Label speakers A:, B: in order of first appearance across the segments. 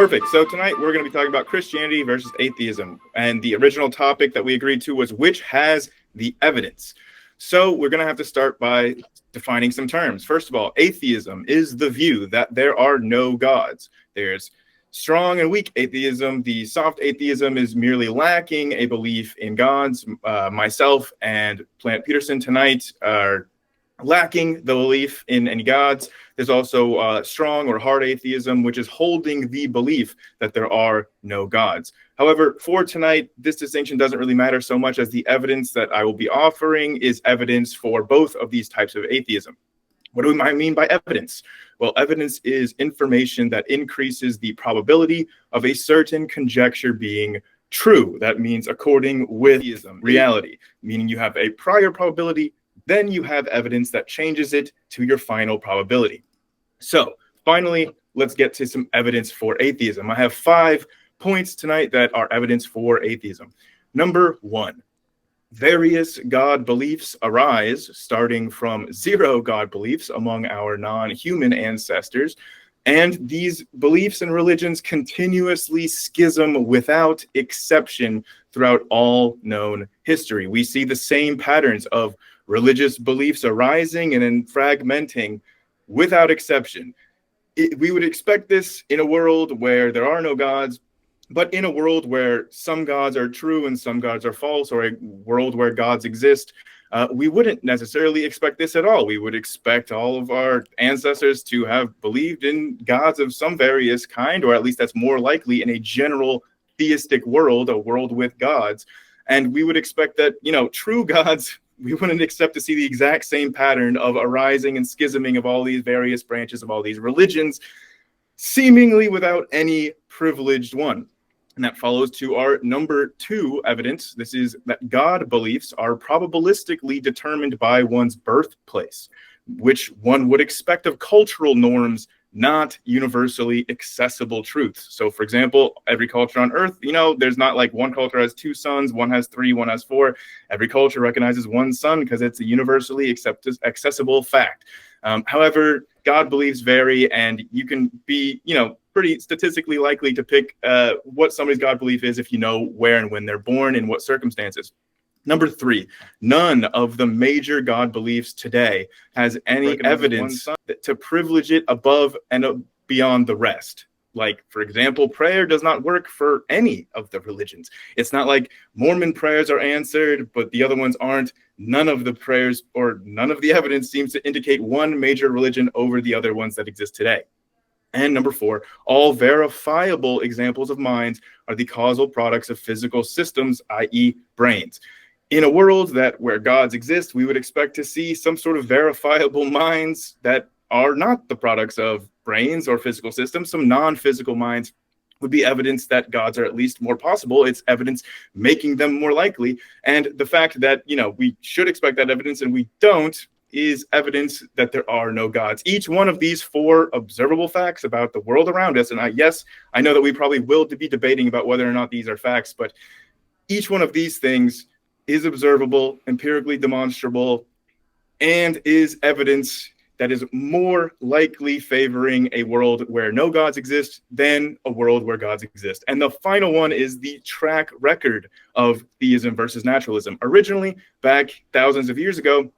A: Perfect. So tonight we're going to be talking about Christianity versus atheism. And the original topic that we agreed to was which has the evidence. So we're going to have to start by defining some terms. First of all, atheism is the view that there are no gods. There's strong and weak atheism. The soft atheism is merely lacking a belief in gods. Myself and Plant Peterson tonight are lacking the belief in any gods. There's also strong or hard atheism, which is holding the belief that there are no gods. However, for tonight, this distinction doesn't really matter so much as the evidence that I will be offering is evidence for both of these types of atheism. What do I mean by evidence? Well, evidence is information that increases the probability of a certain conjecture being true. That means according with theism, reality, meaning you have a prior probability, then you have evidence that changes it to your final probability. So finally, let's get to some evidence for atheism. I have 5 points tonight that are evidence for atheism. Number 1, various God beliefs arise, starting from 0 God beliefs among our non-human ancestors. And these beliefs and religions continuously schism without exception throughout all known history. We see the same patterns of religious beliefs arising and then fragmenting without exception. We would expect this in a world where there are no gods, but in a world where some gods are true and some gods are false, or a world where gods exist, we wouldn't necessarily expect this at all. We would expect all of our ancestors to have believed in gods of some various kind, or at least that's more likely in a general theistic world, a world with gods. And we would expect that, true gods, we wouldn't expect to see the exact same pattern of arising and schisming of all these various branches of all these religions, seemingly without any privileged one. And that follows to our number 2 evidence. This is that God beliefs are probabilistically determined by one's birthplace, which one would expect of cultural norms, not universally accessible truths. So, for example, every culture on Earth, there's not like one culture has 2 suns, one has 3, one has 4. Every culture recognizes one sun because it's a universally accessible fact. However, God beliefs vary, and you can be, pretty statistically likely to pick what somebody's God belief is if you know where and when they're born, in what circumstances. Number 3, none of the major God beliefs today has any evidence to privilege it above and beyond the rest. Like, for example, prayer does not work for any of the religions. It's not like Mormon prayers are answered, but the other ones aren't. None of the prayers or none of the evidence seems to indicate one major religion over the other ones that exist today. And number 4, all verifiable examples of minds are the causal products of physical systems, i.e. brains. In a world where gods exist, we would expect to see some sort of verifiable minds that are not the products of brains or physical systems. Some non-physical minds would be evidence that gods are at least more possible. It's evidence making them more likely. And the fact that, we should expect that evidence and we don't is evidence that there are no gods. Each one of these 4 observable facts about the world around us, and I know that we probably will be debating about whether or not these are facts, but each one of these things is observable, empirically demonstrable, and is evidence that is more likely favoring a world where no gods exist than a world where gods exist. And the final one is the track record of theism versus naturalism. Originally, back thousands of years ago,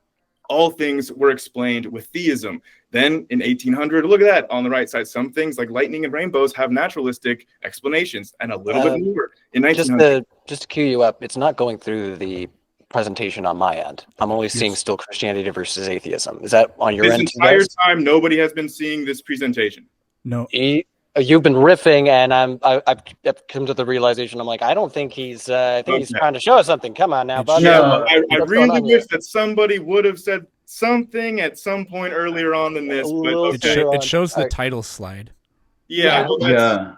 A: all things were explained with theism. Then in 1800, look at that on the right side, some things like lightning and rainbows have naturalistic explanations, and a little bit more in 1900.
B: Just to cue you up, it's not going through the presentation on my end. I'm only seeing still Christianity versus atheism. Is that on your end?
A: This entire time, nobody has been seeing this presentation.
C: No.
B: You've been riffing, and I've come to the realization. I'm like, I don't think he's. I think he's trying to show us something. Come on now, bud.
A: No, I really wish that somebody would have said something at some point earlier on than this. But okay.
C: It shows the title slide.
A: Yeah,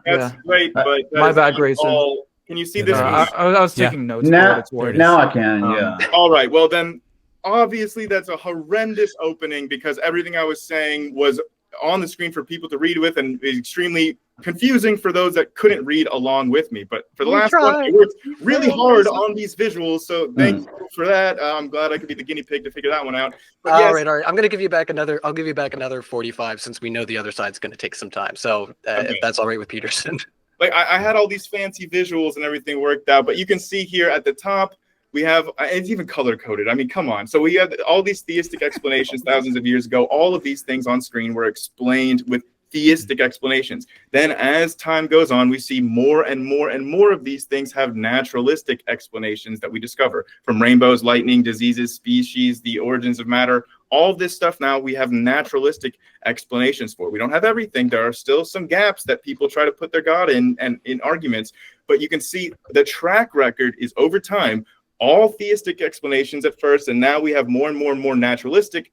A: that's great. But
D: my bad, Grayson.
A: Can you see this?
D: I was taking notes.
E: Now I can.
A: All right. Well, then, obviously, that's a horrendous opening because everything I was saying was on the screen for people to read with and extremely confusing for those that couldn't read along with me. But for the last one, I worked really hard on these visuals, so thank you for that. I'm glad I could be the guinea pig to figure that one out. But
B: all right. I'm going to give you back another. I'll give you back another 45 since we know the other side's going to take some time. So if that's all right with Peterson.
A: like I had all these fancy visuals and everything worked out, but you can see here at the top, we have, it's even color coded. I mean, come on. So we have all these theistic explanations thousands of years ago. All of these things on screen were explained with theistic explanations. Then as time goes on, we see more and more and more of these things have naturalistic explanations that we discover, from rainbows, lightning, diseases, species, the origins of matter. All this stuff now we have naturalistic explanations for. We don't have everything. There are still some gaps that people try to put their God in and in arguments, but you can see the track record is over time, all theistic explanations at first, and now we have more and more and more naturalistic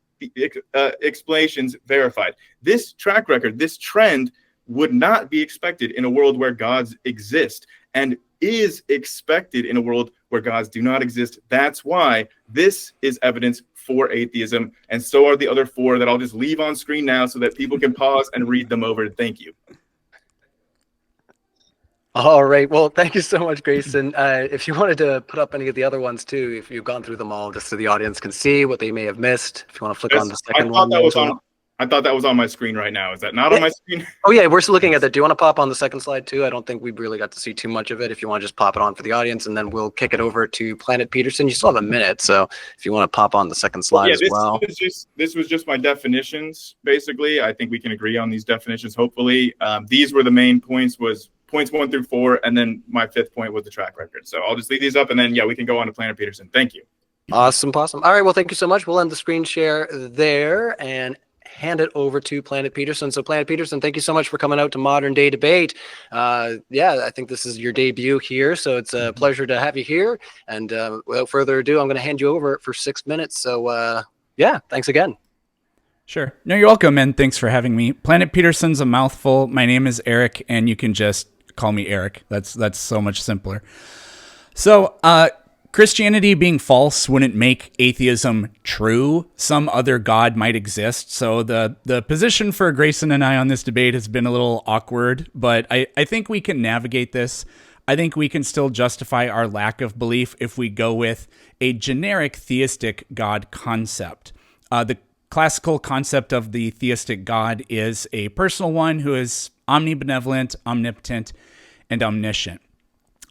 A: explanations verified. This track record, this trend would not be expected in a world where gods exist, and is expected in a world where gods do not exist. That's why this is evidence for atheism, and so are the other four that I'll just leave on screen now so that people can pause and read them over. Thank you.
B: All right. Well, thank you so much, Grayson. If you wanted to put up any of the other ones too, if you've gone through them all, just so the audience can see what they may have missed. If you want to flick on the second one.
A: I thought that was on my screen right now. Is that not on my screen?
B: Oh yeah, we're still looking at that. Do you want to pop on the second slide too? I don't think we really got to see too much of it. If you want to just pop it on for the audience, and then we'll kick it over to Planet Peterson. You still have a minute, so if you want to pop on the second slide as well.
A: This was just my definitions, basically. I think we can agree on these definitions, hopefully. These were the main points, was points 1 through 4, and then my 5th point was the track record. So I'll just leave these up, and then, yeah, we can go on to Planet Peterson. Thank you.
B: Awesome. All right, well, thank you so much. We'll end the screen share there and hand it over to Planet Peterson. So Planet Peterson, thank you so much for coming out to Modern Day Debate. Yeah, I think this is your debut here, so it's a pleasure to have you here. And without further ado, I'm going to hand you over for 6 minutes. So yeah, thanks again.
C: Sure. No, you're welcome, and thanks for having me. Planet Peterson's a mouthful. My name is Eric, and you can just call me Eric. That's so much simpler. So, Christianity being false wouldn't make atheism true. Some other God might exist. So the position for Grayson and I on this debate has been a little awkward, but I think we can navigate this. I think we can still justify our lack of belief if we go with a generic theistic God concept. The classical concept of the theistic God is a personal one who is omnibenevolent, omnipotent, and omniscient.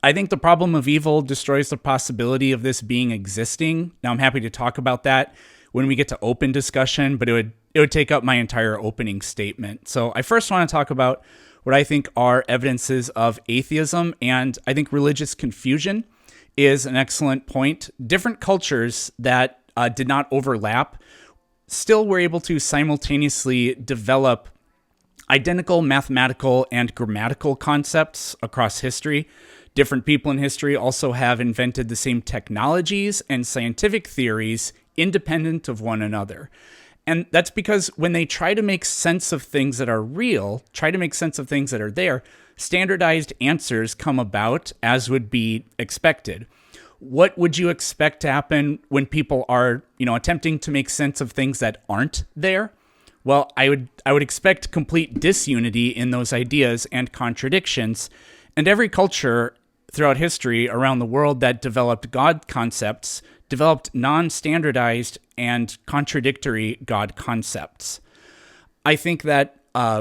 C: I think the problem of evil destroys the possibility of this being existing. Now, I'm happy to talk about that when we get to open discussion, but it would take up my entire opening statement. So I first want to talk about what I think are evidences of atheism, and I think religious confusion is an excellent point. Different cultures that did not overlap still were able to simultaneously develop identical mathematical and grammatical concepts across history. Different people in history also have invented the same technologies and scientific theories independent of one another. And that's because when they try to make sense of things that are real, try to make sense of things that are there, standardized answers come about as would be expected. What would you expect to happen when people are, attempting to make sense of things that aren't there? Well, I would expect complete disunity in those ideas and contradictions. And every culture throughout history around the world that developed God concepts developed non-standardized and contradictory God concepts. I think that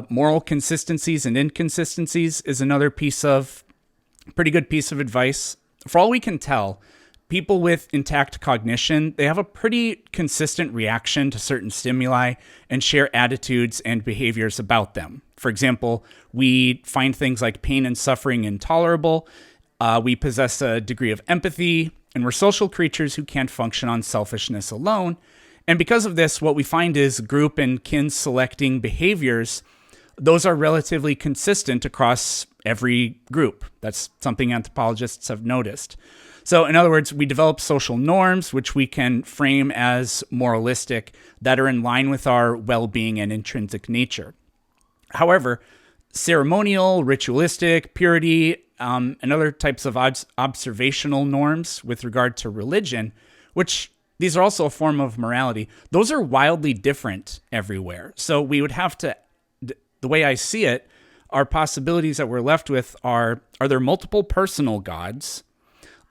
C: moral consistencies and inconsistencies is another pretty good piece of advice. For all we can tell, people with intact cognition, they have a pretty consistent reaction to certain stimuli and share attitudes and behaviors about them. For example, we find things like pain and suffering intolerable. We possess a degree of empathy, and we're social creatures who can't function on selfishness alone. And because of this, what we find is group and kin selecting behaviors. Those are relatively consistent across every group. That's something anthropologists have noticed. So in other words, we develop social norms, which we can frame as moralistic, that are in line with our well-being and intrinsic nature. However, ceremonial, ritualistic, purity, and other types of observational norms with regard to religion, which these are also a form of morality, those are wildly different everywhere. So we would have to, the way I see it, our possibilities that we're left with are there multiple personal gods?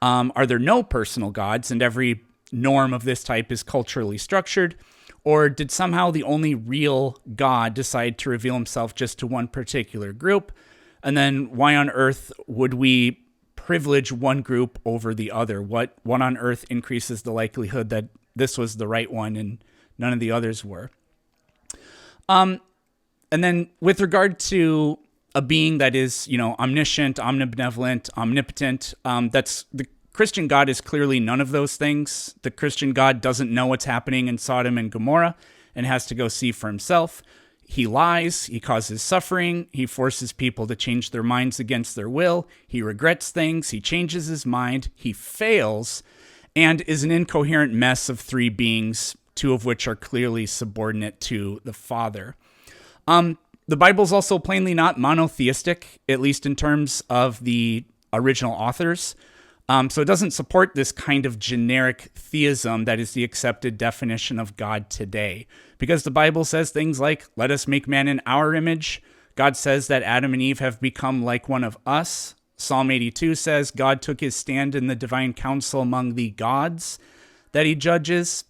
C: Are there no personal gods, and every norm of this type is culturally structured? Or did somehow the only real God decide to reveal himself just to one particular group? And then why on earth would we privilege one group over the other? What on earth increases the likelihood that this was the right one and none of the others were? And then with regard to a being that is, omniscient, omnibenevolent, omnipotent, that's the Christian God is clearly none of those things. The Christian God doesn't know what's happening in Sodom and Gomorrah and has to go see for himself. He lies, he causes suffering, he forces people to change their minds against their will, he regrets things, he changes his mind, he fails, and is an incoherent mess of three beings, two of which are clearly subordinate to the Father. The Bible's also plainly not monotheistic, at least in terms of the original authors. So it doesn't support this kind of generic theism that is the accepted definition of God today. Because the Bible says things like, let us make man in our image. God says that Adam and Eve have become like one of us. Psalm 82 says God took his stand in the divine council among the gods that he judges.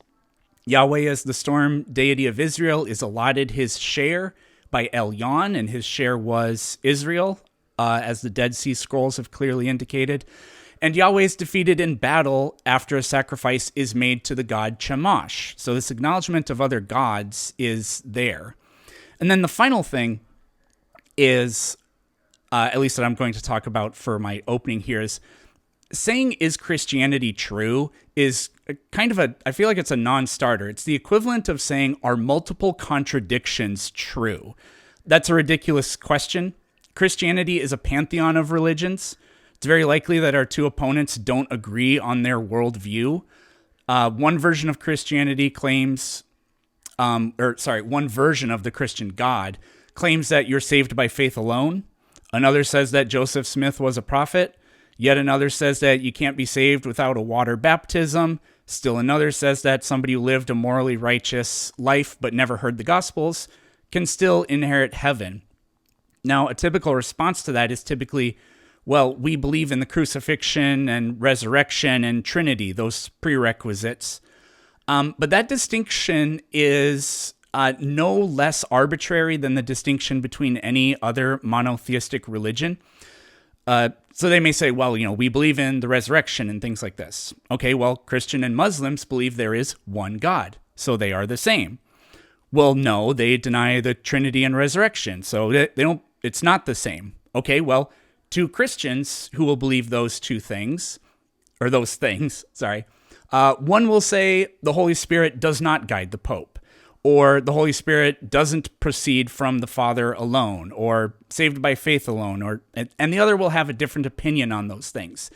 C: Yahweh, as the storm deity of Israel, is allotted his share by Elyon, and his share was Israel, as the Dead Sea Scrolls have clearly indicated. And Yahweh is defeated in battle after a sacrifice is made to the god Chemosh. So this acknowledgement of other gods is there. And then the final thing is, at least that I'm going to talk about for my opening here, is saying, is Christianity true, is kind of I feel like it's a non-starter. It's the equivalent of saying, are multiple contradictions true? That's a ridiculous question. Christianity is a pantheon of religions. It's very likely that our two opponents don't agree on their worldview. One version of Christianity claims, one version of the Christian God claims that you're saved by faith alone. Another says that Joseph Smith was a prophet. Yet another says that you can't be saved without a water baptism. Still another says that somebody who lived a morally righteous life but never heard the Gospels can still inherit heaven. Now, a typical response to that is typically, well, we believe in the crucifixion and resurrection and Trinity, those prerequisites. But that distinction is no less arbitrary than the distinction between any other monotheistic religion. So they may say, well, we believe in the resurrection and things like this. Okay, well, Christian and Muslims believe there is one God, so they are the same. Well, no, they deny the Trinity and resurrection, so they don't. It's not the same. Okay, well, two Christians who will believe those things, one will say the Holy Spirit does not guide the Pope, or the Holy Spirit doesn't proceed from the Father alone, or saved by faith alone, and the other will have a different opinion on those things.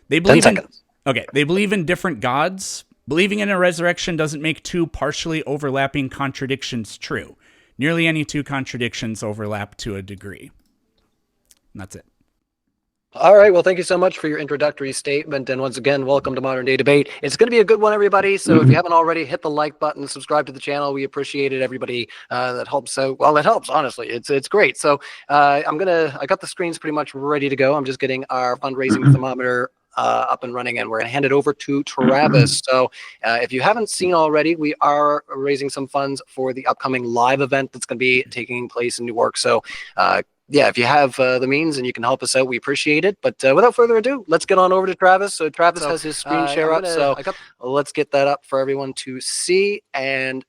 C: They believe
B: 10 seconds.
C: They believe in different gods. Believing in a resurrection doesn't make two partially overlapping contradictions true. Nearly any two contradictions overlap to a degree. And that's it.
B: All right. Well, thank you so much for your introductory statement. And once again, welcome to Modern Day Debate. It's going to be a good one, everybody. So if you haven't already, hit the like button, subscribe to the channel. We appreciate it, everybody. That helps out. Well, it helps, honestly. It's great. So I got the screens pretty much ready to go. I'm just getting our fundraising thermometer up and running, and we're going to hand it over to Travis. So if you haven't seen already, we are raising some funds for the upcoming live event that's going to be taking place in Newark. So yeah, if you have the means and you can help us out, we appreciate it. But without further ado, let's get on over to Travis. So Travis has his screen share up. So let's get that up for everyone to see. And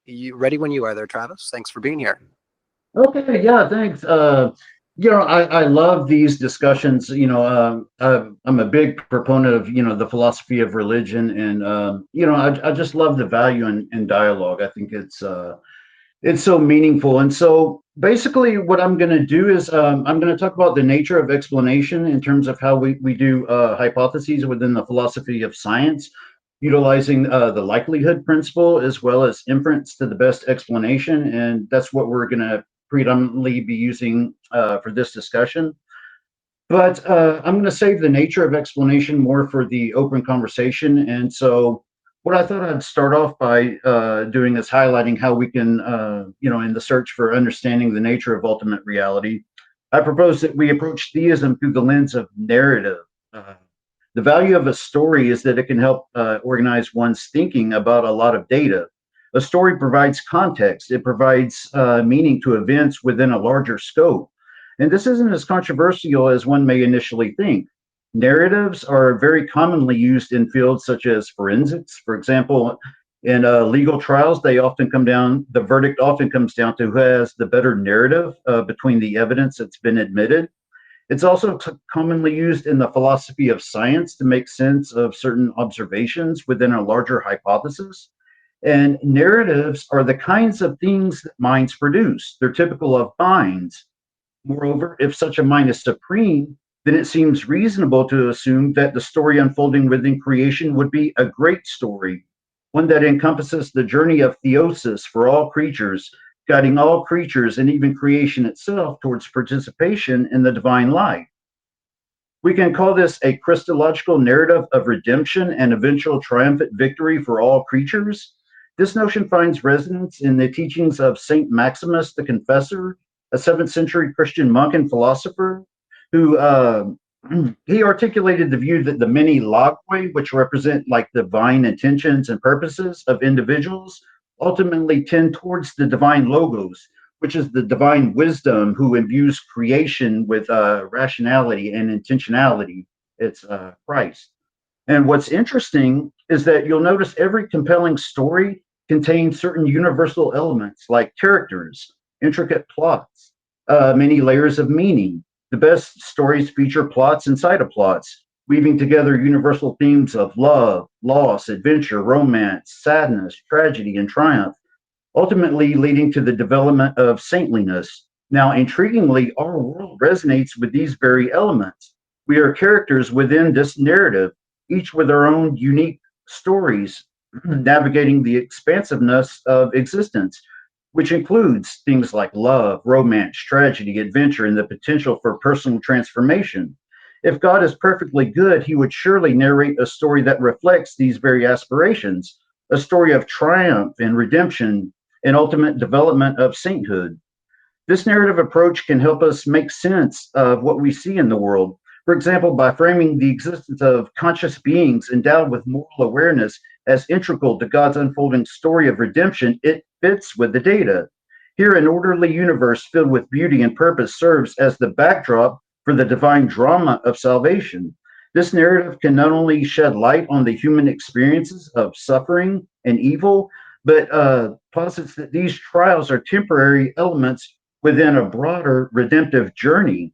B: you ready when you are there, Travis? Thanks for being here.
E: Okay, yeah, thanks. I love these discussions. I'm a big proponent of, the philosophy of religion, and I just love the value in dialogue. I think it's so meaningful. And so basically what I'm going to do is I'm going to talk about the nature of explanation in terms of how we do hypotheses within the philosophy of science, utilizing the likelihood principle as well as inference to the best explanation. And that's what we're going to predominantly be using for this discussion. But I'm going to save the nature of explanation more for the open conversation. And so what I thought I'd start off by doing is highlighting how we can, in the search for understanding the nature of ultimate reality, I propose that we approach theism through the lens of narrative. The value of a story is that it can help organize one's thinking about a lot of data. A story provides context. It provides meaning to events within a larger scope. And this isn't as controversial as one may initially think. Narratives are very commonly used in fields such as forensics. For example, in legal trials, the verdict often comes down to who has the better narrative between the evidence that's been admitted. It's also commonly used in the philosophy of science to make sense of certain observations within a larger hypothesis. And narratives are the kinds of things that minds produce. They're typical of minds. Moreover, if such a mind is supreme, then it seems reasonable to assume that the story unfolding within creation would be a great story, one that encompasses the journey of theosis for all creatures, guiding all creatures and even creation itself towards participation in the divine light. We can call this a Christological narrative of redemption and eventual triumphant victory for all creatures. This notion finds resonance in the teachings of Saint Maximus the Confessor, a 7th century Christian monk and philosopher, who he articulated the view that the many logoi, which represent like divine intentions and purposes of individuals, ultimately tend towards the divine logos, which is the divine wisdom who imbues creation with rationality and intentionality. It's Christ. And what's interesting is that you'll notice every compelling story contains certain universal elements like characters, intricate plots, many layers of meaning. The best stories feature plots inside of plots, weaving together universal themes of love, loss, adventure, romance, sadness, tragedy, and triumph, ultimately leading to the development of saintliness. Now, intriguingly, our world resonates with these very elements. We are characters within this narrative, each with our own unique stories, navigating the expansiveness of existence, which includes things like love, romance, tragedy, adventure, and the potential for personal transformation. If God is perfectly good, he would surely narrate a story that reflects these very aspirations, a story of triumph and redemption and ultimate development of sainthood. This narrative approach can help us make sense of what we see in the world. For example, by framing the existence of conscious beings endowed with moral awareness as integral to God's unfolding story of redemption, it fits with the data. Here, an orderly universe filled with beauty and purpose serves as the backdrop for the divine drama of salvation. This narrative can not only shed light on the human experiences of suffering and evil, but posits that these trials are temporary elements within a broader redemptive journey.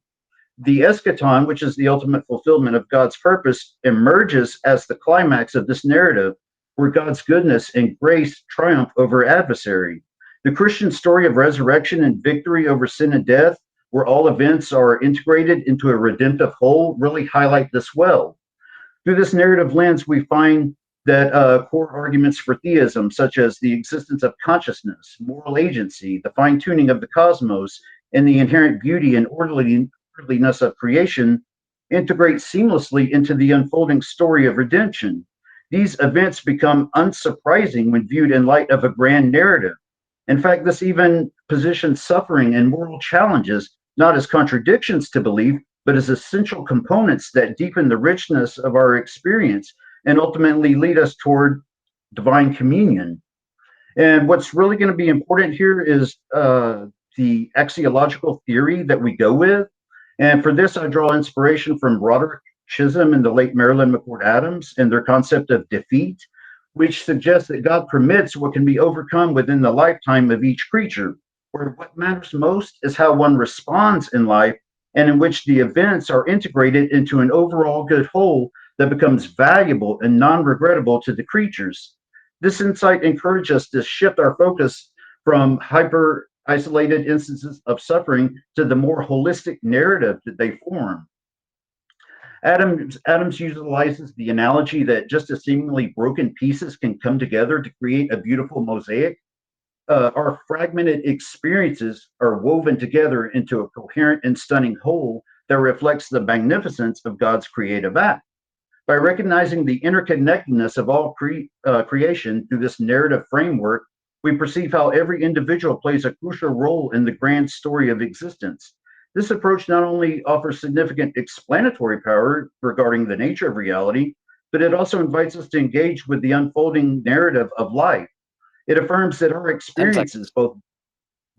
E: The eschaton, which is the ultimate fulfillment of God's purpose, emerges as the climax of this narrative, where God's goodness and grace triumph over adversary. The Christian story of resurrection and victory over sin and death, where all events are integrated into a redemptive whole, really highlight this well. Through this narrative lens, we find that core arguments for theism, such as the existence of consciousness, moral agency, the fine-tuning of the cosmos, and the inherent beauty and orderliness of creation, integrate seamlessly into the unfolding story of redemption. These events become unsurprising when viewed in light of a grand narrative. In fact, this even positions suffering and moral challenges not as contradictions to belief, but as essential components that deepen the richness of our experience and ultimately lead us toward divine communion. And what's really going to be important here is the axiological theory that we go with. And for this, I draw inspiration from Roderick Chisholm and the late Marilyn McCord Adams and their concept of defeat, which suggests that God permits what can be overcome within the lifetime of each creature, where what matters most is how one responds in life and in which the events are integrated into an overall good whole that becomes valuable and non-regrettable to the creatures. This insight encourages us to shift our focus from hyper isolated instances of suffering to the more holistic narrative that they form. Adams utilizes the analogy that just as seemingly broken pieces can come together to create a beautiful mosaic, our fragmented experiences are woven together into a coherent and stunning whole that reflects the magnificence of God's creative act. By recognizing the interconnectedness of all creation through this narrative framework, we perceive how every individual plays a crucial role in the grand story of existence. This approach not only offers significant explanatory power regarding the nature of reality, but it also invites us to engage with the unfolding narrative of life. It affirms that our experiences, both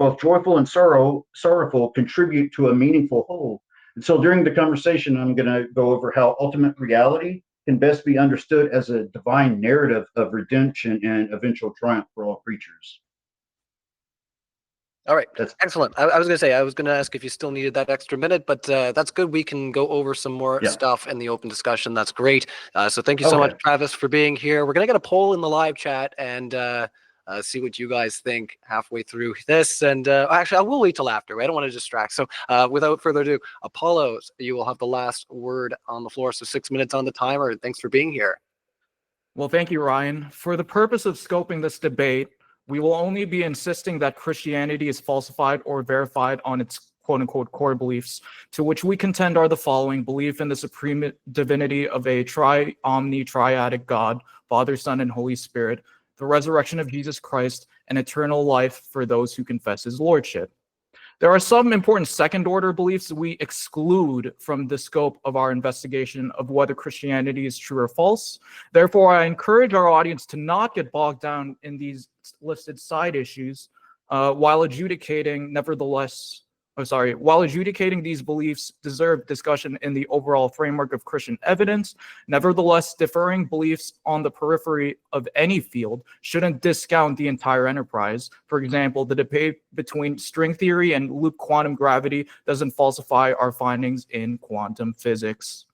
E: both joyful and sorrowful, contribute to a meaningful whole. And so during the conversation, I'm going to go over how ultimate reality can best be understood as a divine narrative of redemption and eventual triumph for all creatures.
B: All right, excellent. I was going to say, I was going to ask if you still needed that extra minute, but that's good. We can go over some more stuff in the open discussion. That's great. So thank you so much, Travis, for being here. We're going to get a poll in the live chat and see what you guys think halfway through this. And actually, I will wait till after. I don't want to distract. So without further ado, Apollo, you will have the last word on the floor. So 6 minutes on the timer. Thanks for being here.
D: Well, thank you, Ryan. For the purpose of scoping this debate, we will only be insisting that Christianity is falsified or verified on its quote-unquote core beliefs, to which we contend are the following: belief in the supreme divinity of a triadic God, Father, Son, and Holy Spirit, the resurrection of Jesus Christ, and eternal life for those who confess his lordship. There are some important second-order beliefs we exclude from the scope of our investigation of whether Christianity is true or false. Therefore, I encourage our audience to not get bogged down in these listed side issues while adjudicating these beliefs deserve discussion in the overall framework of Christian evidence. Nevertheless, differing beliefs on the periphery of any field shouldn't discount the entire enterprise. For example, the debate between string theory and loop quantum gravity doesn't falsify our findings in quantum physics.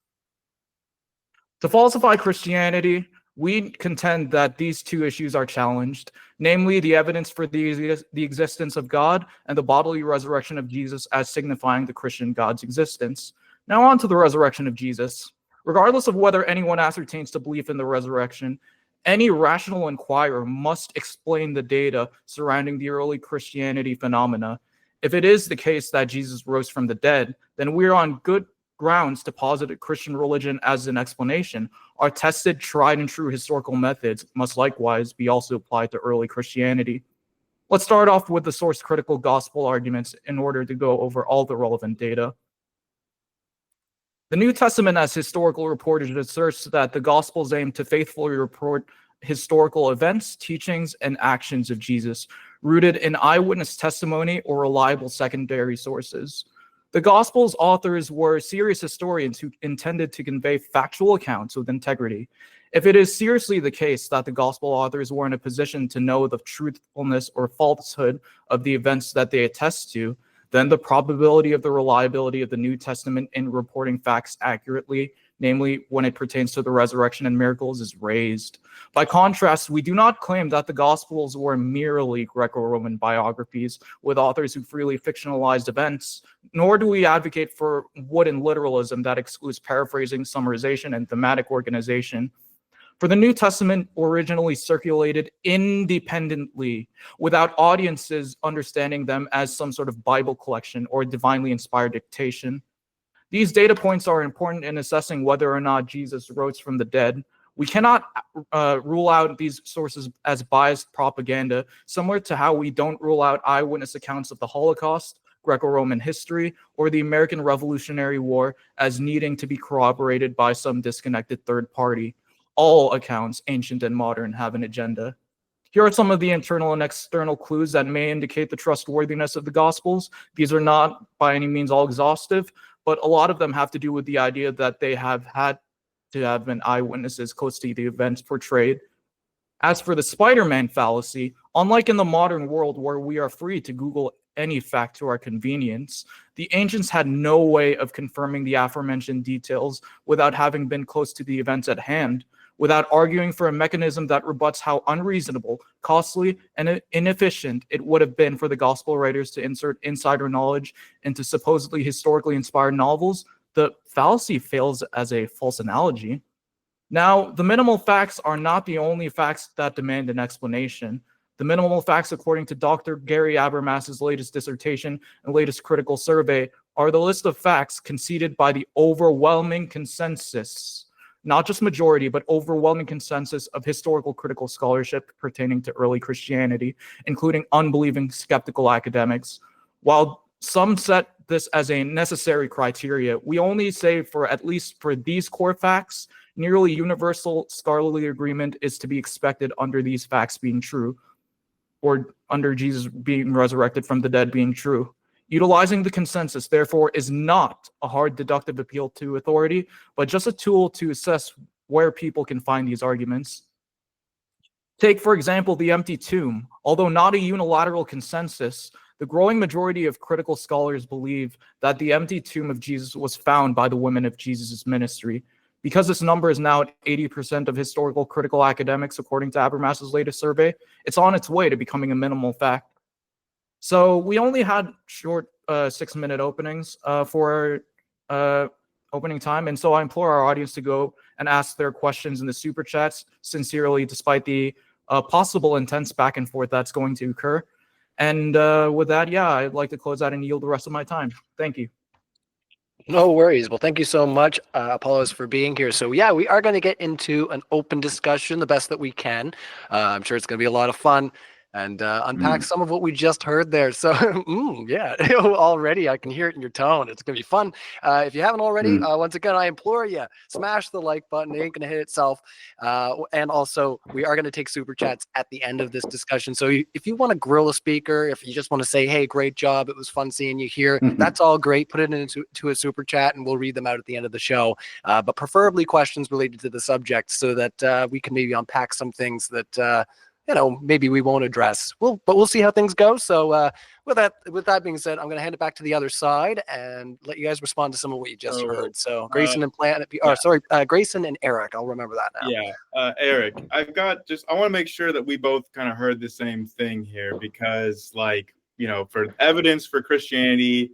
D: To falsify Christianity, we contend that these two issues are challenged, namely the evidence for the existence of God and the bodily resurrection of Jesus as signifying the Christian God's existence. Now on to the resurrection of Jesus. Regardless of whether anyone ascertains to belief in the resurrection, any rational inquirer must explain the data surrounding the early Christianity phenomena. If it is the case that Jesus rose from the dead, then we're on good grounds to posit Christian religion as an explanation. Our tested, tried and true historical methods must likewise be also applied to early Christianity. Let's start off with the source-critical gospel arguments in order to go over all the relevant data. The New Testament, as historical reportage, asserts that the Gospels aim to faithfully report historical events, teachings, and actions of Jesus, rooted in eyewitness testimony or reliable secondary sources. The Gospels' authors were serious historians who intended to convey factual accounts with integrity. If it is seriously the case that the Gospel authors were in a position to know the truthfulness or falsehood of the events that they attest to, then the probability of the reliability of the New Testament in reporting facts accurately, namely when it pertains to the resurrection and miracles, is raised. By contrast, we do not claim that the Gospels were merely Greco-Roman biographies with authors who freely fictionalized events, nor do we advocate for wooden literalism that excludes paraphrasing, summarization, and thematic organization. For the New Testament originally circulated independently, without audiences understanding them as some sort of Bible collection or divinely inspired dictation. These data points are important in assessing whether or not Jesus rose from the dead. We cannot rule out these sources as biased propaganda, similar to how we don't rule out eyewitness accounts of the Holocaust, Greco-Roman history, or the American Revolutionary War as needing to be corroborated by some disconnected third party. All accounts, ancient and modern, have an agenda. Here are some of the internal and external clues that may indicate the trustworthiness of the Gospels. These are not by any means all exhaustive, but a lot of them have to do with the idea that they have had to have been eyewitnesses close to the events portrayed. As for the Spider-Man fallacy, unlike in the modern world where we are free to Google any fact to our convenience, the ancients had no way of confirming the aforementioned details without having been close to the events at hand, without arguing for a mechanism that rebuts how unreasonable, costly, and inefficient it would have been for the gospel writers to insert insider knowledge into supposedly historically inspired novels. The fallacy fails as a false analogy. Now, the minimal facts are not the only facts that demand an explanation. The minimal facts, according to Dr. Gary Habermas's latest dissertation and latest critical survey, are the list of facts conceded by the overwhelming consensus, not just majority, but overwhelming consensus of historical critical scholarship pertaining to early Christianity, including unbelieving skeptical academics. While some set this as a necessary criteria, we only say at least for these core facts, nearly universal scholarly agreement is to be expected under these facts being true. or under Jesus being resurrected from the dead being true. Utilizing the consensus, therefore, is not a hard deductive appeal to authority, but just a tool to assess where people can find these arguments. Take, for example, the empty tomb. Although not a unilateral consensus, the growing majority of critical scholars believe that the empty tomb of Jesus was found by the women of Jesus' ministry. Because this number is now at 80% of historical critical academics, according to Habermas's latest survey, it's on its way to becoming a minimal fact. So we only had short 6-minute openings for opening time. And so I implore our audience to go and ask their questions in the super chats sincerely, despite the possible intense back and forth that's going to occur. And with that, yeah, I'd like to close out and yield the rest of my time. Thank you.
B: No worries. Well, thank you so much, Apollos, for being here. So yeah, we are going to get into an open discussion the best that we can. I'm sure it's going to be a lot of fun and unpack some of what we just heard there. So yeah, already I can hear it in your tone. It's going to be fun. If you haven't already, once again, I implore you, smash the like button. It ain't going to hit itself. And also, we are going to take super chats at the end of this discussion. So if you want to grill a speaker, if you just want to say, hey, great job, it was fun seeing you here, that's all great. Put it into a super chat and we'll read them out at the end of the show. But preferably questions related to the subject so that we can maybe unpack some things that maybe we won't address. But we'll see how things go. So with that being said, I'm going to hand it back to the other side and let you guys respond to some of what you just heard. So Grayson and Grayson and Eric, I'll remember that now.
A: Yeah, Eric, I want to make sure that we both kind of heard the same thing here because, for evidence for Christianity,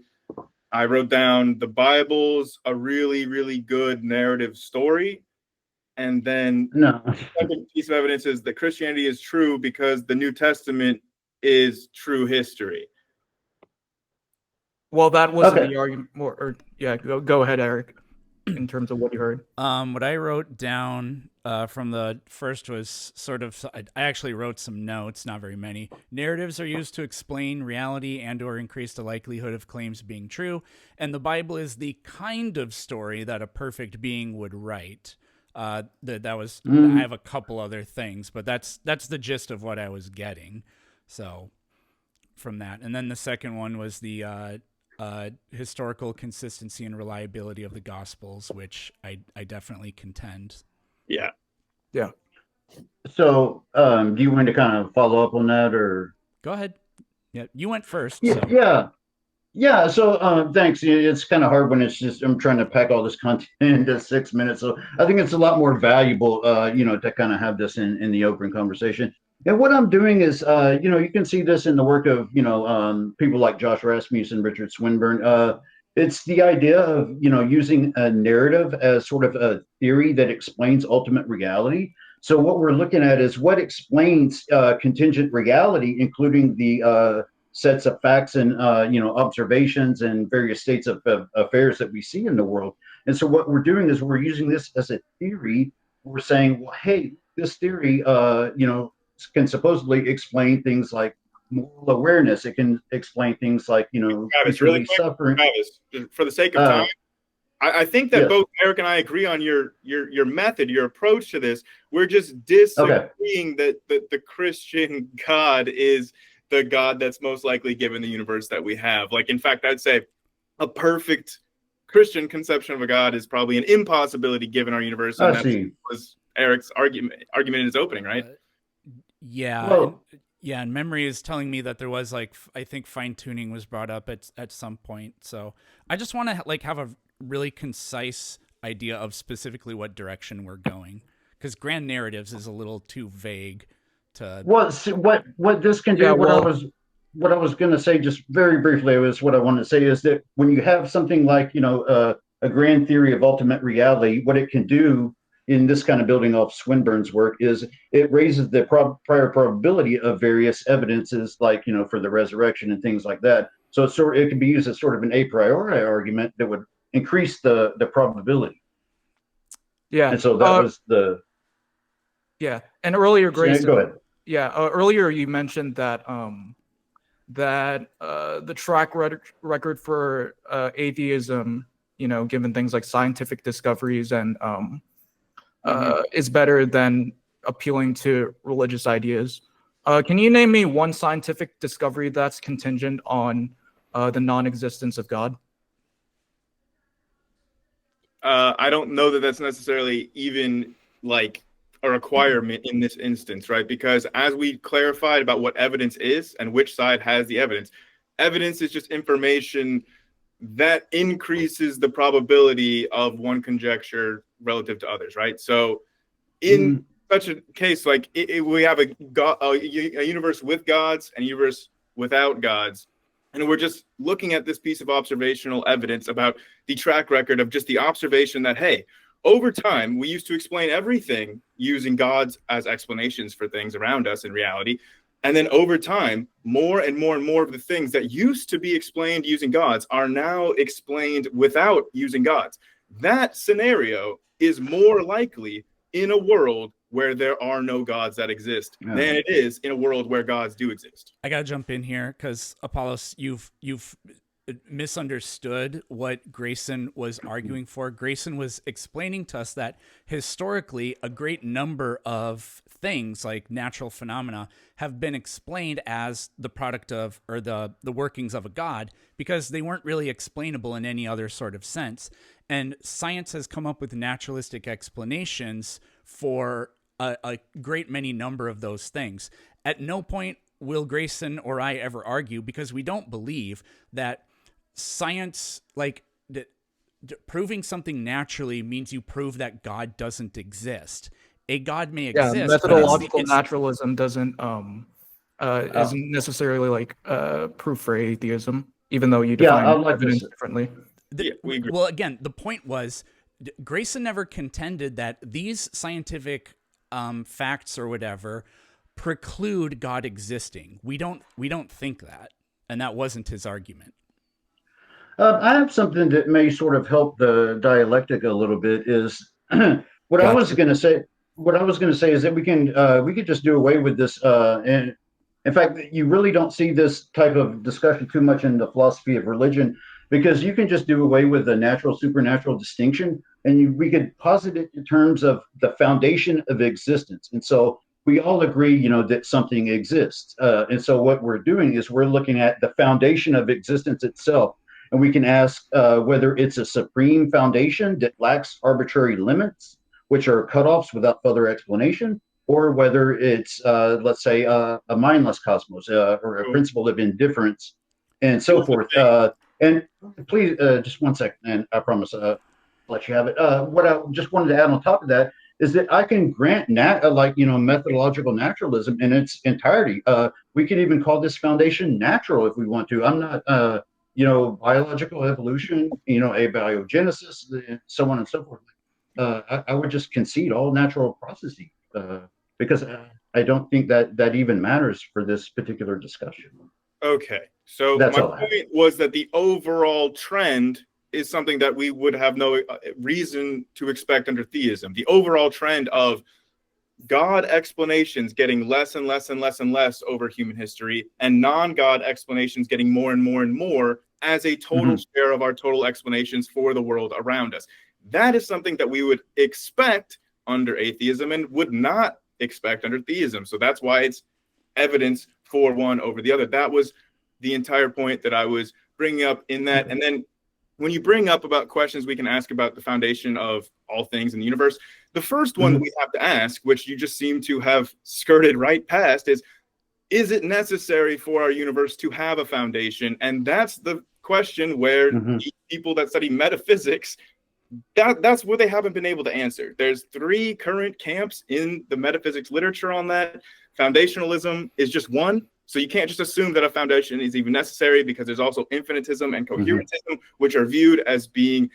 A: I wrote down the Bible's a really, really good narrative story. And then the second piece of evidence is that Christianity is true because the New Testament is true history.
D: Well, that wasn't the argument. Go ahead, Eric, in terms of what you heard.
C: What I wrote down from the first was I actually wrote some notes, not very many. Narratives are used to explain reality and or increase the likelihood of claims being true. And the Bible is the kind of story that a perfect being would write. I have a couple other things, but that's the gist of what I was getting. So from that, and then the second one was the historical consistency and reliability of the Gospels, which I definitely contend.
A: Yeah.
E: So do you want to kind of follow up on that, or
C: go ahead? Yeah, you went first.
E: Yeah, so thanks. It's kind of hard when it's just I'm trying to pack all this content into 6 minutes. So I think it's a lot more valuable, to kind of have this in the open conversation. And what I'm doing is, you can see this in the work of, people like Josh Rasmussen, Richard Swinburne. It's the idea of, using a narrative as sort of a theory that explains ultimate reality. So what we're looking at is what explains contingent reality, including the sets of facts and observations and various states of affairs that we see in the world. And so what we're doing is we're using this as a theory. We're saying, well, hey, this theory can supposedly explain things like moral awareness. It can explain things like
A: Travis, really quick,
E: suffering.
A: Travis, for the sake of time, I think that both Eric and I agree on your method, your approach to this. We're just disagreeing that the Christian God is the God that's most likely given the universe that we have. In fact, I'd say a perfect Christian conception of a God is probably an impossibility given our universe. And that was Eric's argument in his opening, right?
C: And memory is telling me that there was I think fine tuning was brought up at some point. So I just want to have a really concise idea of specifically what direction we're going, because grand narratives is a little too vague.
E: What this can do, what I was going to say just very briefly was what I want to say is that when you have something like a grand theory of ultimate reality, what it can do in this kind of building off Swinburne's work is it raises the prior probability of various evidences, for the resurrection and things like that. So it can be used as sort of an a priori argument that would increase the probability.
D: Yeah,
E: and so that was the.
D: Yeah, and earlier, Grayson.
E: Go ahead.
D: Yeah, earlier you mentioned that the track record for atheism, given things like scientific discoveries and is better than appealing to religious ideas. Can you name me one scientific discovery that's contingent on the non-existence of God?
A: I don't know that that's necessarily even like a requirement in this instance, right? Because as we clarified about what evidence is and which side has the evidence, evidence is just information that increases the probability of one conjecture relative to others, right? So in such a case, like we have a universe with gods and a universe without gods. And we're just looking at this piece of observational evidence about the track record of just the observation that, hey, over time, we used to explain everything using gods as explanations for things around us in reality. And then over time, more and more and more of the things that used to be explained using gods are now explained without using gods. That scenario is more likely in a world where there are no gods that exist than it is in a world where gods do exist.
C: I gotta jump in here because Apollos, you've misunderstood what Grayson was arguing for. Grayson was explaining to us that historically a great number of things like natural phenomena have been explained as the product of or the workings of a god because they weren't really explainable in any other sort of sense. And science has come up with naturalistic explanations for a great many number of those things. At no point will Grayson or I ever argue because we don't believe that science, like proving something naturally means you prove that God doesn't exist. A God may exist.
D: Yeah, methodological naturalism doesn't isn't necessarily like proof for atheism, even though you define evidence differently.
A: We agree.
C: Well, again, the point was Grayson never contended that these scientific facts or whatever preclude God existing. We don't think that, and that wasn't his argument.
E: I have something that may sort of help the dialectic a little bit. Is what I was going to say. What I was going to say is that we could just do away with this. And in fact, you really don't see this type of discussion too much in the philosophy of religion, because you can just do away with the natural supernatural distinction, and we could posit it in terms of the foundation of existence. And so we all agree, that something exists. And so what we're doing is we're looking at the foundation of existence itself. And we can ask whether it's a supreme foundation that lacks arbitrary limits, which are cutoffs without further explanation, or whether it's, let's say, a mindless cosmos or a principle of indifference and so forth. And please, just 1 second, and I promise I'll let you have it. What I just wanted to add on top of that is that I can grant methodological naturalism in its entirety. We can even call this foundation natural if we want to. I'm not, biological evolution, abiogenesis, so on and so forth. I would just concede all natural processes because I don't think that even matters for this particular discussion.
A: Okay, so
E: That's
A: my
E: all I have.
A: point was that the overall trend is something that we would have no reason to expect under theism. The overall trend of God explanations getting less and less and less and less over human history, and non-God explanations getting more and more and more as a total share of our total explanations for the world around us. That is something that we would expect under atheism and would not expect under theism. So that's why it's evidence for one over the other. That was the entire point that I was bringing up in that. And then when you bring up about questions we can ask about the foundation of all things in the universe, the first one that we have to ask, which you just seem to have skirted right past, is it necessary for our universe to have a foundation? And that's the question where the people that study metaphysics, that's what they haven't been able to answer. There's 3 current camps in the metaphysics literature on that. Foundationalism is just one. So you can't just assume that a foundation is even necessary, because there's also infinitism and coherentism, which are viewed as being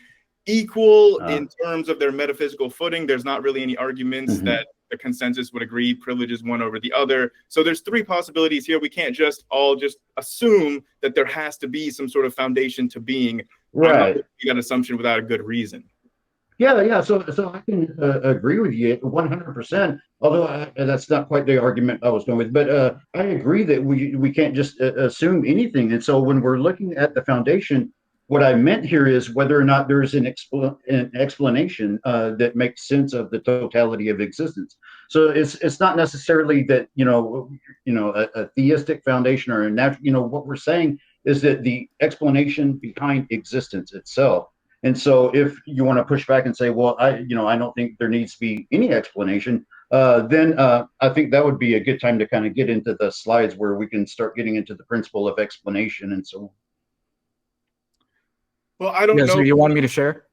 A: equal in terms of their metaphysical footing. There's not really any arguments that the consensus would agree privilege is one over the other. So there's 3 possibilities here. We can't just all just assume that there has to be some sort of foundation to being.
E: Right.
A: That assumption without a good reason.
E: Yeah. So I can agree with you 100%. Although that's not quite the argument I was going with, but I agree that we can't just assume anything. And so when we're looking at the foundation, what I meant here is whether or not there's an explanation that makes sense of the totality of existence. So it's not necessarily that a theistic foundation or a natural. What we're saying is that the explanation behind existence itself. And so if you want to push back and say, well, I don't think there needs to be any explanation, then I think that would be a good time to kind of get into the slides where we can start getting into the principle of explanation and so on.
A: Well, I don't know.
D: So you want me to share?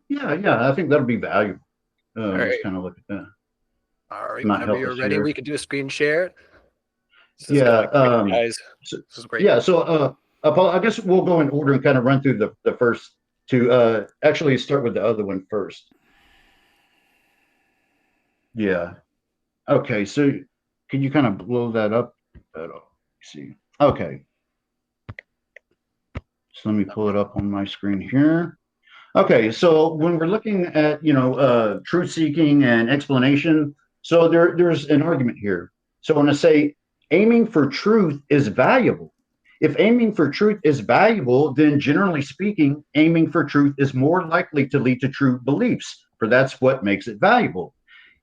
E: Yeah, I think that'll be valuable.
B: right.
E: Just kind of look at that.
B: All right,
E: Might
B: whenever
E: help
B: you're
E: us
B: ready,
E: here.
B: we can do a screen share. This is
E: Yeah,
B: going great, guys.
E: so-
B: This is great.
E: Yeah, so Paul, I guess we'll go in order and kind of run through the first two. Actually, start with the other one first. Yeah. Okay, so can you kind of blow that up? Let's see. Okay. So let me pull it up on my screen here. Okay, so when we're looking at truth seeking and explanation, so there's an argument here. So I want to say aiming for truth is valuable. If aiming for truth is valuable, then generally speaking, aiming for truth is more likely to lead to true beliefs, for that's what makes it valuable.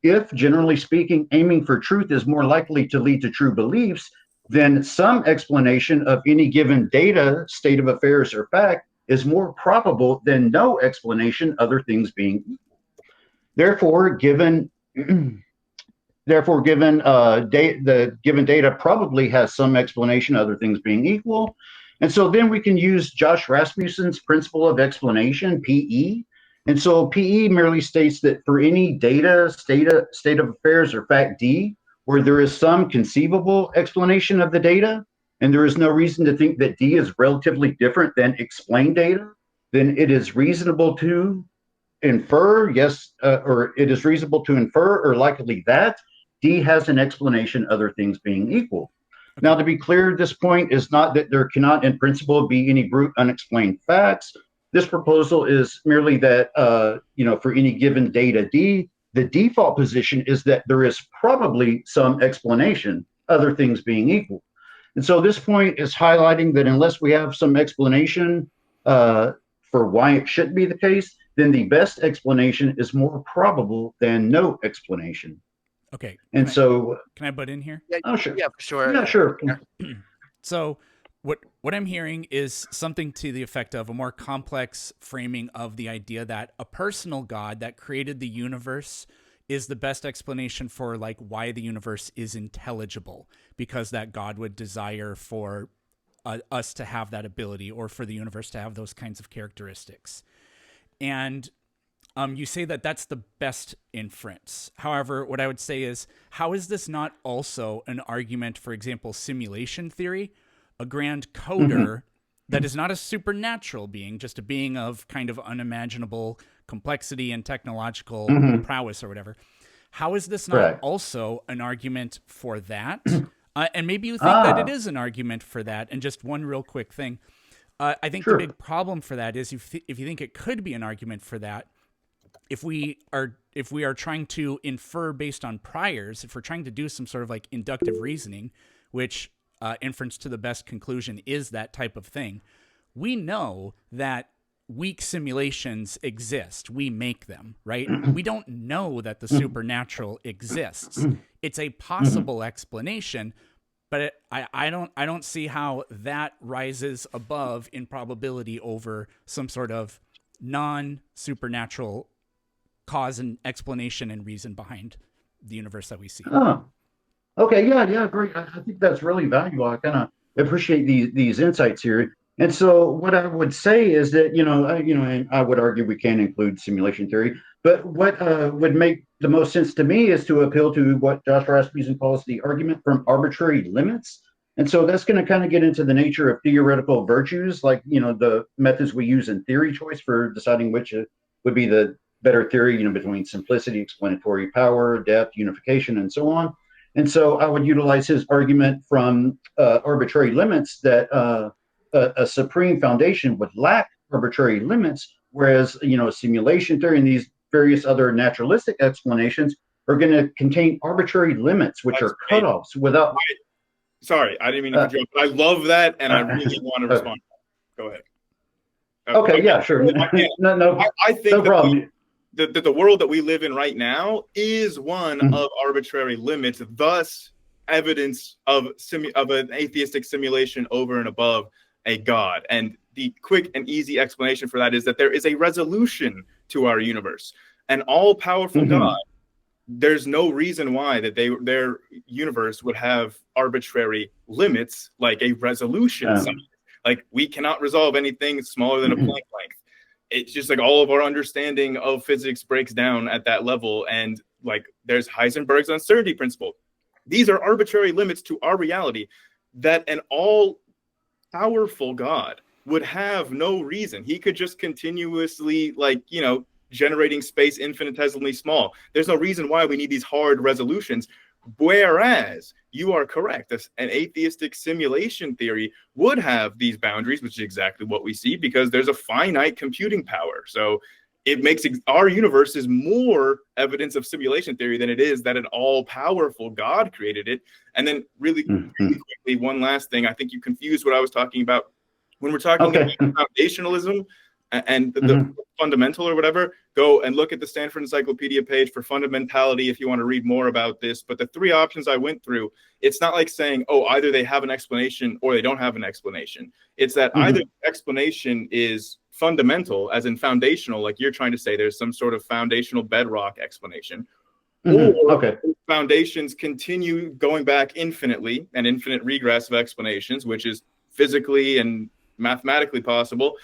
E: If generally speaking, aiming for truth is more likely to lead to true beliefs, then some explanation of any given data, state of affairs, or fact is more probable than no explanation, other things being equal. Therefore, given the given data probably has some explanation, other things being equal. And so then we can use Josh Rasmussen's principle of explanation, PE. And so PE merely states that for any data, state of affairs, or fact D, where there is some conceivable explanation of the data, and there is no reason to think that D is relatively different than explained data, then it is reasonable to infer, or it is reasonable to infer or likely that D has an explanation, other things being equal. Okay. Now, to be clear, this point is not that there cannot in principle be any brute unexplained facts. This proposal is merely that, for any given data D, the default position is that there is probably some explanation, other things being equal. And so this point is highlighting that unless we have some explanation for why it should be the case, then the best explanation is more probable than no explanation.
C: Okay.
E: And so,
C: can I butt in here?
B: Yeah,
E: oh, sure.
B: Yeah, for sure.
E: Yeah, sure.
C: So what I'm hearing is something to the effect of a more complex framing of the idea that a personal God that created the universe is the best explanation for like why the universe is intelligible, because that God would desire for us to have that ability, or for the universe to have those kinds of characteristics. And you say that that's the best inference. However, what I would say is, how is this not also an argument, for example, simulation theory, a grand coder that is not a supernatural being, just a being of kind of unimaginable complexity and technological prowess or whatever. How is this not also an argument for that? And maybe you think that it is an argument for that. And just one real quick thing. I think the big problem for that is if you think it could be an argument for that, if we are trying to infer based on priors, if we're trying to do some sort of like inductive reasoning, which inference to the best conclusion is that type of thing, we know that weak simulations exist. We make them, right? We don't know that the supernatural exists. It's a possible explanation, but I don't see how that rises above in probability over some sort of non-supernatural cause and explanation and reason behind the universe that we see.
E: Okay, yeah, great. I think that's really valuable. I kind of appreciate these insights here. And so, what I would say is that and I would argue we can include simulation theory, but what would make the most sense to me is to appeal to what Josh Rasmussen calls the argument from arbitrary limits. And so that's going to kind of get into the nature of theoretical virtues, like the methods we use in theory choice for deciding which would be the better theory, between simplicity, explanatory power, depth, unification, and so on. And so I would utilize his argument from arbitrary limits that a supreme foundation would lack arbitrary limits, whereas simulation theory and these various other naturalistic explanations are going to contain arbitrary limits, which are cutoffs without.
A: Sorry, I didn't mean to cut you off, but I love that, and I really want to respond. Go ahead.
E: Okay, yeah, sure. No
A: I think
E: no problem.
A: the world that we live in right now is one
E: Mhm.
A: of arbitrary limits, thus evidence of an atheistic simulation over and above a god. And the quick and easy explanation for that is that there is a resolution to our universe. An all-powerful
E: Mhm.
A: God, there's no reason why that their universe would have arbitrary limits like a resolution size. Like we cannot resolve anything smaller than a Planck length. It's just like all of our understanding of physics breaks down at that level. And like there's Heisenberg's uncertainty principle. These are arbitrary limits to our reality that an all powerful God would have no reason. He could just continuously, like, you know, generating space infinitesimally small. There's no reason why we need these hard resolutions. Whereas you are correct, an atheistic simulation theory would have these boundaries, which is exactly what we see because there's a finite computing power. So it makes our universe is more evidence of simulation theory than it is that an all-powerful God created it. And then really quickly, one last thing, I think you confused what I was talking about when we're talking about foundationalism and the fundamental or whatever. Go and look at the Stanford Encyclopedia page for fundamentality if you want to read more about this. But the three options I went through, it's not like saying, oh, either they have an explanation or they don't have an explanation. It's that either the explanation is fundamental, as in foundational, like you're trying to say there's some sort of foundational bedrock explanation, or foundations continue going back infinitely, an infinite regress of explanations, which is physically and mathematically possible.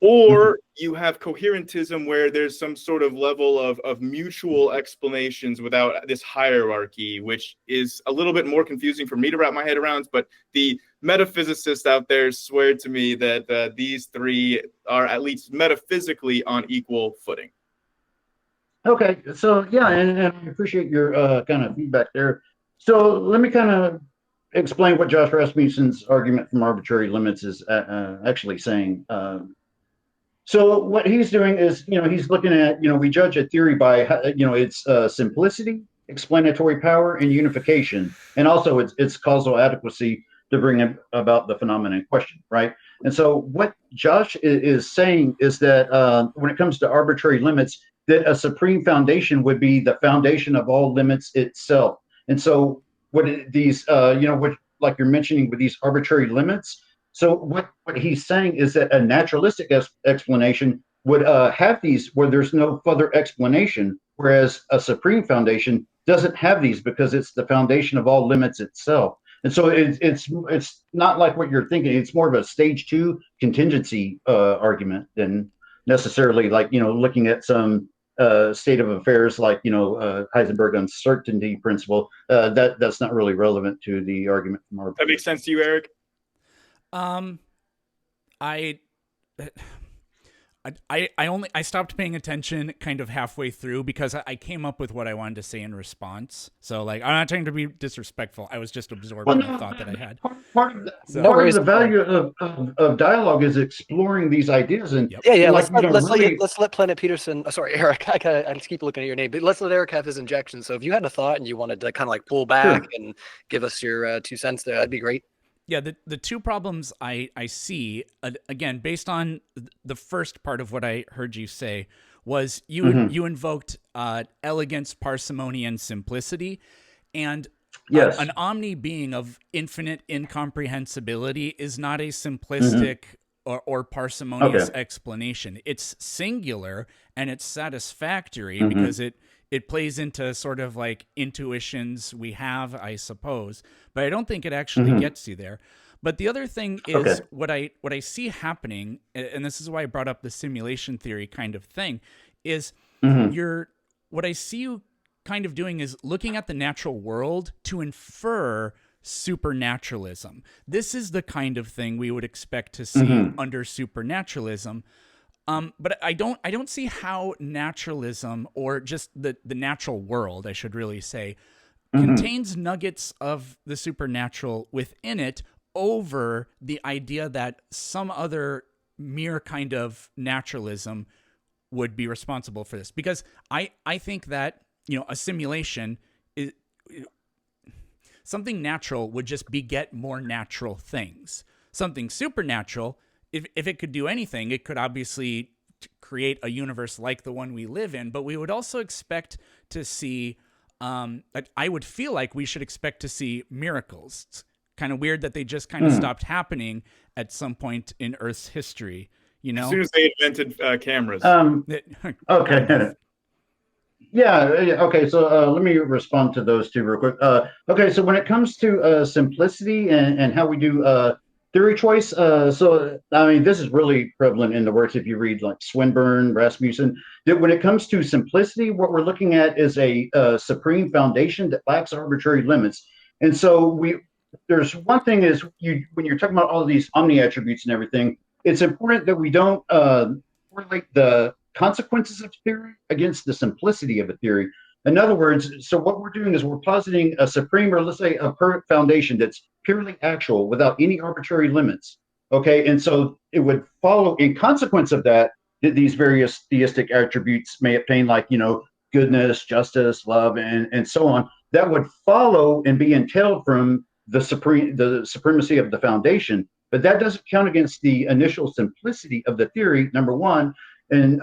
A: Or you have coherentism where there's some sort of level of mutual explanations without this hierarchy, which is a little bit more confusing for me to wrap my head around. But the metaphysicists out there swear to me that these three are at least metaphysically on equal footing.
E: Okay, so yeah, and I appreciate your kind of feedback there. So let me kind of explain what Josh Rasmussen's argument from arbitrary limits is actually saying. So what he's doing is, he's looking at, we judge a theory by, its simplicity, explanatory power, and unification, and also its causal adequacy to bring about the phenomenon in question, right? And so what Josh is saying is that when it comes to arbitrary limits, that a supreme foundation would be the foundation of all limits itself. And so what these, what, like you're mentioning with these arbitrary limits, so what he's saying is that a naturalistic explanation would have these where there's no further explanation, whereas a supreme foundation doesn't have these because it's the foundation of all limits itself. And so it's not like what you're thinking. It's more of a stage two contingency argument than necessarily like, looking at some state of affairs like, Heisenberg uncertainty principle. That's not really relevant to the argument from our.
A: That makes sense to you, Eric?
C: I stopped paying attention kind of halfway through because I came up with what I wanted to say in response. So like, I'm not trying to be disrespectful. I was just absorbing the thought that I had.
E: Part of the value of dialogue is exploring these ideas and
B: let's let Planet Peterson. Sorry, Eric. I just keep looking at your name, but let's let Eric have his injection. So if you had a thought and you wanted to kind of like pull back and give us your 2 cents there, that'd be great.
C: Yeah, the two problems I see, again, based on the first part of what I heard you say, was you invoked elegance, parsimony, and simplicity. And an omni being of infinite incomprehensibility is not a simplistic or parsimonious explanation. It's singular and it's satisfactory because it plays into sort of like intuitions we have, I suppose, but I don't think it actually gets you there. But the other thing is what I see happening, and this is why I brought up the simulation theory kind of thing, is what I see you kind of doing is looking at the natural world to infer supernaturalism. This is the kind of thing we would expect to see under supernaturalism. But I don't see how naturalism, or just the natural world, I should really say, contains nuggets of the supernatural within it over the idea that some other mere kind of naturalism would be responsible for this. Because I think that, a simulation is something natural would just beget more natural things. Something supernatural, if it could do anything, it could obviously create a universe like the one we live in, but we would also expect to see, I would feel like we should expect to see miracles. It's kind of weird that they just kind of stopped happening at some point in Earth's history, you know?
A: As soon as they invented cameras.
C: Kind
E: Okay.
C: of.
E: Yeah. Okay. So let me respond to those two real quick. Okay. So when it comes to simplicity and how we do theory choice, so I mean, this is really prevalent in the works if you read like Swinburne, Rasmussen. That when it comes to simplicity, what we're looking at is a supreme foundation that lacks arbitrary limits. And so there's one thing is when you're talking about all of these omni attributes and everything, it's important that we don't correlate the consequences of theory against the simplicity of a theory. In other words, so what we're doing is we're positing a supreme, or let's say a perfect foundation that's purely actual without any arbitrary limits. Okay, and so it would follow in consequence of that these various theistic attributes may obtain, like, goodness, justice, love, and so on. That would follow and be entailed from the supremacy of the foundation. But that doesn't count against the initial simplicity of the theory, number one. And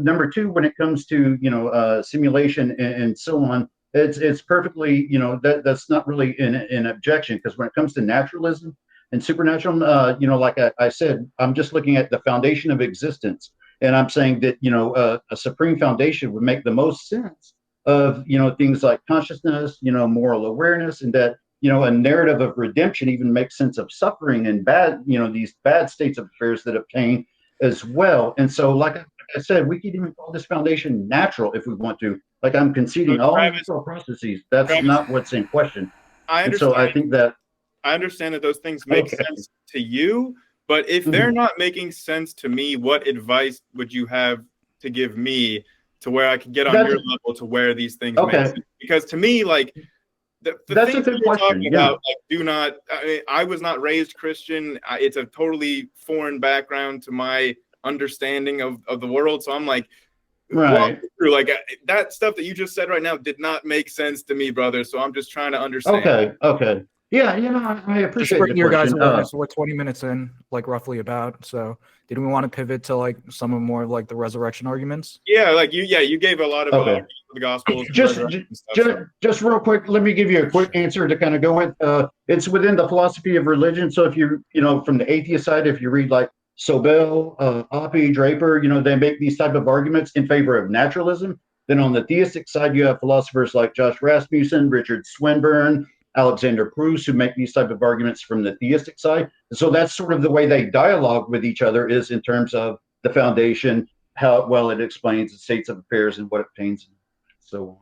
E: number two, when it comes to simulation and so on, it's perfectly that's not really an objection, because when it comes to naturalism and supernatural, like I said, I'm just looking at the foundation of existence, and I'm saying that a supreme foundation would make the most sense of things like consciousness, moral awareness, and that a narrative of redemption even makes sense of suffering and bad these bad states of affairs that obtain as well. And so, like I said, we could even call this foundation natural if we want to. Like, I'm conceding all natural processes. That's not what's in question.
A: I
E: understand. And so I think that
A: I understand that those things make sense to you, but if they're not making sense to me, what advice would you have to give me to where I can get on your level to where these things make sense? Because to me, like, the
E: that's
A: things
E: a good
A: that you're
E: question.
A: talking about, like, I was not raised Christian. It's a totally foreign background to my understanding of the world. So I'm like,
E: right.
A: Like, that stuff that you just said right now did not make sense to me, brother. So I'm just trying to understand.
E: Okay. Yeah, I appreciate
D: Just bring
E: the
D: your guys'
E: question.
D: awareness. We're 20 minutes in, like, roughly about. So did we want to pivot to like some of more of like the resurrection arguments?
A: Yeah, like you gave a lot of the Gospels.
E: Just real quick, let me give you a quick answer to kind of go with. It's within the philosophy of religion. So if you from the atheist side, if you read like Sobel, Oppie, Draper, they make these type of arguments in favor of naturalism. Then on the theistic side, you have philosophers like Josh Rasmussen, Richard Swinburne, Alexander Proust, who make these type of arguments from the theistic side. So that's sort of the way they dialogue with each other, is in terms of the foundation, how well it explains the states of affairs and what it obtains, and so on.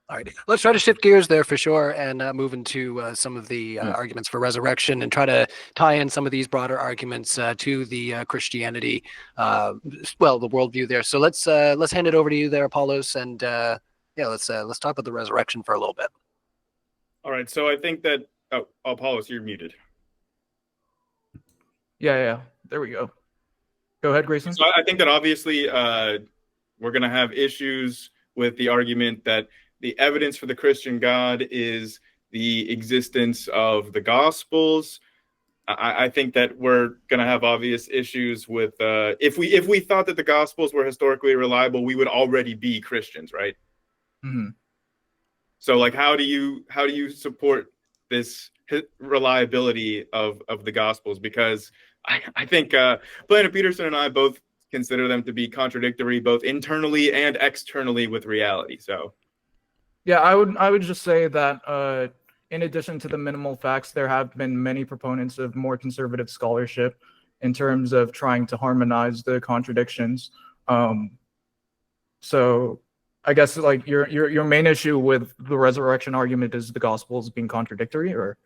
B: All right, let's try to shift gears there for sure and move into some of the arguments for resurrection, and try to tie in some of these broader arguments to the Christianity, the worldview there. So let's hand it over to you there, Apollos, and let's talk about the resurrection for a little bit.
A: All right, so I think that Apollos, you're muted.
D: Yeah, there we go. Go ahead, Grayson.
A: So I think that obviously we're going to have issues with the argument that the evidence for the Christian God is the existence of the Gospels. I think that we're going to have obvious issues with if we thought that the Gospels were historically reliable, we would already be Christians, right?
D: Mm-hmm.
A: So, like, how do you support this reliability of the Gospels? Because I think Planet Peterson and I both consider them to be contradictory, both internally and externally with reality. So.
D: Yeah, I would just say that in addition to the minimal facts, there have been many proponents of more conservative scholarship in terms of trying to harmonize the contradictions. So I guess, like, your main issue with the resurrection argument is the Gospels being contradictory, or?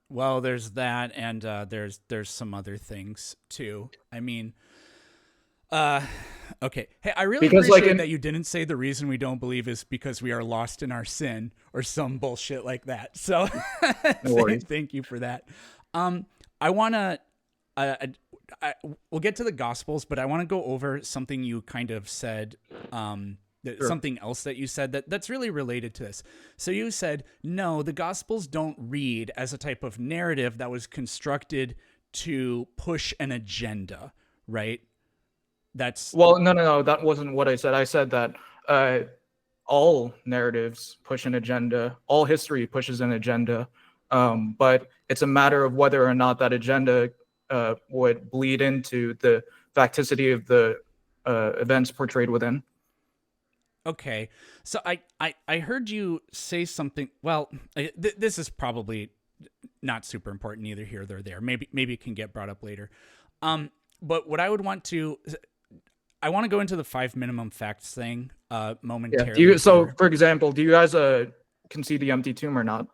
C: Well, there's that, and there's some other things too. I mean, okay. Hey, I really appreciate that you didn't say the reason we don't believe is because we are lost in our sin or some bullshit like that. So
D: no worries.
C: Thank you for that. I want to, we'll get to the Gospels, but I want to go over something you kind of said,
D: Sure.
C: Something else that you said that's really related to this. So you said, no, the Gospels don't read as a type of narrative that was constructed to push an agenda, right? That's
D: Well, no, that wasn't what I said. I said that all narratives push an agenda, all history pushes an agenda, but it's a matter of whether or not that agenda would bleed into the facticity of the events portrayed within.
C: okay. So I heard you say something. Well, this is probably not super important either here or there. Maybe it can get brought up later. But what I would want to, I want to go into the 5 minimum facts thing momentarily.
D: Yeah. So, for example, do you guys concede the empty tomb or not?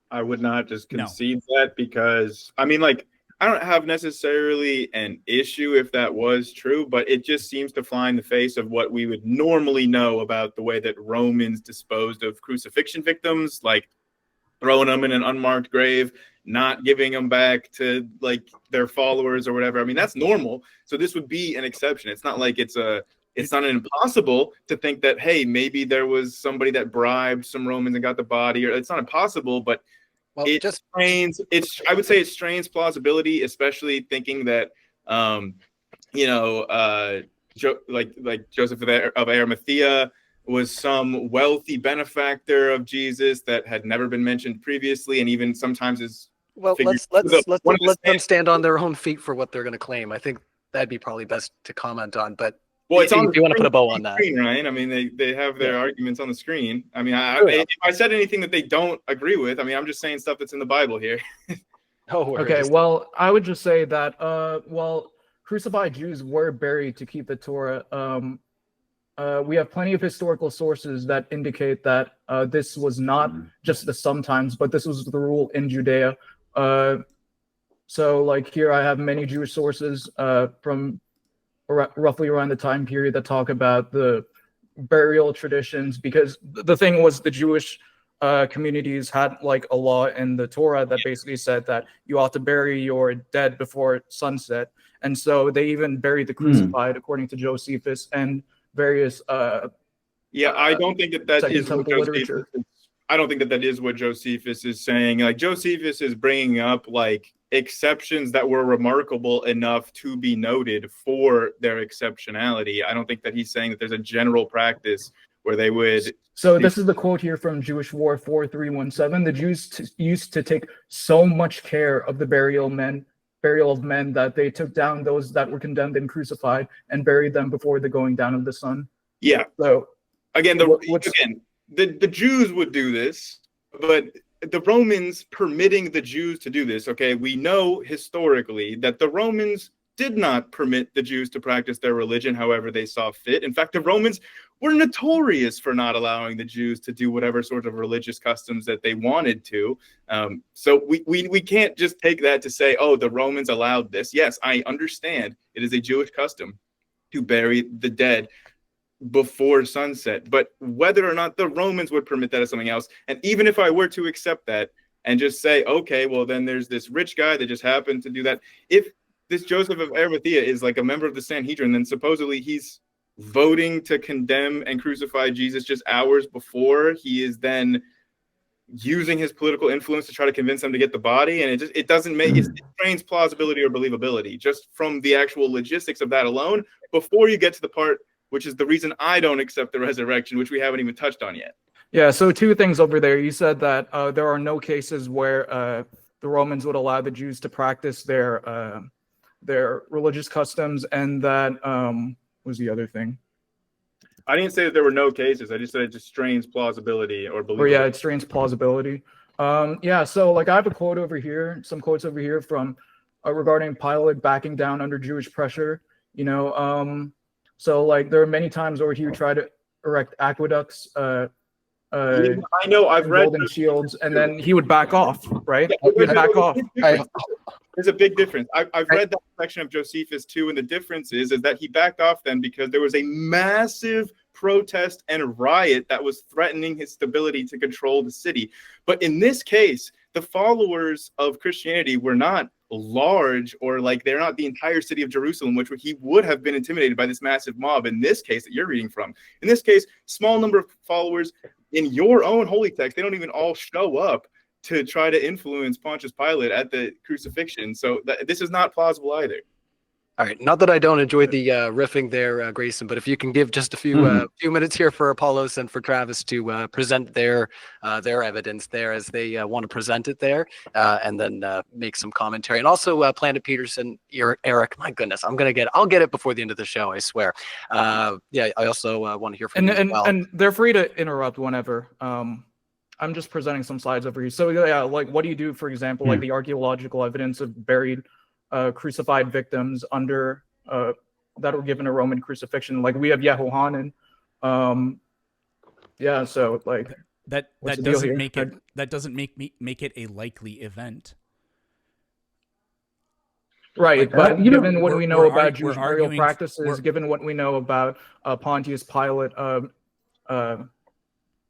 A: I would not just concede that, because I mean, like, I don't have necessarily an issue if that was true, but it just seems to fly in the face of what we would normally know about the way that Romans disposed of crucifixion victims, like throwing them in an unmarked grave, not giving them back to like their followers or whatever. I mean, that's normal. So this would be an exception. It's not like it's not an impossible to think that, hey, maybe there was somebody that bribed some Romans and got the body, or it's not impossible, but
B: Well,
A: I would say it strains plausibility, especially thinking that, like Joseph of Arimathea was some wealthy benefactor of Jesus that had never been mentioned previously, and even sometimes is.
B: well, let's let them stand on their own feet for what they're going to claim. I think that'd be probably best to comment on. But
A: Well, it's on
B: if you want to put a bow on that,
A: screen, right? I mean, they have their arguments on the screen. I mean,
B: yeah.
A: if I said anything that they don't agree with, I mean, I'm just saying stuff that's in the Bible here.
B: no worries.
D: Okay, well, I would just say that, crucified Jews were buried to keep the Torah. We have plenty of historical sources that indicate that this was not just the sometimes, but this was the rule in Judea. So, like, here I have many Jewish sources from roughly around the time period that talk about the burial traditions, because the thing was the Jewish communities had like a law in the Torah that basically said that you ought to bury your dead before sunset, and so they even buried the crucified according to Josephus and various
A: I don't think that is what
D: literature.
A: I don't think that is what Josephus is saying. Like, Josephus is bringing up like exceptions that were remarkable enough to be noted for their exceptionality. I don't think that he's saying that there's a general practice where they would.
D: So this is the quote here from Jewish War 4317. The Jews used to take so much care of the burial of men that they took down those that were condemned and crucified and buried them before the going down of the sun.
A: Yeah.
D: So
A: again, the Jews would do this, but the Romans permitting the Jews to do this, okay, we know historically that the Romans did not permit the Jews to practice their religion however they saw fit. In fact, the Romans were notorious for not allowing the Jews to do whatever sort of religious customs that they wanted to. So we can't just take that to say, oh, the Romans allowed this. Yes, I understand it is a Jewish custom to bury the dead before sunset, but whether or not the Romans would permit that is something else. And even if I were to accept that and just say, okay, well, then there's this rich guy that just happened to do that. If this Joseph of Arimathea is like a member of the Sanhedrin, then supposedly he's voting to condemn and crucify Jesus just hours before he is then using his political influence to try to convince them to get the body. And it doesn't make it strains plausibility or believability just from the actual logistics of that alone, before you get to the part which is the reason I don't accept the resurrection, which we haven't even touched on yet.
D: Yeah, so two things over there. You said that there are no cases where the Romans would allow the Jews to practice their religious customs, and that was the other thing.
A: I didn't say that there were no cases. I just said it just strains plausibility or believability.
D: Or yeah, it strains plausibility. So like I have a quote over here, some quotes over here from regarding Pilate backing down under Jewish pressure. So like there are many times where he would try to erect aqueducts,
A: I know I've read
D: golden shields, and then he would back off, right?
A: Yeah,
D: He'd back off.
A: There's a big difference. I've read that section of Josephus too, and the difference is that he backed off then because there was a massive protest and riot that was threatening his stability to control the city. But in this case, the followers of Christianity were not large, or like they're not the entire city of Jerusalem, which he would have been intimidated by this massive mob. In this case that you're reading from, in this case, small number of followers in your own holy text, they don't even all show up to try to influence Pontius Pilate at the crucifixion. So this is not plausible either.
B: All right. Not that I don't enjoy the riffing there, Grayson, but if you can give just a few minutes here for Apollos and for Travis to present their evidence there as they want to present it there, and then make some commentary. And also, Planet Peterson, Eric. My goodness, I'll get it before the end of the show. I swear. Yeah. I also want to hear from you as well.
D: And they're free to interrupt whenever. I'm just presenting some slides over here. So yeah, like what do you do, for example, like the archaeological evidence of buried crucified victims under that were given a Roman crucifixion? Like we have Yehohanan. Yeah, so like
C: that doesn't make it that doesn't make it a likely event.
D: Right, but given what we know about Jewish burial practices, given what we know about Pontius Pilate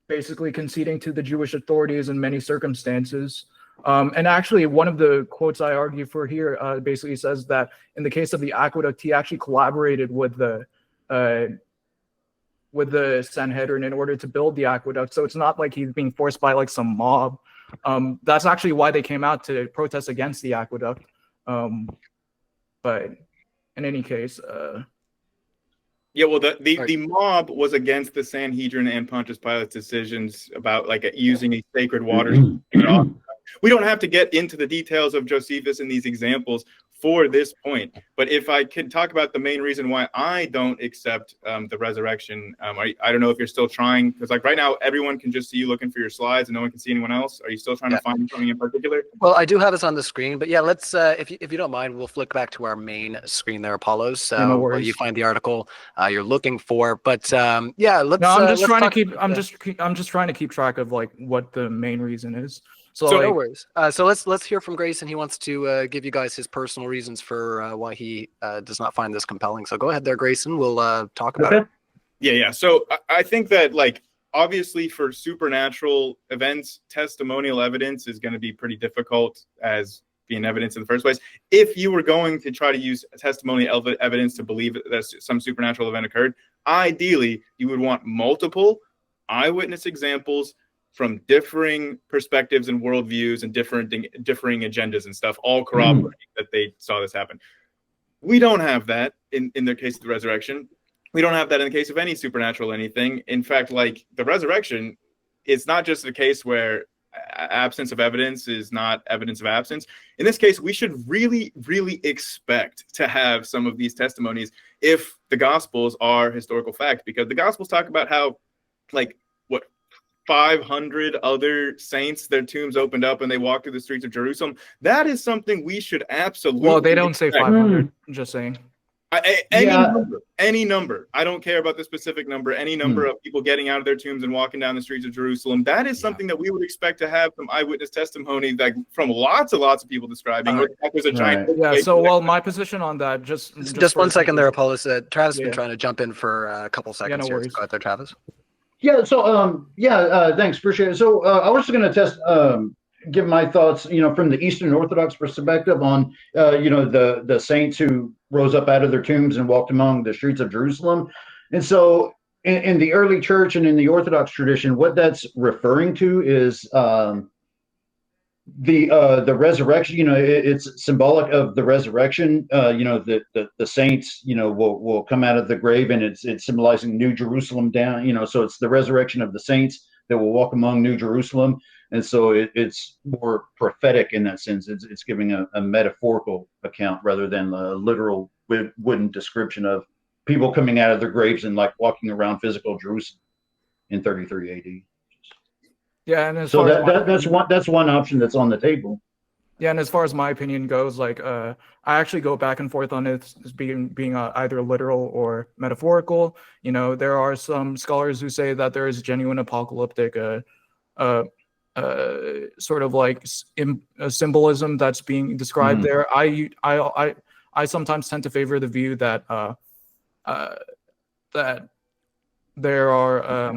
D: basically conceding to the Jewish authorities in many circumstances. And actually, one of the quotes I argue for here basically says that in the case of the aqueduct, he actually collaborated with the Sanhedrin in order to build the aqueduct. So it's not like he's being forced by like some mob. That's actually why they came out to protest against the aqueduct. But in any case,
A: yeah, well, the mob was against the Sanhedrin and Pontius Pilate's decisions about like using a sacred water. We don't have to get into the details of Josephus in these examples for this point, but if I could talk about the main reason why I don't accept the resurrection, I don't know if you're still trying, because like right now everyone can just see you looking for your slides and no one can see anyone else. Are you still trying to find something in particular?
B: Well, I do have this on the screen, but yeah, let's if you don't mind, we'll flick back to our main screen there, Apollos.
D: No
B: where you find the article you're looking for. But yeah, let's.
D: No, I'm just
B: let's
D: trying
B: talk,
D: to keep. I'm just trying to keep track of like what the main reason is. So like,
B: no worries. So let's hear from Grayson. He wants to give you guys his personal reasons for why he does not find this compelling. So go ahead there, Grayson. We'll talk about it.
A: Yeah. So I think that like obviously for supernatural events, testimonial evidence is going to be pretty difficult as being evidence in the first place. If you were going to try to use testimonial evidence to believe that some supernatural event occurred, ideally you would want multiple eyewitness examples from differing perspectives and worldviews and differing agendas and stuff, all corroborating that they saw this happen. We don't have that in the case of the resurrection. We don't have that in the case of any supernatural anything. In fact, like the resurrection, it's not just a case where absence of evidence is not evidence of absence. In this case, we should really, really expect to have some of these testimonies if the Gospels are historical fact, because the Gospels talk about how, like, 500 other saints, their tombs opened up and they walked through the streets of Jerusalem. That is something we should absolutely.
D: Well, they don't say 500. Just saying.
A: Any number. I don't care about the specific number. Any number of people getting out of their tombs and walking down the streets of Jerusalem. That is something that we would expect to have some eyewitness testimony, like from lots of people describing. There's a giant.
D: Yeah. So, well, my position on that, just
B: 1 second there, Apollos. Travis has been trying to jump in for a couple seconds.
D: No worries.
B: Go ahead there, Travis.
E: Yeah. So, thanks. Appreciate it. So, I was going to give my thoughts, from the Eastern Orthodox perspective on, the saints who rose up out of their tombs and walked among the streets of Jerusalem. And so, in the early church and in the Orthodox tradition, what that's referring to is the resurrection. It's symbolic of the resurrection. The saints, will come out of the grave, and it's symbolizing New Jerusalem down. So it's the resurrection of the saints that will walk among New Jerusalem, and so it's more prophetic in that sense. It's giving a metaphorical account rather than a literal wooden description of people coming out of their graves and like walking around physical Jerusalem in 33 AD.
D: Yeah, and
E: so that's one option that's on the table.
D: Yeah, and as far as my opinion goes, like I actually go back and forth on it as being either literal or metaphorical. There are some scholars who say that there is genuine apocalyptic sort of like symbolism that's being described there. I sometimes tend to favor the view that that there are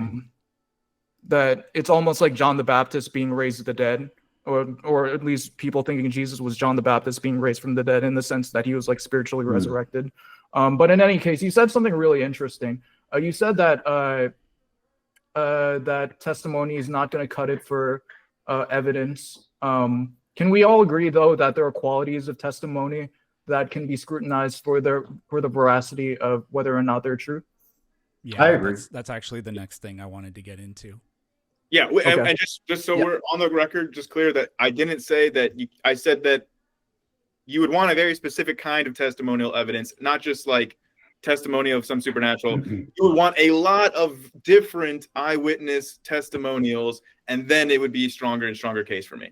D: that it's almost like John the Baptist being raised to the dead, or at least people thinking Jesus was John the Baptist being raised from the dead, in the sense that he was like spiritually resurrected. But in any case, you said something really interesting. You said that that testimony is not going to cut it for evidence. Can we all agree, though, that there are qualities of testimony that can be scrutinized for the veracity of whether or not they're true?
C: Yeah,
E: I agree.
C: That's actually the next thing I wanted to get into.
A: Yeah,
D: Okay.
A: and just so
B: Yep.
A: we're on the record, just clear that I didn't say that. I said that you would want a very specific kind of testimonial evidence, not just like testimony of some supernatural. You would want a lot of different eyewitness testimonials, and then it would be a stronger and stronger case for me.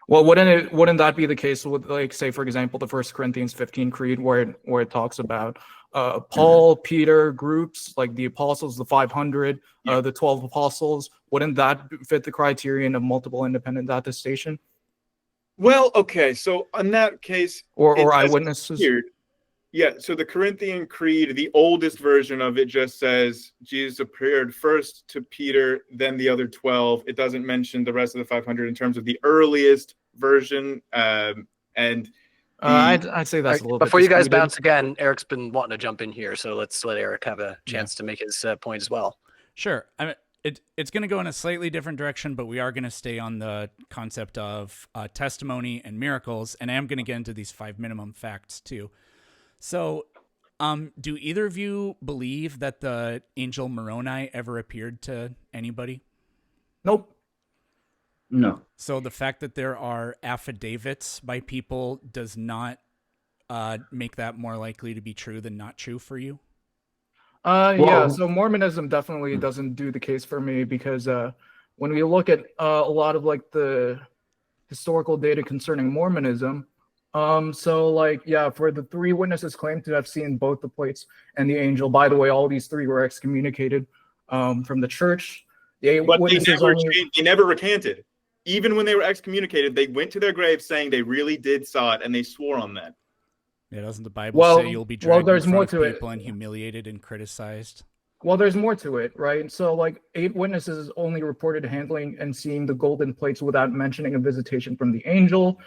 D: Well, wouldn't that be the case with, like, say, for example, the 1 Corinthians 15 creed, where it talks about Paul, Peter, groups like the apostles, the 500, the 12 apostles? Wouldn't that fit the criterion of multiple independent attestation?
A: Well, okay, so in that case,
D: Or eyewitnesses?
A: weird. Yeah, so the Corinthian Creed, the oldest version of it, just says Jesus appeared first to Peter, then the other 12. It doesn't mention the rest of the 500 in terms of the earliest version. And
D: I'd say that's a little bit
B: before you guys
D: disputed.
B: bounce again. Eric's been wanting to jump in here, so let's let Eric have a chance to make his point as well.
C: Sure. I mean, it's going to go in a slightly different direction, but we are going to stay on the concept of testimony and miracles, and I am going to get into these 5 minimum facts too. So, do either of you believe that the angel Moroni ever appeared to anybody?
D: Nope.
E: No.
C: So the fact that there are affidavits by people does not make that more likely to be true than not true for you?
D: Yeah,
E: Well-
D: so Mormonism definitely doesn't do the case for me, because when we look at a lot of like the historical data concerning Mormonism, so like, yeah, for the 3 witnesses claimed to have seen both the plates and the angel, by the way, all these 3 were excommunicated from the church. The 8
A: but
D: witnesses
A: they never recanted. Even when they were excommunicated, they went to their grave saying they really did saw it, and they swore on that.
C: Yeah, doesn't the Bible
D: Well-
C: say you'll be
D: well,
C: dragged
D: there's
C: in
D: more
C: front of
D: to it.
C: people and humiliated and criticized?
D: Well, there's more to it, right? So, like, 8 witnesses only reported handling and seeing the golden plates without mentioning a visitation from the angel.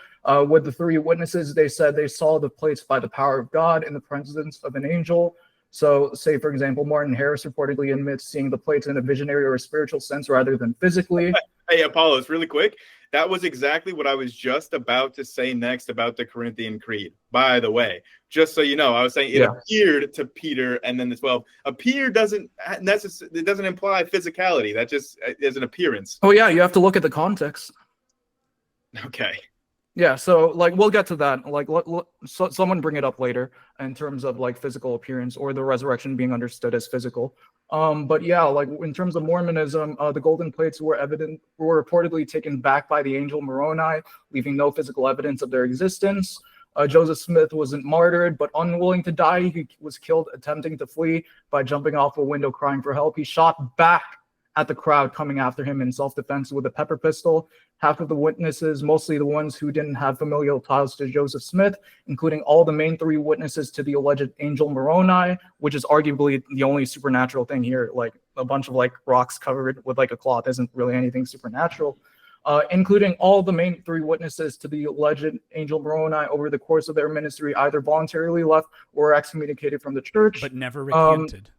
D: With the 3 witnesses, they said they saw the plates by the power of God in the presence of an angel. So, say, for example, Martin Harris reportedly admits seeing the plates in a visionary or a spiritual sense rather than physically.
A: Hey, Apollos, really quick. That was exactly what I was just about to say next about the Corinthian Creed, by the way. Just so you know, I was saying it appeared to Peter and then the 12. Appear doesn't necessarily, it doesn't imply physicality. That just is an appearance.
D: Oh, yeah, you have to look at the context.
A: Okay.
D: Yeah, so like we'll get to that. Like, so someone bring it up later in terms of like physical appearance or the resurrection being understood as physical. But yeah, like in terms of Mormonism, the golden plates were reportedly taken back by the angel Moroni, leaving no physical evidence of their existence. Joseph Smith wasn't martyred, but unwilling to die, he was killed attempting to flee by jumping off a window, crying for help. He shot back at the crowd coming after him in self-defense with a pepper pistol. Half of the witnesses, mostly the ones who didn't have familial ties to Joseph Smith, including all the main 3 witnesses to the alleged angel Moroni, which is arguably the only supernatural thing here. Like a bunch of like rocks covered with like a cloth isn't really anything supernatural. Including all the main 3 witnesses to the alleged angel Moroni over the course of their ministry, either voluntarily left or excommunicated from the church.
C: But never recanted.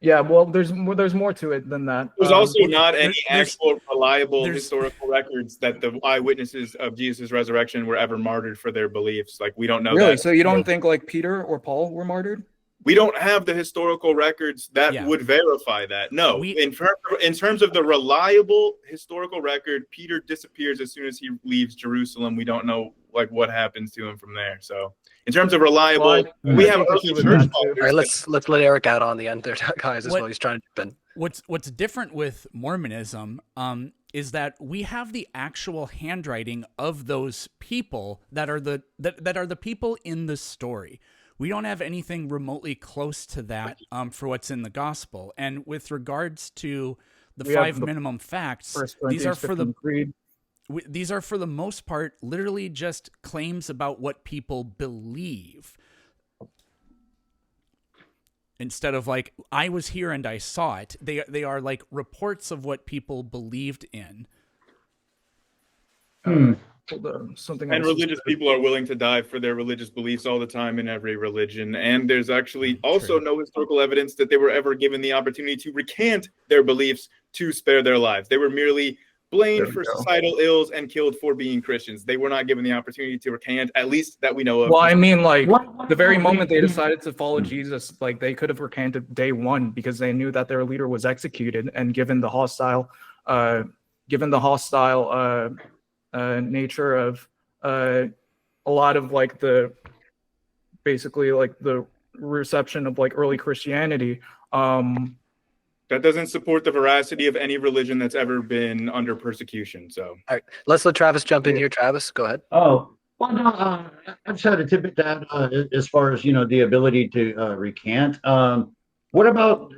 D: Yeah, well, there's more to it than that.
A: There's also not any
C: there's-
A: actual reliable
C: there's-
A: historical records that the eyewitnesses of Jesus' resurrection were ever martyred for their beliefs. Like, we don't know
D: Really?
A: that.
D: So you don't think like Peter or Paul were martyred?
A: We don't have the historical records that
C: Yeah.
A: would verify that. No,
C: We-
A: in terms of the reliable historical record, Peter disappears as soon as he leaves Jerusalem. We don't know like what happens to him from there. So, in terms of reliable,
D: Well,
A: we
D: I
A: have
D: think
A: early
D: he was
A: church
D: that too.
A: fathers
B: All right, let's let Eric out on the end there, guys, as
C: What-
B: well. He's trying to jump in.
C: What's different with Mormonism is that we have the actual handwriting of those people that are the people in the story. We don't have anything remotely close to that for what's in the gospel. And with regards to the
D: We have
C: 5
D: the
C: minimum facts,
D: 1
C: these are
D: Corinthians
C: for the
D: 15 creed.
C: these are for the most part literally just claims about what people believe. Instead of like, I was here and I saw it, they are like reports of what people believed in.
D: Something
A: And
D: else.
A: religious people are willing to die for their religious beliefs all the time in every religion. And there's actually also no historical evidence that they were ever given the opportunity to recant their beliefs to spare their lives. They were merely blamed
D: we
A: for
D: go.
A: societal ills and killed for being Christians. They were not given the opportunity to recant, at least that we know of.
D: Well, I mean, like
E: What-
D: the very moment they
E: the-
D: decided to follow Jesus, like they could have recanted day one because they knew that their leader was executed, and given the hostile, nature of a lot of like the basically like the reception of like early Christianity.
A: That doesn't support the veracity of any religion that's ever been under persecution. So,
B: All right, let's let Travis jump in here. Travis, go ahead.
E: Oh, well, no, I just had a tidbit to add as far as, the ability to recant. What about,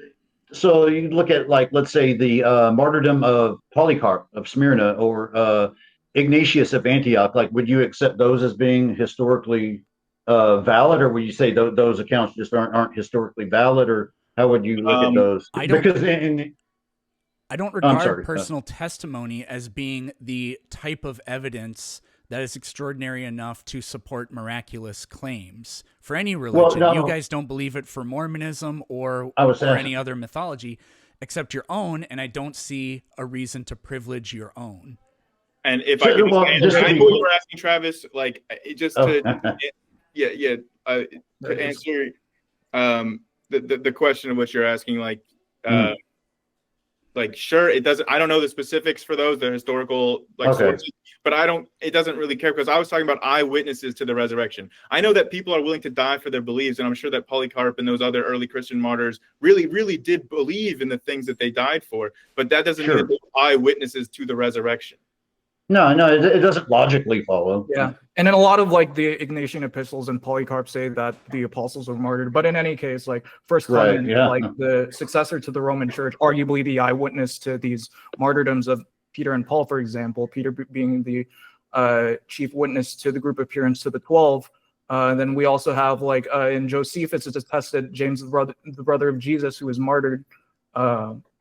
E: so you look at, like, let's say the martyrdom of Polycarp of Smyrna or Ignatius of Antioch. Like, would you accept those as being historically valid, or would you say those accounts just aren't historically valid, or how would you look at those?
C: I don't-
E: Because
C: I don't
E: I'm
C: regard
E: sorry.
C: personal testimony as being the type of evidence that is extraordinary enough to support miraculous claims for any religion.
E: no.
C: You guys don't believe it for Mormonism or
E: asking-
C: any other mythology except your own, and I don't see a reason to privilege your own.
A: and if
E: So,
A: I could,
E: well, just to
A: I
E: be-
A: know you were asking Travis, like, just
E: Oh.
A: to, to answer the question of what you're asking, like, sure, it doesn't, I don't know the specifics for those, the historical sources, but it doesn't really care, because I was talking about eyewitnesses to the resurrection. I know that people are willing to die for their beliefs, and I'm sure that Polycarp and those other early Christian martyrs really, really did believe in the things that they died for, but that doesn't mean that they're eyewitnesses to the resurrection.
E: No, it doesn't logically follow.
D: Yeah, and in a lot of like the Ignatian epistles and Polycarp say that the apostles were martyred. But in any case, like First Clement, like the successor to the Roman Church, arguably the eyewitness to these martyrdoms of Peter and Paul, for example. Peter being the chief witness to the group appearance to the 12. Then we also have like in Josephus, it's attested James, the brother of Jesus, who was martyred.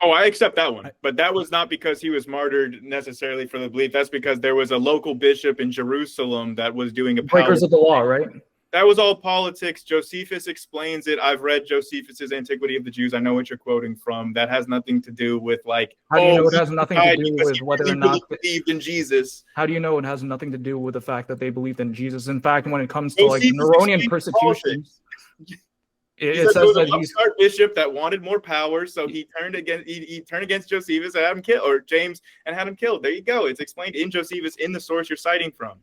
A: I accept that one, but that was not because he was martyred necessarily for the belief. That's because there was a local bishop in Jerusalem that was doing
D: breakers of the law, right?
A: That was all politics. Josephus explains it. I've read Josephus's Antiquity of the Jews. I know what you're quoting from. That has nothing to do with like.
D: How do you know it has nothing to do with whether or not
A: believed in Jesus?
D: How do you know it has nothing to do with the fact that they believed in Jesus? In fact, when it comes to like the Neronian persecutions. It says that he's
A: a bishop that wanted more power, so he turned against Josephus and had him killed, or James, and had him killed. There you go. It's explained in Josephus in the source you're citing from.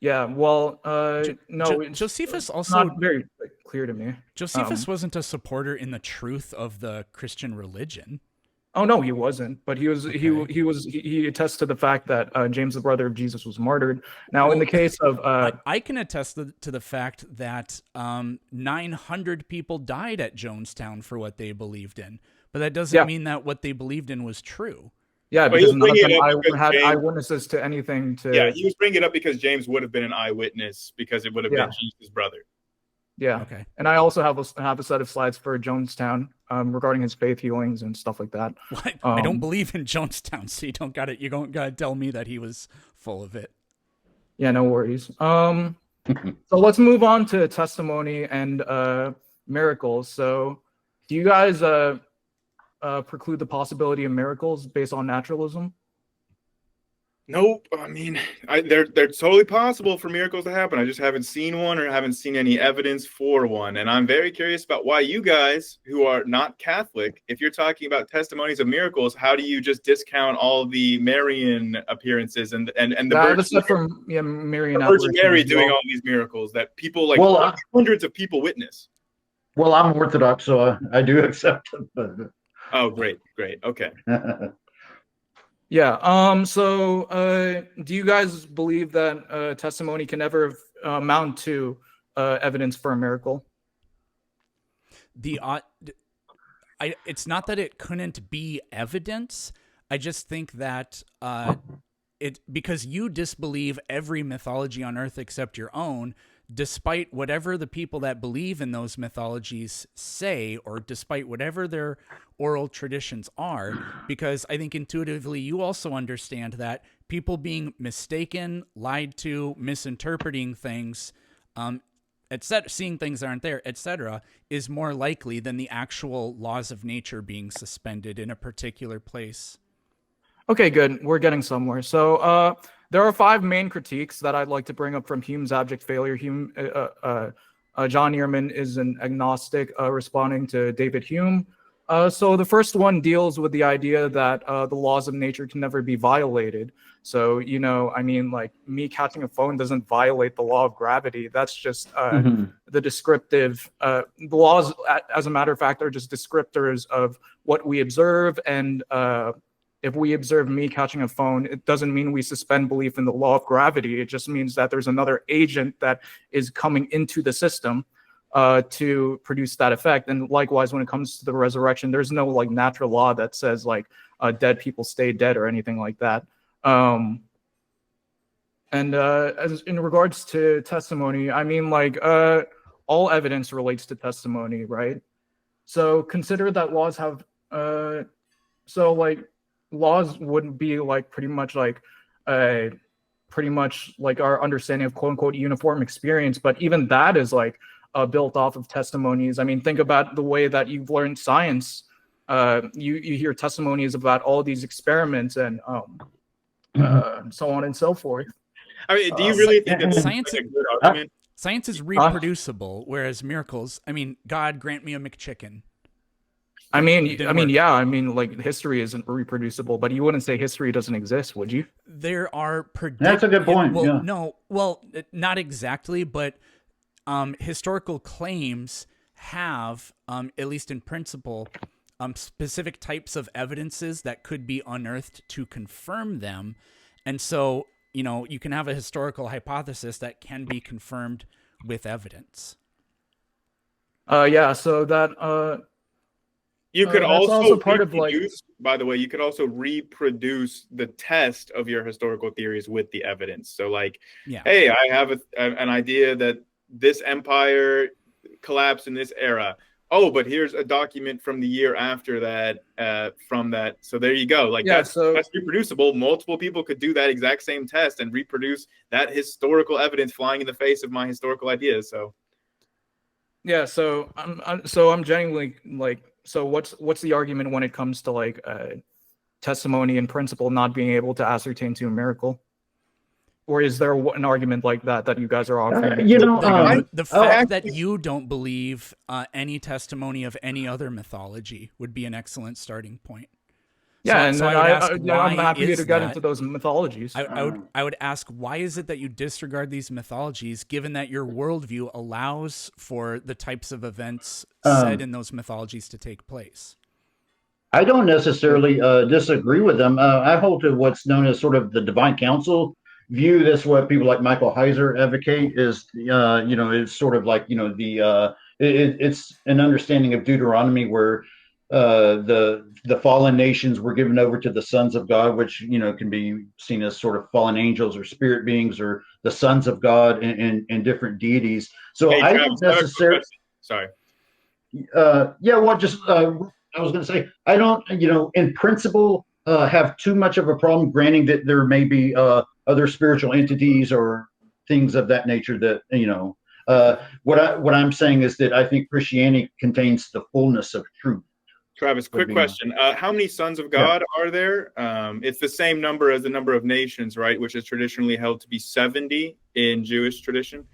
D: Yeah, well, no,
C: Josephus also
D: not very clear to me.
C: Josephus wasn't a supporter in the truth of the Christian religion.
D: Oh no, he wasn't. But he attests to the fact that James, the brother of Jesus, was martyred. Now, in the case of
C: I can attest to the fact that 900 people died at Jonestown for what they believed in, but that doesn't mean that what they believed in was true.
D: Yeah, because none of them had eyewitnesses to anything.
A: He was bringing it up because James would have been an eyewitness because it would have been Jesus' brother.
D: Yeah. Okay. And I also have a set of slides for Jonestown regarding his faith healings and stuff like that.
C: What? I don't believe in Jonestown, so you don't gotta tell me that he was full of it.
D: Yeah, no worries. So let's move on to testimony and miracles. So do you guys preclude the possibility of miracles based on naturalism?
A: Nope. I mean, they're totally possible for miracles to happen. I just haven't seen one or haven't seen any evidence for one. And I'm very curious about why you guys who are not Catholic, if you're talking about testimonies of miracles, how do you just discount all the Marian appearances and the
D: Virgin
A: Mary doing all these miracles that people hundreds of people witness?
E: Well, I'm Orthodox, so I do accept it.
A: Oh, great. Okay.
D: Yeah. So, do you guys believe that testimony can never amount to evidence for a miracle?
C: It's not that it couldn't be evidence. I just think that because you disbelieve every mythology on Earth except your own, despite whatever the people that believe in those mythologies say, or despite whatever their oral traditions are, because I think intuitively you also understand that people being mistaken, lied to, misinterpreting things, etc., seeing things that aren't there, etc., is more likely than the actual laws of nature being suspended in a particular place.
D: Okay, good. We're getting somewhere. So there are 5 main critiques that I'd like to bring up from Hume's abject failure. John Ehrman is an agnostic responding to David Hume. So the first one deals with the idea that the laws of nature can never be violated. So, you know, I mean, like me catching a phone doesn't violate the law of gravity. That's just the descriptive. The laws, as a matter of fact, are just descriptors of what we observe. And if we observe me catching a phone, it doesn't mean we suspend belief in the law of gravity. It just means that there's another agent that is coming into the system to produce that effect. And likewise, when it comes to the resurrection, there's no like natural law that says like dead people stay dead or anything like that. And as in regards to testimony, I mean, like all evidence relates to testimony, right? So consider that laws have, so like laws wouldn't be like pretty much like our understanding of quote unquote uniform experience, but even that is like built off of testimonies. I mean, think about the way that you've learned science. You hear testimonies about all these experiments and so on and so forth.
A: I mean, do you really think that
C: science,
A: like a good argument?
C: Science is reproducible, whereas miracles, I mean, God grant me a McChicken.
D: I mean, yeah. I mean, like history isn't reproducible, but you wouldn't say history doesn't exist, would you?
C: There are
E: That's a good point.
C: Well,
E: yeah.
C: no, well, not exactly, but historical claims have, at least in principle, specific types of evidences that could be unearthed to confirm them, and so you know you can have a historical hypothesis that can be confirmed with evidence.
D: Yeah. So that.
A: You could
D: also part of like,
A: by the way, you could also reproduce the test of your historical theories with the evidence. So like, hey, I have an idea that this empire collapsed in this era. Oh, but here's a document from the year after that, from that. So there you go. Like that's reproducible. Multiple people could do that exact same test and reproduce that historical evidence flying in the face of my historical ideas. So.
D: Yeah. So I'm genuinely like, so what's the argument when it comes to like testimony in principle not being able to ascertain to a miracle? Or is there an argument like that you guys are offering?
C: The fact that you don't believe any testimony of any other mythology would be an excellent starting point.
D: Yeah,
C: so I'm
D: happy to get into those mythologies.
C: I would ask, why is it that you disregard these mythologies, given that your worldview allows for the types of events said in those mythologies to take place?
E: I don't necessarily disagree with them. I hold to what's known as sort of the divine council view. That's what people like Michael Heiser advocate is, it's sort of like, it's an understanding of Deuteronomy where the fallen nations were given over to the sons of God, which can be seen as sort of fallen angels or spirit beings or the sons of God and different deities. So hey, I don't necessarily.
A: Sorry.
E: Well, just I was going to say I don't, in principle, have too much of a problem granting that there may be other spiritual entities or things of that nature that what I'm saying is that I think Christianity contains the fullness of truth.
A: Travis, quick question. How many sons of God are there? It's the same number as the number of nations, right? Which is traditionally held to be 70 in Jewish tradition.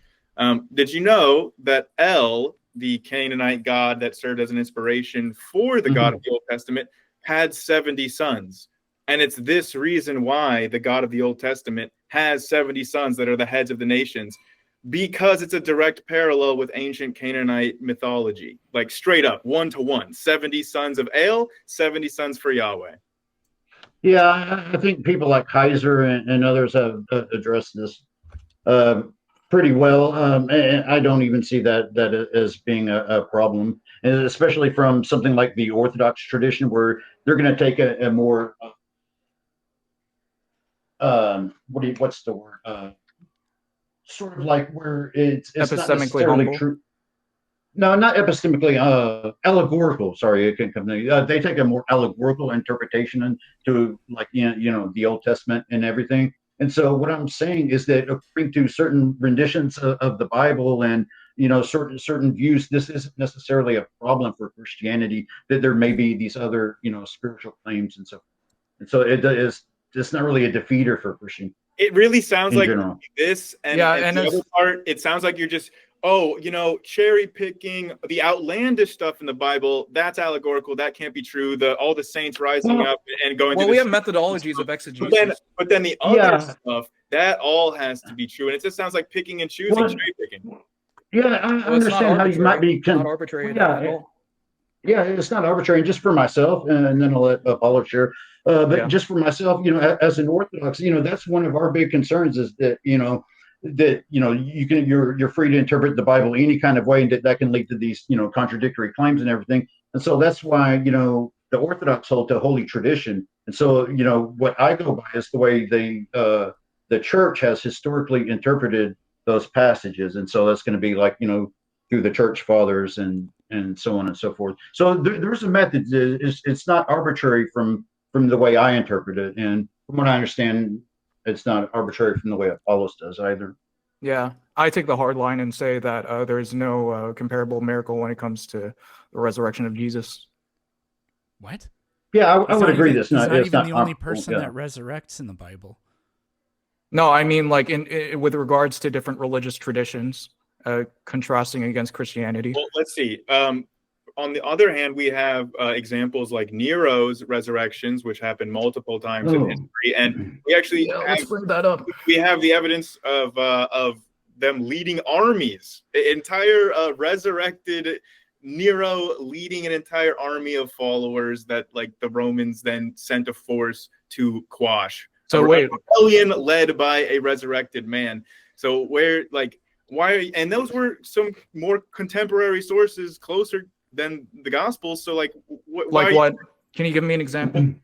A: Did you know that El, the Canaanite god that served as an inspiration for the God of the Old Testament, had 70 sons? And it's this reason why the God of the Old Testament has 70 sons that are the heads of the nations. Because it's a direct parallel with ancient Canaanite mythology, like straight up 1-to-1, 70 sons of El, 70 sons for Yahweh.
E: Yeah, I think people like Heiser and others have addressed this pretty well. And I don't even see that as being a problem, and especially from something like the Orthodox tradition, where they're going to take a more what's the word? Sort of like where it's not necessarily true. No, not epistemically, allegorical. Sorry, it can come. They take a more allegorical interpretation into like the Old Testament and everything. And so what I'm saying is that according to certain renditions of the Bible and certain views, this isn't necessarily a problem for Christianity. That there may be these other spiritual claims and so. And so it's not really a defeater for Christian
A: It really sounds
E: in
A: like
E: general.
A: this, and,
D: Yeah,
A: and
D: and
A: the
D: it's-
A: other part, it sounds like you're just, cherry picking the outlandish stuff in the Bible. That's allegorical. That can't be true. All the saints rising up and going.
D: Well,
A: through
D: we
A: the
D: have methodologies of
A: but
D: exegesis.
A: then the other
E: Yeah.
A: stuff, that all has to be true, and it just sounds like picking and choosing,
E: Well,
A: cherry picking.
E: Yeah, I
D: Well, it's not
E: understand how you might
D: arbitrary.
E: be.
D: Not arbitrary
E: Yeah,
D: at all.
E: yeah, it's not arbitrary. And just for myself, and then I'll let Apollo share. But
D: Yeah.
E: just for myself, as an Orthodox, that's one of our big concerns is that you're free to interpret the Bible any kind of way, and that can lead to these contradictory claims and everything. And so that's why the Orthodox hold to holy tradition. And so what I go by is the way the church has historically interpreted those passages, and so that's going to be like through the church fathers and so on and so forth. So there's a method. It's not arbitrary from the way I interpret it, and from what I understand, it's not arbitrary from the way Apollos does either.
D: Yeah, I take the hard line and say that there is no comparable miracle when it comes to the resurrection of Jesus.
C: What?
E: Yeah, I
C: He's
E: would agree.
C: Even,
E: That's not.
C: he's
E: It's
C: not
E: not
C: even the only
E: comparable,
C: person
E: yeah.
C: that resurrects in the Bible.
D: No, I mean like in with regards to different religious traditions, contrasting against Christianity.
A: Well, let's see. On the other hand, we have examples like Nero's resurrections, which happened multiple times in history, and we actually
D: let's bring that up.
A: we have the evidence of them leading armies, entire resurrected Nero leading an entire army of followers that like the Romans then sent a force to quash.
D: So
A: a
D: wait,
A: rebellion led by a resurrected man. So why? And those were some more contemporary sources closer than the Gospels. So like
D: what? Can you give me an example?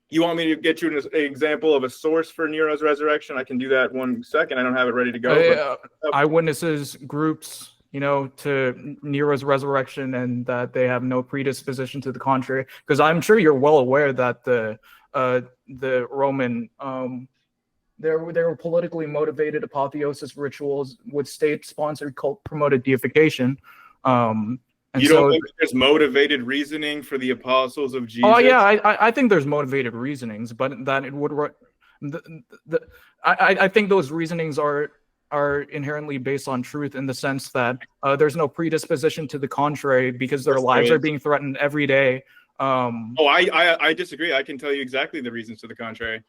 A: You want me to get you an example of a source for Nero's resurrection? I can do that 1 second. I don't have it ready to go.
D: Eyewitnesses, groups, to Nero's resurrection, and that they have no predisposition to the contrary. Because I'm sure you're well aware that the Roman there were politically motivated apotheosis rituals with state-sponsored cult-promoted deification. And
A: you don't think there's motivated reasoning for the apostles of Jesus?
D: Oh yeah, I think there's motivated reasonings, but that it would. I think those reasonings are inherently based on truth in the sense that there's no predisposition to the contrary because their lives are being threatened every day.
A: I disagree. I can tell you exactly the reasons to the contrary.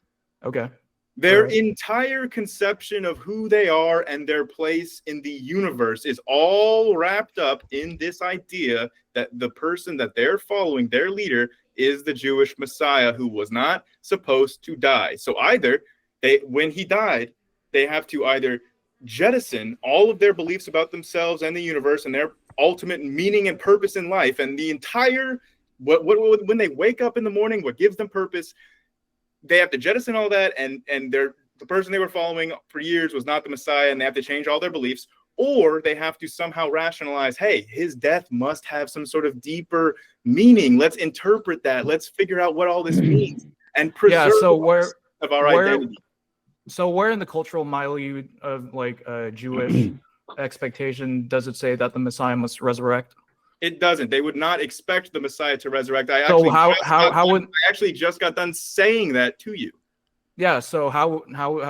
D: Okay.
A: Their entire conception of who they are and their place in the universe is all wrapped up in this idea that the person that they're following, their leader, is the Jewish Messiah who was not supposed to die. So either when he died, they have to either jettison all of their beliefs about themselves and the universe and their ultimate meaning and purpose in life, and the entire when they wake up in the morning, what gives them purpose. They have to jettison all that, and the person they were following for years was not the Messiah, and they have to change all their beliefs, or they have to somehow rationalize, hey, his death must have some sort of deeper meaning. Let's interpret that. Let's figure out what all this means and preserve of our identity.
D: So where in the cultural milieu of like Jewish expectation does it say that the Messiah must resurrect?
A: It doesn't. They would not expect the Messiah to resurrect. I actually just got done saying that to you.
D: Yeah. So how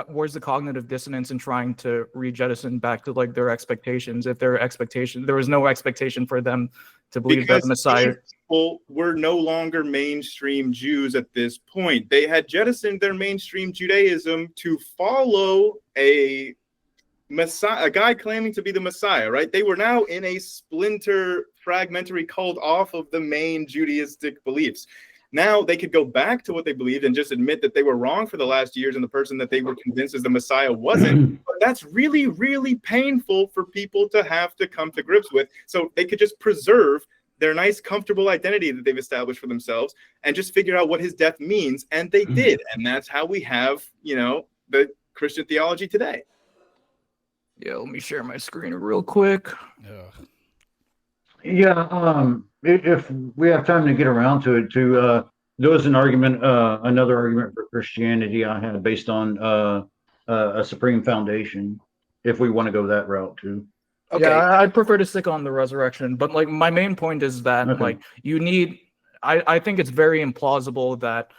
D: where's the cognitive dissonance in trying to re-jettison back to like their expectations? If there was no expectation for them to believe that the Messiah.
A: People were no longer mainstream Jews at this point. They had jettisoned their mainstream Judaism to follow a Messiah, a guy claiming to be the Messiah, right? They were now in a fragmentary cult off of the main Judaistic beliefs. Now they could go back to what they believed and just admit that they were wrong for the last years and the person that they were convinced as the Messiah wasn't. But that's really, really painful for people to have to come to grips with. So they could just preserve their nice, comfortable identity that they've established for themselves and just figure out what his death means. And they did. And that's how we have, the Christian theology today.
D: Yeah, let me share my screen real quick.
E: Yeah, if we have time to get around to it, there was another argument for Christianity I had based on a supreme foundation, if we want to go that route too.
D: Okay. Yeah, I'd prefer to stick on the resurrection, but like my main point is that like you need, I think it's very implausible that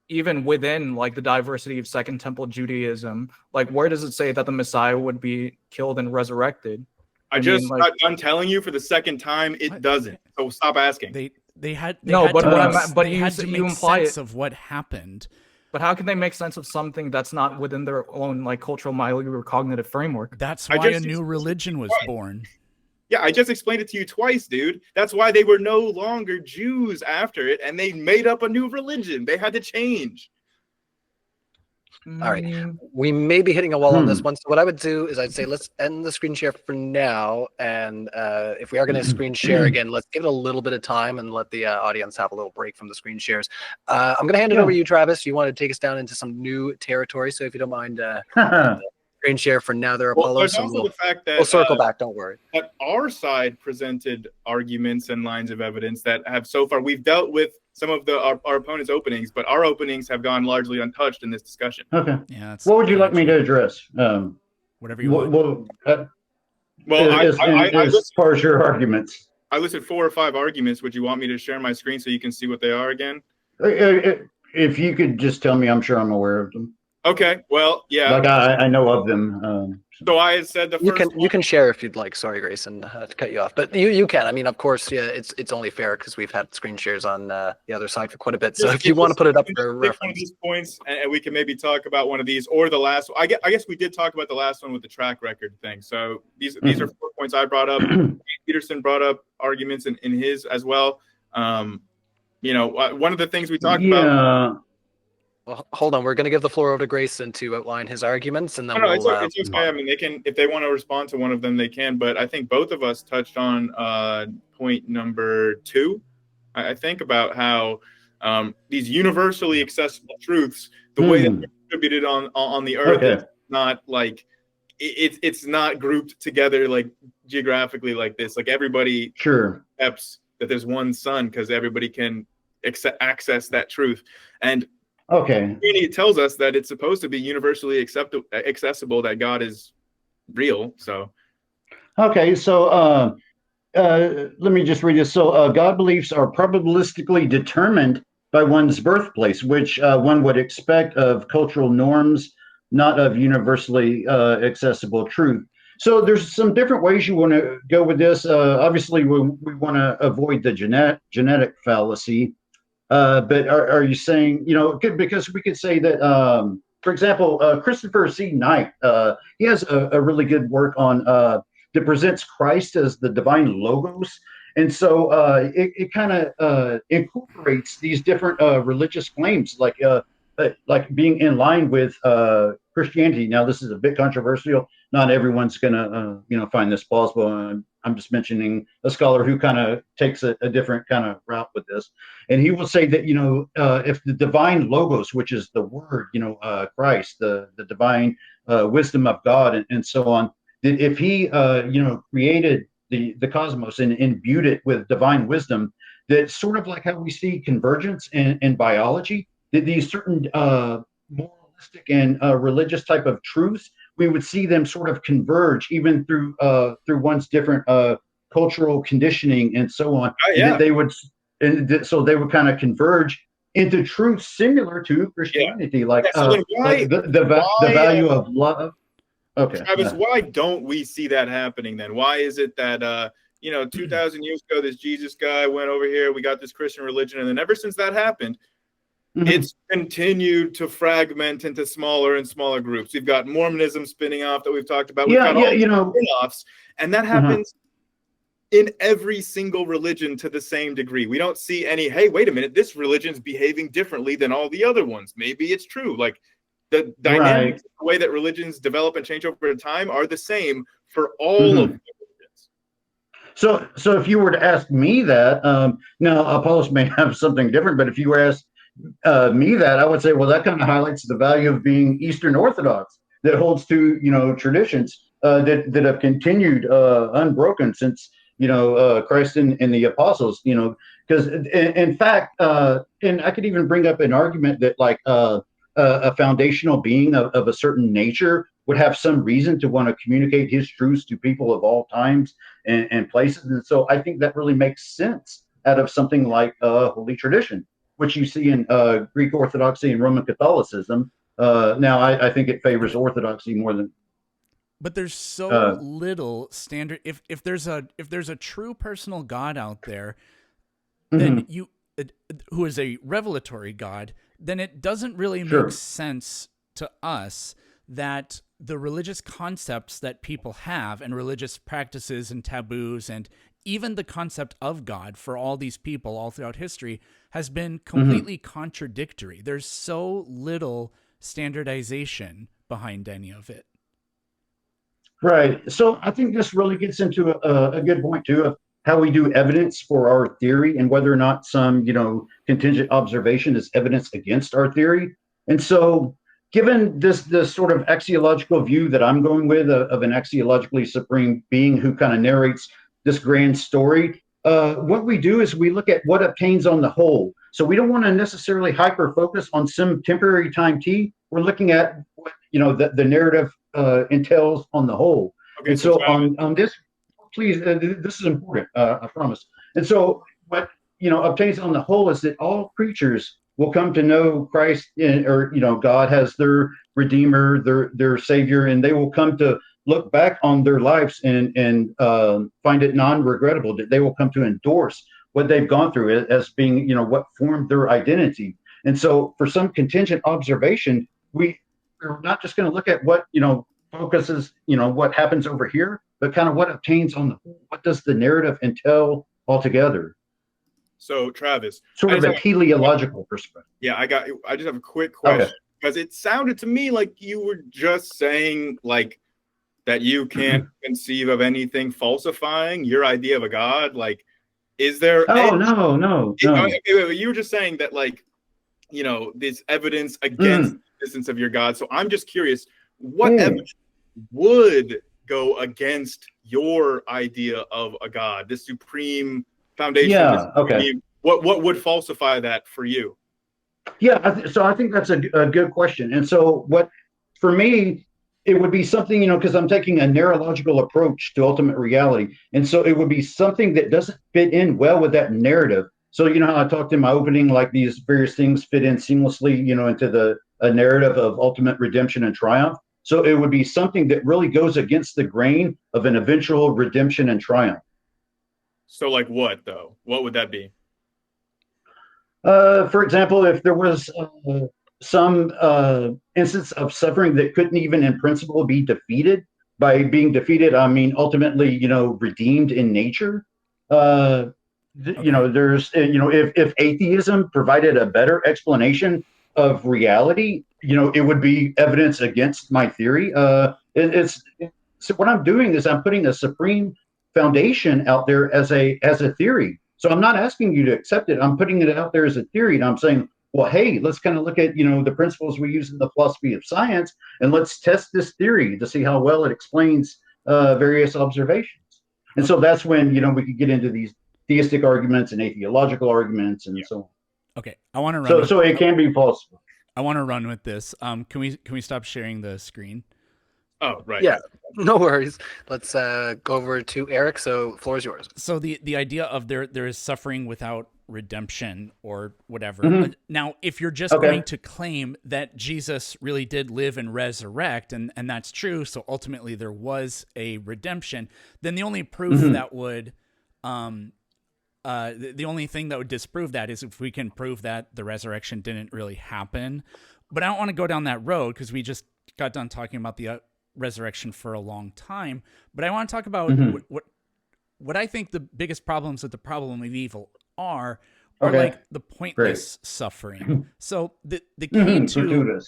D: even within like the diversity of Second Temple Judaism, like where does it say that the Messiah would be killed and resurrected?
A: I just got done telling you for the second time it doesn't. So stop asking.
C: They had to make
D: imply
C: sense of what happened.
D: But how can they make sense of something that's not within their own like cultural or cognitive framework?
C: That's why a new religion was born.
A: Yeah, I just explained it to you twice, dude. That's why they were no longer Jews after it, and they made up a new religion. They had to change.
B: All right, we may be hitting a wall on this one. So what I would do is I'd say let's end the screen share for now, and if we are going to screen share again, let's give it a little bit of time and let the audience have a little break from the screen shares. I'm going to hand it over to you, Travis. You want to take us down into some new territory, so if you don't mind, screen share for now there, Apollo.
A: There's also the fact that
B: we'll circle back. Don't worry.
A: That our side presented arguments and lines of evidence that have so far we've dealt with some of our opponents' openings, but our openings have gone largely untouched in this discussion.
E: Okay.
C: Yeah.
E: What would you like me to address?
C: Whatever you want.
E: As far as your arguments,
A: I listed 4 or 5 arguments. Would you want me to share my screen so you can see what they are again?
E: If you could just tell me, I'm sure I'm aware of them.
A: Okay. Well, yeah.
E: Like I know of them.
A: So I had said the first
B: you can share if you'd like. Sorry, Grayson, to cut you off, but you can. I mean, of course, yeah. It's only fair because we've had screen shares on the other side for quite a bit. So if you want to put it up for reference,
A: one of these points, and we can maybe talk about one of these or the last. I guess we did talk about the last one with the track record thing. So these are 4 points I brought up. Peterson brought up arguments in his as well. One of the things we talked about.
B: Well, hold on. We're going to give the floor over to Grayson to outline his arguments, and then
A: it's okay. I mean, they can, if they want to respond to one of them, they can. But I think both of us touched on point number 2. I think about how these universally accessible truths, the way that they're distributed on the earth, is not like it's not grouped together like geographically like this. Like everybody accepts that there's one sun because everybody can access that truth. And it tells us that it's supposed to be universally accessible, that God is real. So
E: let me just read this. So God beliefs are probabilistically determined by one's birthplace, which one would expect of cultural norms, not of universally accessible truth. So there's some different ways you want to go with this. Obviously, we want to avoid the genetic fallacy. But are you saying, because we could say that, for example, Christopher C. Knight, he has a really good work on that presents Christ as the divine logos. And so it kind of incorporates these different religious claims, like being in line with Christianity. Now, this is a bit controversial. Not everyone's going to, find this plausible. I'm just mentioning a scholar who kind of takes a different kind of route with this. And he will say that, if the divine logos, which is the word, Christ, the divine wisdom of God and so on, that if he, created the cosmos and imbued it with divine wisdom, that sort of like how we see convergence in biology, that these certain moralistic and religious type of truths, we would see them sort of converge even through one's different cultural conditioning and so on. They would kind of converge into truths similar to Christianity, like the value of love. Okay,
A: Travis, why don't we see that happening then? Why is it that 2,000 years ago this Jesus guy went over here, we got this Christian religion, and then ever since that happened, it's continued to fragment into smaller and smaller groups. We've got Mormonism spinning off that we've talked about. We've got all spin-offs, and that happens in every single religion to the same degree. We don't see any, hey, wait a minute, this religion's behaving differently than all the other ones. Maybe it's true. Like the dynamics, the way that religions develop and change over time are the same for all of them.
E: So if you were to ask me that, now Apollos may have something different, but if you were asked me that, I would say, well, that kind of highlights the value of being Eastern Orthodox, that holds to traditions that have continued unbroken since Christ and the apostles. Because in fact, and I could even bring up an argument that like a foundational being of a certain nature would have some reason to want to communicate his truths to people of all times and places, and so I think that really makes sense out of something like holy tradition, which you see in Greek Orthodoxy and Roman Catholicism. Now, I think it favors Orthodoxy more than.
C: But there's so little standard. If there's a true personal God out there, then who is a revelatory God, then it doesn't really make sense to us that the religious concepts that people have and religious practices and taboos and even the concept of God for all these people all throughout history has been completely contradictory. There's so little standardization behind any of it.
E: Right. So I think this really gets into a good point too of how we do evidence for our theory and whether or not some, contingent observation is evidence against our theory. And so given this sort of axiological view that I'm going with of an axiologically supreme being who kind of narrates this grand story, what we do is we look at what obtains on the whole. So we don't want to necessarily hyper focus on some temporary time t. We're looking at what the narrative entails on the whole.
A: Okay,
E: and so on this, please, this is important. I promise. And so what obtains on the whole is that all creatures will come to know Christ or God as their Redeemer, their Savior, and they will come to look back on their lives and find it non-regrettable. That they will come to endorse what they've gone through as being what formed their identity. And so for some contingent observation, we're not just going to look at what focuses what happens over here, but kind of what obtains on the whole. What does the narrative entail altogether?
A: So Travis,
E: sort of a teleological perspective.
A: Yeah, I just have a quick question because it sounded to me like you were just saying like that you can't conceive of anything falsifying your idea of a God. Like, is there?
E: No.
A: You were just saying that like this evidence against the existence of your God. So I'm just curious, what evidence would go against your idea of a God, this supreme foundation?
E: Yeah. Okay.
A: What would falsify that for you?
E: Yeah. So I think that's a good question. And so for me, it would be something, because I'm taking a neurological approach to ultimate reality. And so it would be something that doesn't fit in well with that narrative. So, how I talked in my opening, like these various things fit in seamlessly, into a narrative of ultimate redemption and triumph. So it would be something that really goes against the grain of an eventual redemption and triumph.
A: So like what, though? What would that be?
E: For example, if there was some instance of suffering that couldn't even in principle be defeated, by being defeated, I mean, ultimately, redeemed in nature. There's, if atheism provided a better explanation of reality, it would be evidence against my theory. So what I'm doing is I'm putting a supreme foundation out there as a theory. So I'm not asking you to accept it. I'm putting it out there as a theory, and I'm saying, well, hey, let's kind of look at the principles we use in the philosophy of science, and let's test this theory to see how well it explains various observations. And so that's when we could get into these theistic arguments and atheological arguments and so on.
C: Okay, I want to run.
E: So it can be false.
C: I want to run with this. Can we stop sharing the screen?
A: Oh, right.
B: Yeah, no worries. Let's go over to Eric. So floor is yours.
C: So the idea of there is suffering without redemption or whatever. Now, if you're just going to claim that Jesus really did live and resurrect, and that's true, so ultimately there was a redemption, then the only proof that would the only thing that would disprove that is if we can prove that the resurrection didn't really happen. But I don't want to go down that road because we just got done talking about the resurrection for a long time. But I want to talk about what I think the biggest problems with the problem of evil are like the pointless suffering. So the key to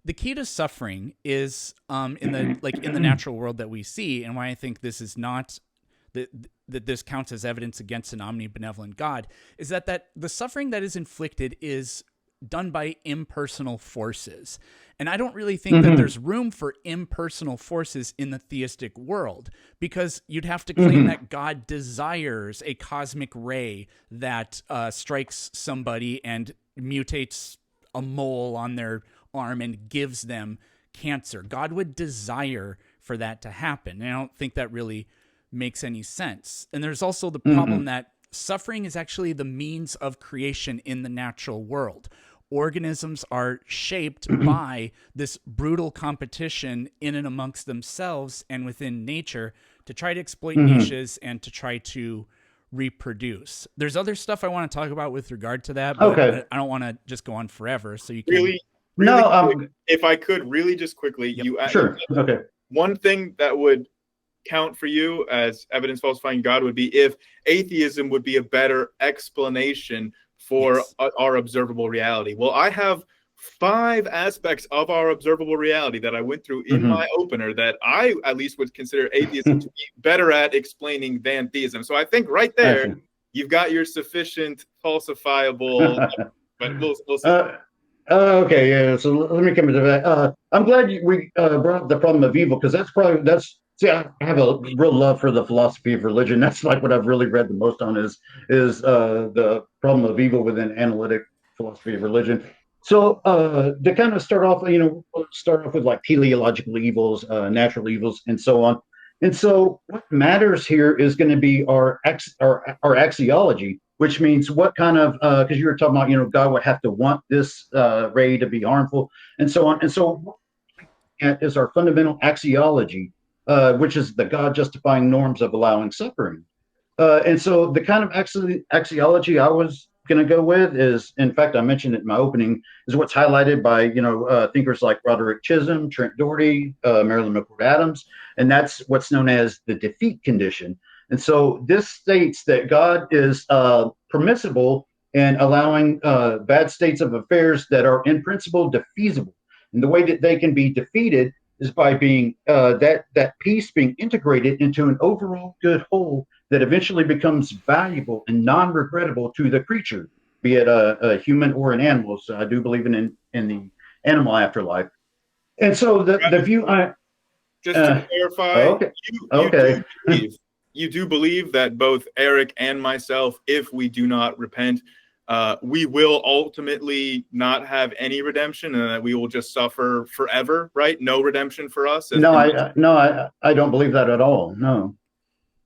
C: the key to suffering is in the natural world that we see, and why I think this is not that this counts as evidence against an omnibenevolent God, is that the suffering that is inflicted is done by impersonal forces. And I don't really think that there's room for impersonal forces in the theistic world, because you'd have to claim that God desires a cosmic ray that strikes somebody and mutates a mole on their arm and gives them cancer. God would desire for that to happen. And I don't think that really makes any sense. And there's also the problem that suffering is actually the means of creation in the natural world. Organisms are shaped by this brutal competition in and amongst themselves and within nature to try to exploit niches and to try to reproduce. There's other stuff I want to talk about with regard to that, but
E: Okay.
C: I don't want to just go on forever. So you can
A: Really
E: No,
A: quick, if I could really just quickly,
E: sure. Okay.
A: one thing that would count for you as evidence falsifying God would be if atheism would be a better explanation for our observable reality. Well, I have 5 aspects of our observable reality that I went through in my opener that I at least would consider atheism to be better at explaining than theism. So I think right there, you've got your sufficient falsifiable, but we'll see.
E: Okay, yeah. So let me come into that. I'm glad we brought up the problem of evil, because see, I have a real love for the philosophy of religion. That's like what I've really read the most on is the problem of evil within analytic philosophy of religion. So to kind of start off with like teleological evils, natural evils, and so on. And so what matters here is going to be our axiology, which means what kind of, because you were talking about, God would have to want this ray to be harmful and so on. And so what is our fundamental axiology, which is the God justifying norms of allowing suffering. And so the kind of axiology I was going to go with is, in fact, I mentioned it in my opening, is what's highlighted by thinkers like Roderick Chisholm, Trent Doherty, Marilyn McCord Adams, and that's what's known as the defeat condition. And so this states that God is permissible in allowing bad states of affairs that are in principle defeasible. And the way that they can be defeated is by being that piece being integrated into an overall good whole that eventually becomes valuable and non-regrettable to the creature, be it a human or an animal. So I do believe in the animal afterlife. And so the view I
A: just to clarify, you do believe that both Eric and myself, if we do not repent, we will ultimately not have any redemption, and that we will just suffer forever, right? No redemption for us.
E: I don't believe that at all. No.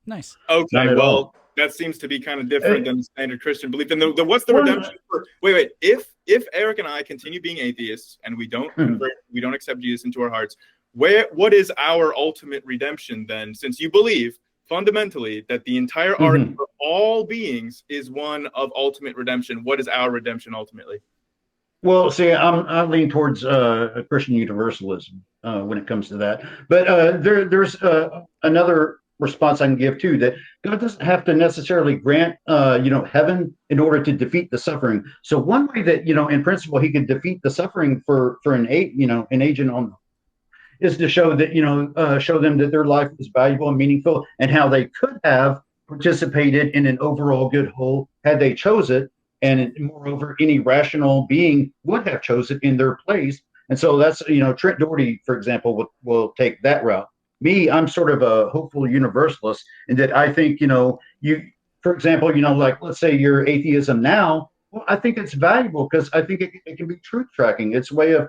C: Nice.
A: Okay, well, that seems to be kind of different than the standard Christian belief. And what's the redemption for? Wait. If Eric and I continue being atheists and we don't convert, we don't accept Jesus into our hearts, what is our ultimate redemption then? Since you believe fundamentally that the entire arc for all beings is one of ultimate redemption, what is our redemption ultimately?
E: Well, see, I lean towards Christian universalism when it comes to that. But there's another response I can give too, that God doesn't have to necessarily grant heaven in order to defeat the suffering. So one way that in principle he could defeat the suffering for an agent on is to show that show them that their life was valuable and meaningful, and how they could have participated in an overall good whole had they chose it, and moreover any rational being would have chosen in their place. And so that's Trent Doherty, for example, will take that route. Me, I'm sort of a hopeful universalist in that I think, for example, like let's say your atheism now, well, I think it's valuable because I think it can be truth tracking. It's a way of,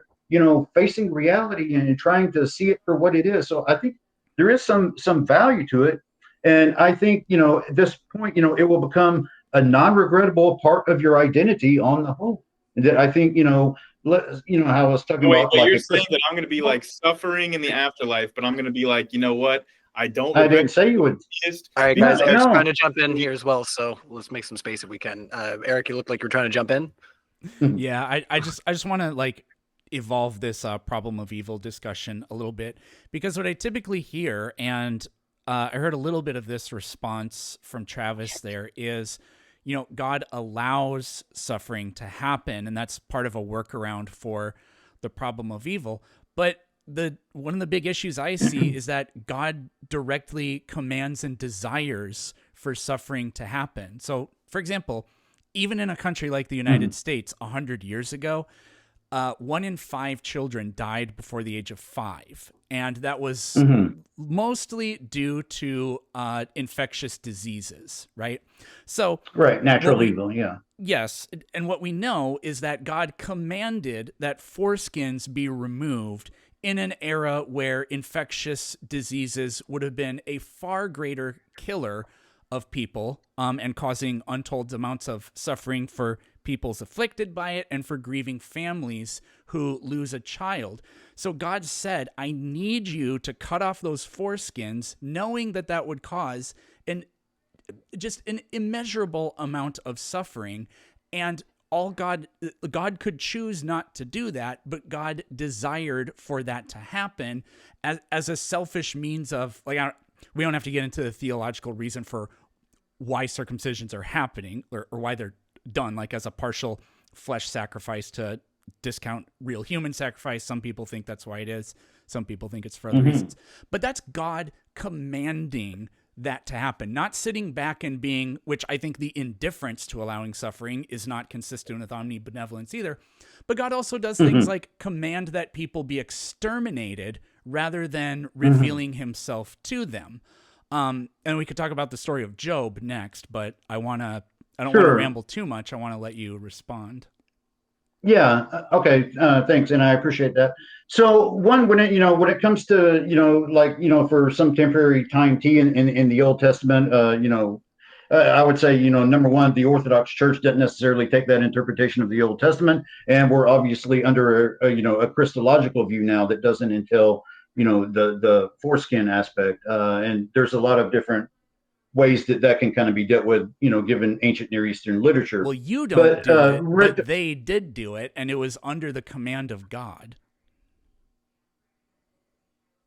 E: facing reality and trying to see it for what it is. So I think there is some value to it. And I think, at this point, it will become a non-regrettable part of your identity on the whole. And that I think, how I was talking about.
A: You're saying that I'm going to be like suffering in the afterlife, but I'm going to be like, you know what? I didn't
E: say you would.
B: All right, guys, Eric's trying to jump in here as well, so let's make some space if we can. Eric, you look like you're trying to jump in.
C: Yeah, I just want to evolve this problem of evil discussion a little bit, because what I typically hear, and I heard a little bit of this response from Travis there, is God allows suffering to happen, and that's part of a workaround for the problem of evil. But one of the big issues I see is that God directly commands and desires for suffering to happen. So, for example, even in a country like the United States 100 years ago, 1 in 5 children died before the age of 5. And that was mostly due to infectious diseases, right? So,
E: right, natural evil, yeah.
C: Yes, and what we know is that God commanded that foreskins be removed in an era where infectious diseases would have been a far greater killer of people and causing untold amounts of suffering for peoples afflicted by it and for grieving families who lose a child. So God said, I need you to cut off those foreskins, knowing that that would cause just an immeasurable amount of suffering. And God could choose not to do that, but God desired for that to happen as a selfish means of, we don't have to get into the theological reason for why circumcisions are happening or why they're done, like as a partial flesh sacrifice to discount real human sacrifice. Some people think that's why it is. Some people think it's for other reasons. But that's God commanding that to happen, not sitting back and being, which I think the indifference to allowing suffering is not consistent with omnibenevolence either. But God also does things like command that people be exterminated rather than revealing himself to them. And we could talk about the story of Job next, but I don't want to ramble too much. I want to let you respond.
E: Yeah. Okay. Thanks, and I appreciate that. So, when it comes to for some temporary time T in the Old Testament, I would say number one, the Orthodox Church doesn't necessarily take that interpretation of the Old Testament, and we're obviously under a Christological view now that doesn't entail the foreskin aspect, and there's a lot of different ways that can kind of be dealt with, given ancient Near Eastern literature.
C: Well, you don't do it, but they did do it, and it was under the command of God.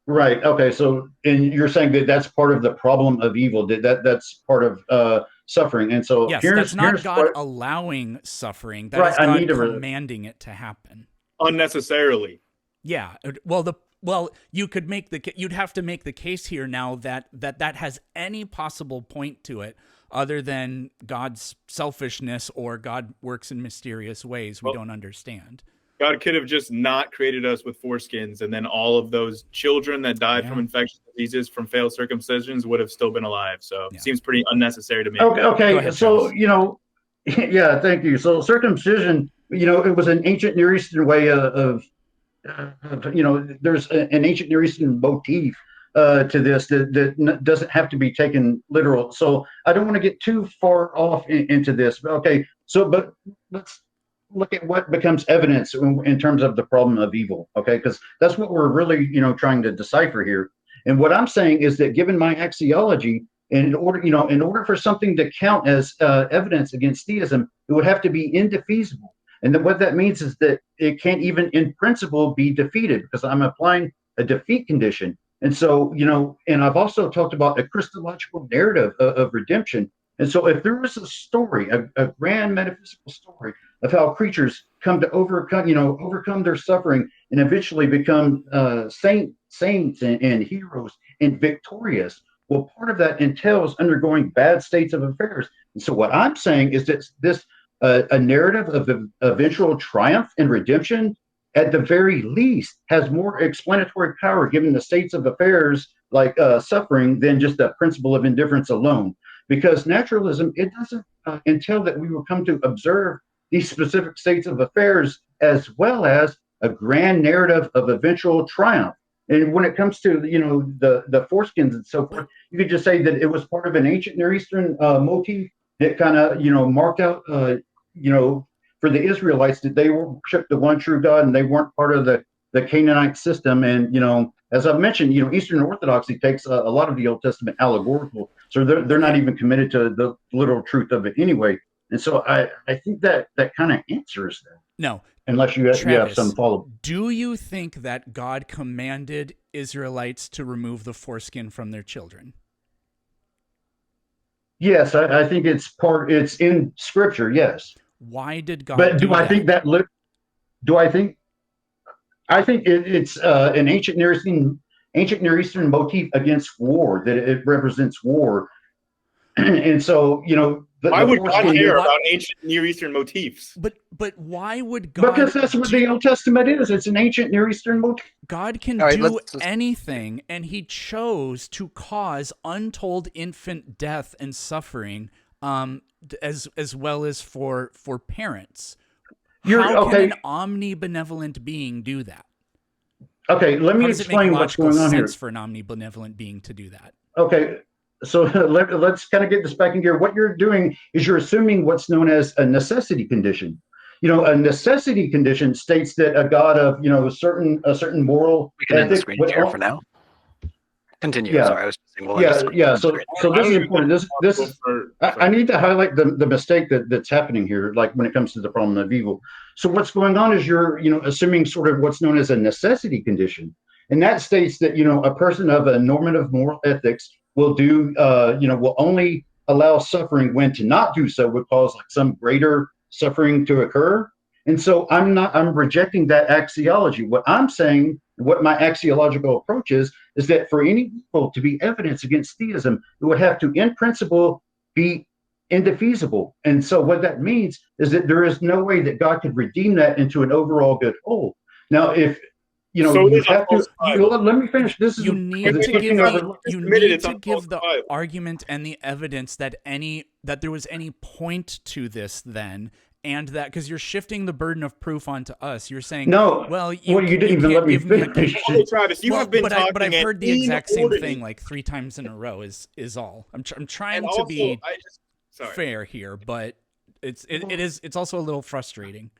E: Right. Okay. So, and you're saying that that's part of the problem of evil. That's part of suffering. And so,
C: yes, that's not God allowing suffering. That is God commanding it to happen
A: unnecessarily.
C: Yeah. Well, you'd have to make the case here now that has any possible point to it other than God's selfishness or God works in mysterious ways we don't understand.
A: God could have just not created us with foreskins, and then all of those children that died from infectious diseases from failed circumcisions would have still been alive. So it seems pretty unnecessary to me.
E: Okay.
C: Ahead,
E: so, yeah, thank you. So circumcision, it was an ancient Near Eastern way of there's an ancient Near Eastern motif to this that doesn't have to be taken literal. So I don't want to get too far off into this. But let's look at what becomes evidence in terms of the problem of evil. Okay, because that's what we're really trying to decipher here. And what I'm saying is that given my axiology, in order for something to count as evidence against theism, it would have to be indefeasible. And then what that means is that it can't even in principle be defeated because I'm applying a defeat condition. And so, and I've also talked about a Christological narrative of redemption. And so if there was a story, a grand metaphysical story of how creatures come to overcome their suffering and eventually become saints and heroes and victorious, well, part of that entails undergoing bad states of affairs. And so what I'm saying is that this a narrative of eventual triumph and redemption, at the very least, has more explanatory power given the states of affairs like suffering than just the principle of indifference alone. Because naturalism, it doesn't entail that we will come to observe these specific states of affairs as well as a grand narrative of eventual triumph. And when it comes to the foreskins and so forth, you could just say that it was part of an ancient Near Eastern motif that kind of marked out for the Israelites that they worshiped the one true God and they weren't part of the Canaanite system. And as I've mentioned, Eastern Orthodoxy takes a lot of the Old Testament allegorical, so they're not even committed to the literal truth of it anyway. And so I think that kind of answers that.
C: No,
E: unless you have some follow-up.
C: Do you think that God commanded Israelites to remove the foreskin from their children?
E: Yes, I think it's in Scripture. Yes.
C: Why did God?
E: But I think that? Do I think? I think it's an ancient Near Eastern motif against war, that it represents war, and so
A: why would God care about ancient Near Eastern motifs?
C: But why would God?
E: Because that's what the Old Testament is. It's an ancient Near Eastern motif.
C: God can do anything, and He chose to cause untold infant death and suffering, as well as for parents. How can an omnibenevolent being do that?
E: Okay, let me explain what's going on here.
C: For an omnibenevolent being to do that.
E: Okay, let's kind of get this back in gear. What you're doing is you're assuming what's known as a necessity condition. A necessity condition states that a God of a certain moral
B: We can end the
E: ethic
B: screen
E: would
B: share for now. Continue.
E: yeah
B: Sorry, I was just saying we'll end the screen.
E: yeah. So
A: I
E: this
A: don't
E: is
A: even think
E: important.
A: it's
E: This
A: possible for.
E: I need to highlight the mistake that's happening here, like when it comes to the problem of evil. So what's going on is you're assuming sort of what's known as a necessity condition, and that states that a person of a normative moral ethics will will only allow suffering when to not do so would cause like some greater suffering to occur. And so I'm rejecting that axiology. What I'm saying, what my axiological approach is that for any evil to be evidence against theism, it would have to, in principle, be indefeasible. And so what that means is that there is no way that God could redeem that into an overall good whole. Now, if
A: So it
E: you
A: is
E: have to,
A: unfalsifiable.
E: let me finish. This is
C: You need
A: wait,
C: to
A: wait,
C: give
A: wait,
C: the
A: wait.
C: you
A: Admitted
C: need
A: it's
C: to give the
A: unfalsifiable.
C: argument and the evidence that there was any point to this then, and that because you're shifting the burden of proof onto us. You're saying,
E: no.
C: well,
E: You didn't even
C: can't
E: let me
C: give me a
E: finish.
A: Okay, Travis, you
C: well,
A: have been
C: but
A: talking
C: but I've
A: at
C: heard the exact same
A: inordinate-
C: thing like 3 times in a row. Is all I'm
A: and
C: trying
A: also,
C: to be
A: sorry.
C: fair here, but it's also a little frustrating.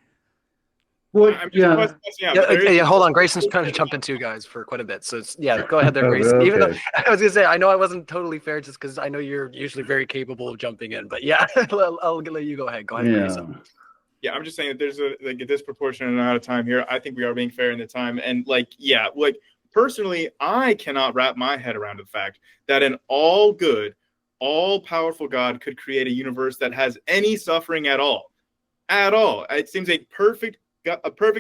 E: Well,
A: I'm just
E: yeah.
A: busting out, but there is-
B: Hold on. Grayson's kind of jumped in too, guys, for quite a bit. So go ahead there, Grayson.
E: Okay.
B: Even though I was gonna say I know I wasn't totally fair, just because I know you're usually very capable of jumping in. But yeah, I'll let you go ahead. Go ahead, Grayson.
A: Yeah, I'm just saying that there's a disproportionate amount of time here. I think we are being fair in the time, and personally, I cannot wrap my head around the fact that an all good, all powerful God could create a universe that has any suffering at all. At all. It seems a perfect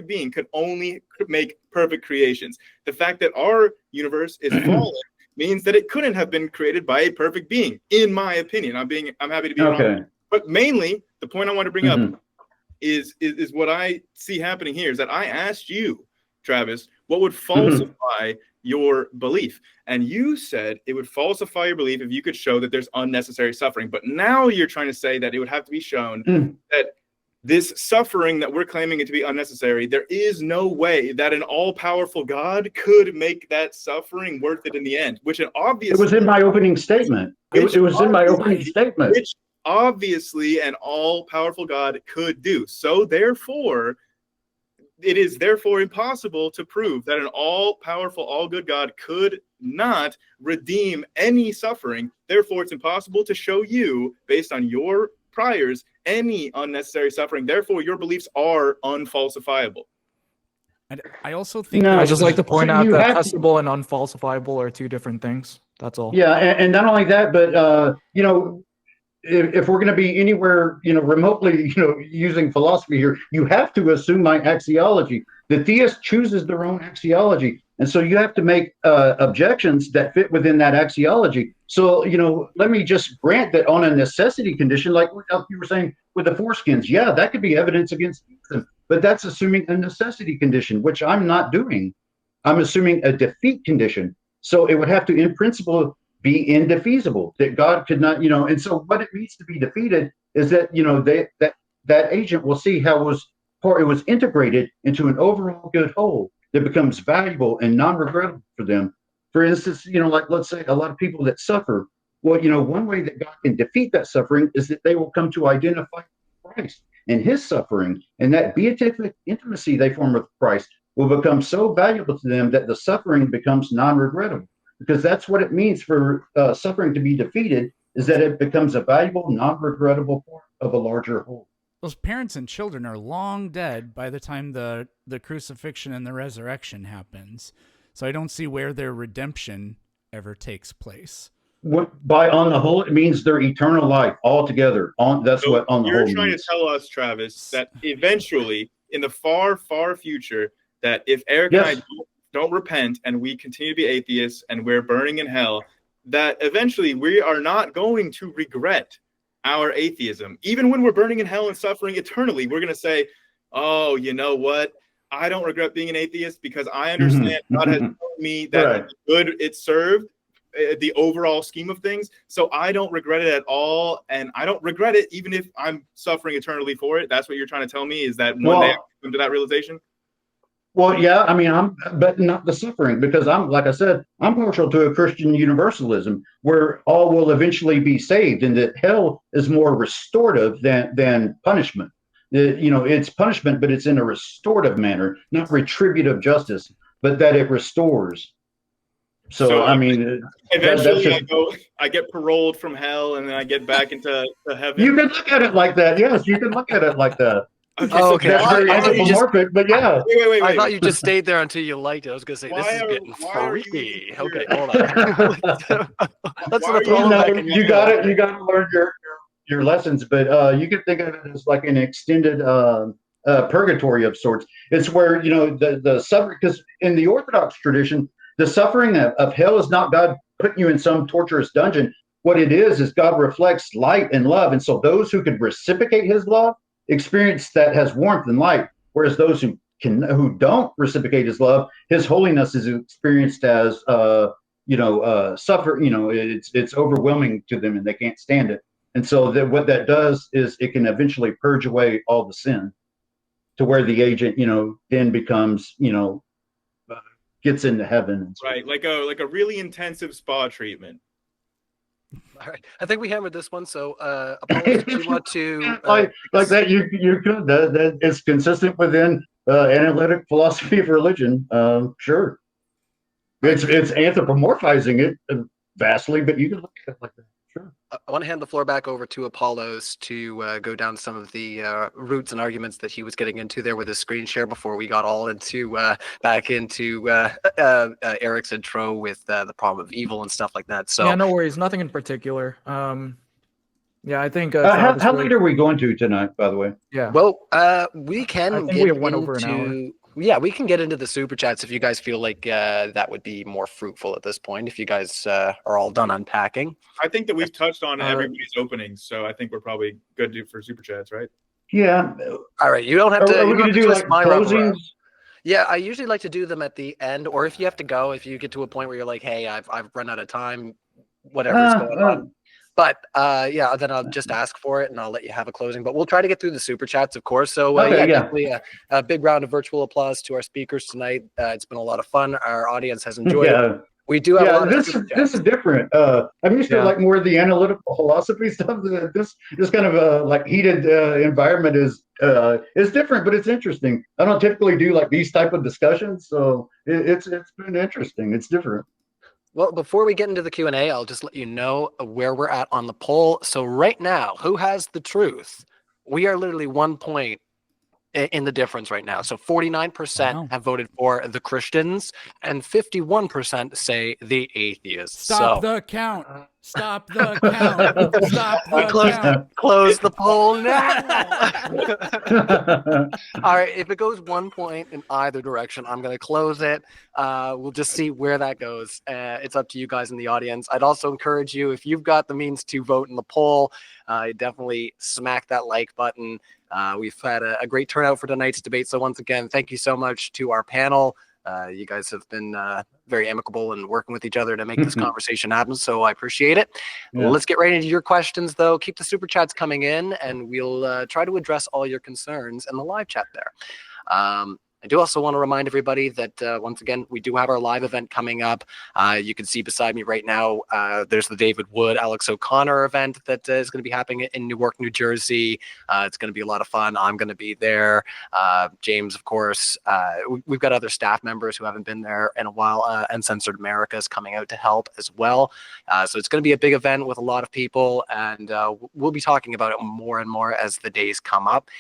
A: being could only make perfect creations. The fact that our universe is fallen means that it couldn't have been created by a perfect being, in my opinion. I'm happy to be wrong. But mainly, the point I want to bring up is what I see happening here is that I asked you, Travis, what would falsify your belief? And you said it would falsify your belief if you could show that there's unnecessary suffering. But now you're trying to say that it would have to be shown that this suffering that we're claiming it to be unnecessary, there is no way that an all-powerful God could make that suffering worth it in the end, which it was
E: in my opening statement. It was in my opening statement.
A: Which obviously an all-powerful God could do. So therefore, it is therefore impossible to prove that an all-powerful, all-good God could not redeem any suffering. Therefore, it's impossible to show you, based on your priors, any unnecessary suffering. Therefore, your beliefs are unfalsifiable.
C: And I also think
D: I just like to point out that
E: have
D: testable and unfalsifiable are 2 different things. That's all.
E: Yeah, and not only that, but if we're going to be anywhere, remotely, using philosophy here, you have to assume my axiology. The theist chooses their own axiology, and so you have to make objections that fit within that axiology. So, let me just grant that on a necessity condition, like you were saying with the foreskins, yeah, that could be evidence against theism, but that's assuming a necessity condition, which I'm not doing. I'm assuming a defeat condition. So it would have to, in principle, be indefeasible, that God could not, and so what it means to be defeated is that, that agent will see how it was integrated into an overall good whole that becomes valuable and non-regrettable for them. For instance, like let's say a lot of people that suffer, well, one way that God can defeat that suffering is that they will come to identify Christ and his suffering, and that beatific intimacy they form with Christ will become so valuable to them that the suffering becomes non-regrettable. Because that's what it means for suffering to be defeated, is that it becomes a valuable, non-regrettable part of a larger whole.
C: Those parents and children are long dead by the time the crucifixion and the resurrection happens. So I don't see where their redemption ever takes place.
E: On the whole, it means their eternal life altogether. That's what on the whole means.
A: You're trying to tell us, Travis, that eventually, in the far, far future, that if Eric and I don't repent and we continue to be atheists and we're burning in hell, that eventually we are not going to regret our atheism. Even when we're burning in hell and suffering eternally, we're going to say, oh, you know what? I don't regret being an atheist because I understand God has told me that good it served, the overall scheme of things. So I don't regret it at all. And I don't regret it even if I'm suffering eternally for it. That's what you're trying to tell me, is that one day I come to that realization?
E: Well, yeah, I mean, but not the suffering, because like I said, I'm partial to a Christian universalism where all will eventually be saved, and that hell is more restorative than punishment. It's punishment, but it's in a restorative manner, not retributive justice, but that it restores. So,
A: So
E: I mean, that's
A: eventually,
E: just
A: I get paroled from hell, and then I get back into
E: you
A: heaven.
E: can look at it like that. Yes, you can look at it like that.
A: Okay,
B: Oh,
A: so
B: okay.
E: That's very
B: I thought you just
E: anthropomorphic, but yeah.
B: I
A: wait.
B: thought you just stayed there until you liked it. I was gonna say this is getting
A: Why are you even
B: freaky.
A: here?
B: Okay, hold on. Let's
A: Why
B: put
A: are you
B: Apollo
E: No,
B: back in your
E: you got
B: field.
E: it. You got to learn your lessons, but you can think of it as like an extended purgatory of sorts. It's where the suffering, because in the Orthodox tradition, the suffering of hell is not God putting you in some torturous dungeon. What it is God reflects light and love, and so those who could reciprocate His love experience that has warmth and light, whereas those who don't reciprocate His love, His holiness is experienced as suffer. It's overwhelming to them, and they can't stand it. And so what that does is it can eventually purge away all the sin, to where the agent, then becomes, gets into heaven and so
A: right,
E: forth.
A: like a really intensive spa treatment.
B: All right, I think we hammered this one. So, Apollo, do you want to
E: like that, you could that is consistent within analytic philosophy of religion. Sure,
A: I think
E: it's anthropomorphizing it vastly, but you can look at it like that. Sure.
B: I want to hand the floor back over to Apollos to go down some of the roots and arguments that he was getting into there with his screen share before we got all into back into Eric's intro with the problem of evil and stuff like that. So
D: Yeah, no worries. Nothing in particular. Yeah, I think
E: How late are we going to tonight, by the way?
D: yeah.
B: well, we can
D: I think
B: get
D: we went over an hour.
B: into yeah, we can get into the super chats if you guys feel like that would be more fruitful at this point. If you guys are all done unpacking.
A: I think that we've touched on
D: Uh,
A: everybody's openings, so I think we're probably good for super chats, right?
E: Yeah.
B: All right, you don't have to.
E: Are
B: You
E: we
B: don't
E: going
B: have
E: to
B: to
E: do
B: twist
E: like
B: my rubber.
E: closings?
B: Yeah, I usually like to do them at the end, or if you have to go, if you get to a point where you're like, hey, I've run out of time, whatever's going on. But yeah, then I'll just ask for it and I'll let you have a closing. But we'll try to get through the super chats, of course. So
E: Okay,
B: yeah,
E: yeah.
B: definitely a big round of virtual applause to our speakers tonight. It's been a lot of fun. Our audience has enjoyed it.
E: Yeah.
B: We do have a
E: Yeah,
B: lot of super chats.
E: this is different. I'm used to
D: Yeah.
E: like more of the analytical philosophy stuff. This kind of like heated environment is different, but it's interesting. I don't typically do like these type of discussions, so it's been interesting. It's different.
B: Well, before we get into the Q&A, I'll just let you know where we're at on the poll. So right now, who has the truth? We are literally 1 point in the difference right now. So 49%
C: Wow.
B: have voted for the Christians and 51% say the atheists.
C: Stop
B: So
C: the count. Stop the count. Stop the count.
B: close the poll now. All right, if it goes 1 point in either direction, I'm going to close it. We'll just see where that goes. It's up to you guys in the audience. I'd also encourage you, if you've got the means to vote in the poll, definitely smack that like button. We've had a great turnout for tonight's debate. So once again, thank you so much to our panel. You guys have been very amicable and working with each other to make this conversation happen. So I appreciate it.
E: Yeah.
B: Let's get right into your questions, though. Keep the super chats coming in, and we'll try to address all your concerns in the live chat there. I do also want to remind everybody that, once again, we do have our live event coming up. You can see beside me right now, there's the David Wood, Alex O'Connor event that is going to be happening in Newark, New Jersey. It's going to be a lot of fun. I'm going to be there. James, of course. We've got other staff members who haven't been there in a while. Uncensored America is coming out to help as well. So it's going to be a big event with a lot of people, and we'll be talking about it more and more as the days come up.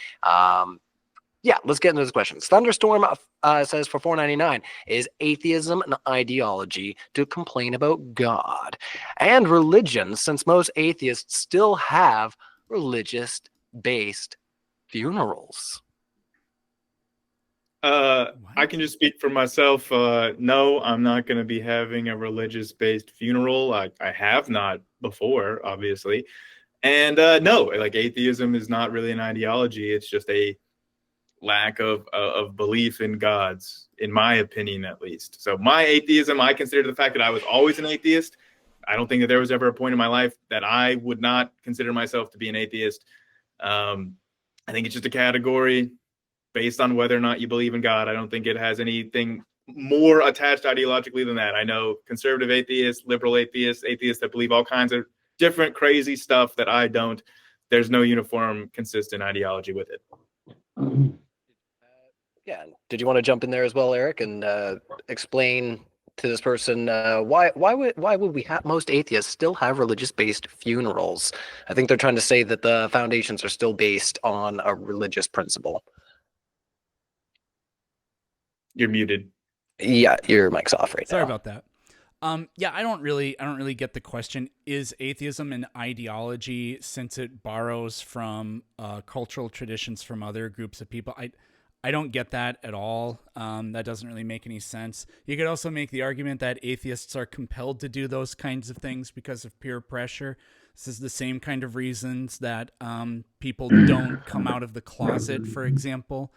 B: Yeah, let's get into those questions. Thunderstorm says for $4.99, is atheism an ideology to complain about God and religion, since most atheists still have religious-based funerals?
A: I can just speak for myself. No, I'm not going to be having a religious-based funeral. I have not before, obviously. And no, like atheism is not really an ideology. It's just a lack of belief in gods, in my opinion, at least. So my atheism, I consider the fact that I was always an atheist. I don't think that there was ever a point in my life that I would not consider myself to be an atheist. I think it's just a category. based on whether or not you believe in God. I don't think it has anything more attached ideologically than that. I know conservative atheists, liberal atheists, atheists that believe all kinds of different crazy stuff that I don't. There's no uniform, consistent ideology with it.
B: Yeah. Did you want to jump in there as well, Eric, and explain to this person why would we have most atheists still have religious-based funerals? I think they're trying to say that the foundations are still based on a religious principle.
A: You're muted.
B: Yeah, your mic's off right now.
C: Sorry about that. Yeah, I don't really get the question. Is atheism an ideology since it borrows from cultural traditions from other groups of people? I don't get that at all. That doesn't really make any sense. You could also make the argument that atheists are compelled to do those kinds of things because of peer pressure. This is the same kind of reasons that people don't come out of the closet, for example.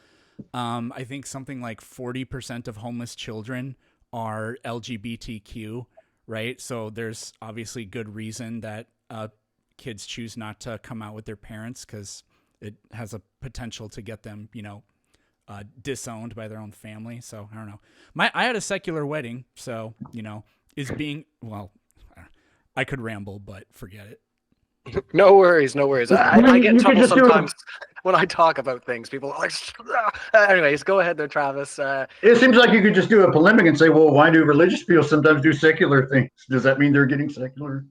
C: I think something like 40% of homeless children are LGBTQ, right? So there's obviously good reason that kids choose not to come out with their parents because it has a potential to get them, disowned by their own family. So I don't know. I had a secular wedding, so I could ramble, but forget it.
B: No worries. I get in trouble sometimes when I talk about things. People are like, anyways, go ahead there, Travis.
E: It seems like you could just do a polemic and say, well, why do religious people sometimes do secular things? Does that mean they're getting secular?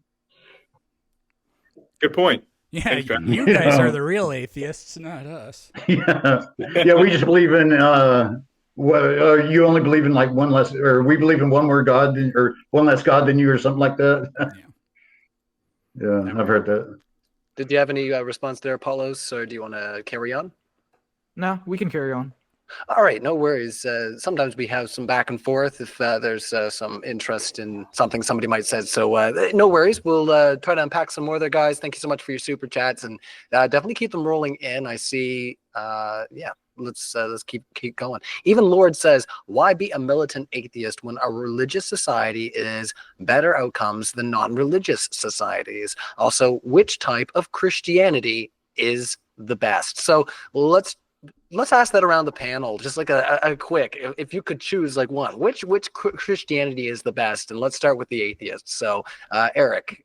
A: Good point.
C: Yeah,
A: Thanks, Travis.
C: you guys are the real atheists, not us.
E: Yeah, we just believe in you only believe in like one less, or we believe in one more God or one less God than you, or something like that. Yeah, I've heard that.
B: Did you have any response there, Apollos, or do you want to carry on?
D: No, we can carry on.
B: All right, no worries. Sometimes we have some back and forth if there's some interest in something somebody might say. So no worries. We'll try to unpack some more there, guys. Thank you so much for your super chats, and definitely keep them rolling in. I see. Let's keep going. Even Lord says, why be a militant atheist when a religious society is better outcomes than non-religious societies? Also, which type of Christianity is the best? So let's ask that around the panel, just like a quick, if you could choose like one, which Christianity is the best? And let's start with the atheists. So Eric.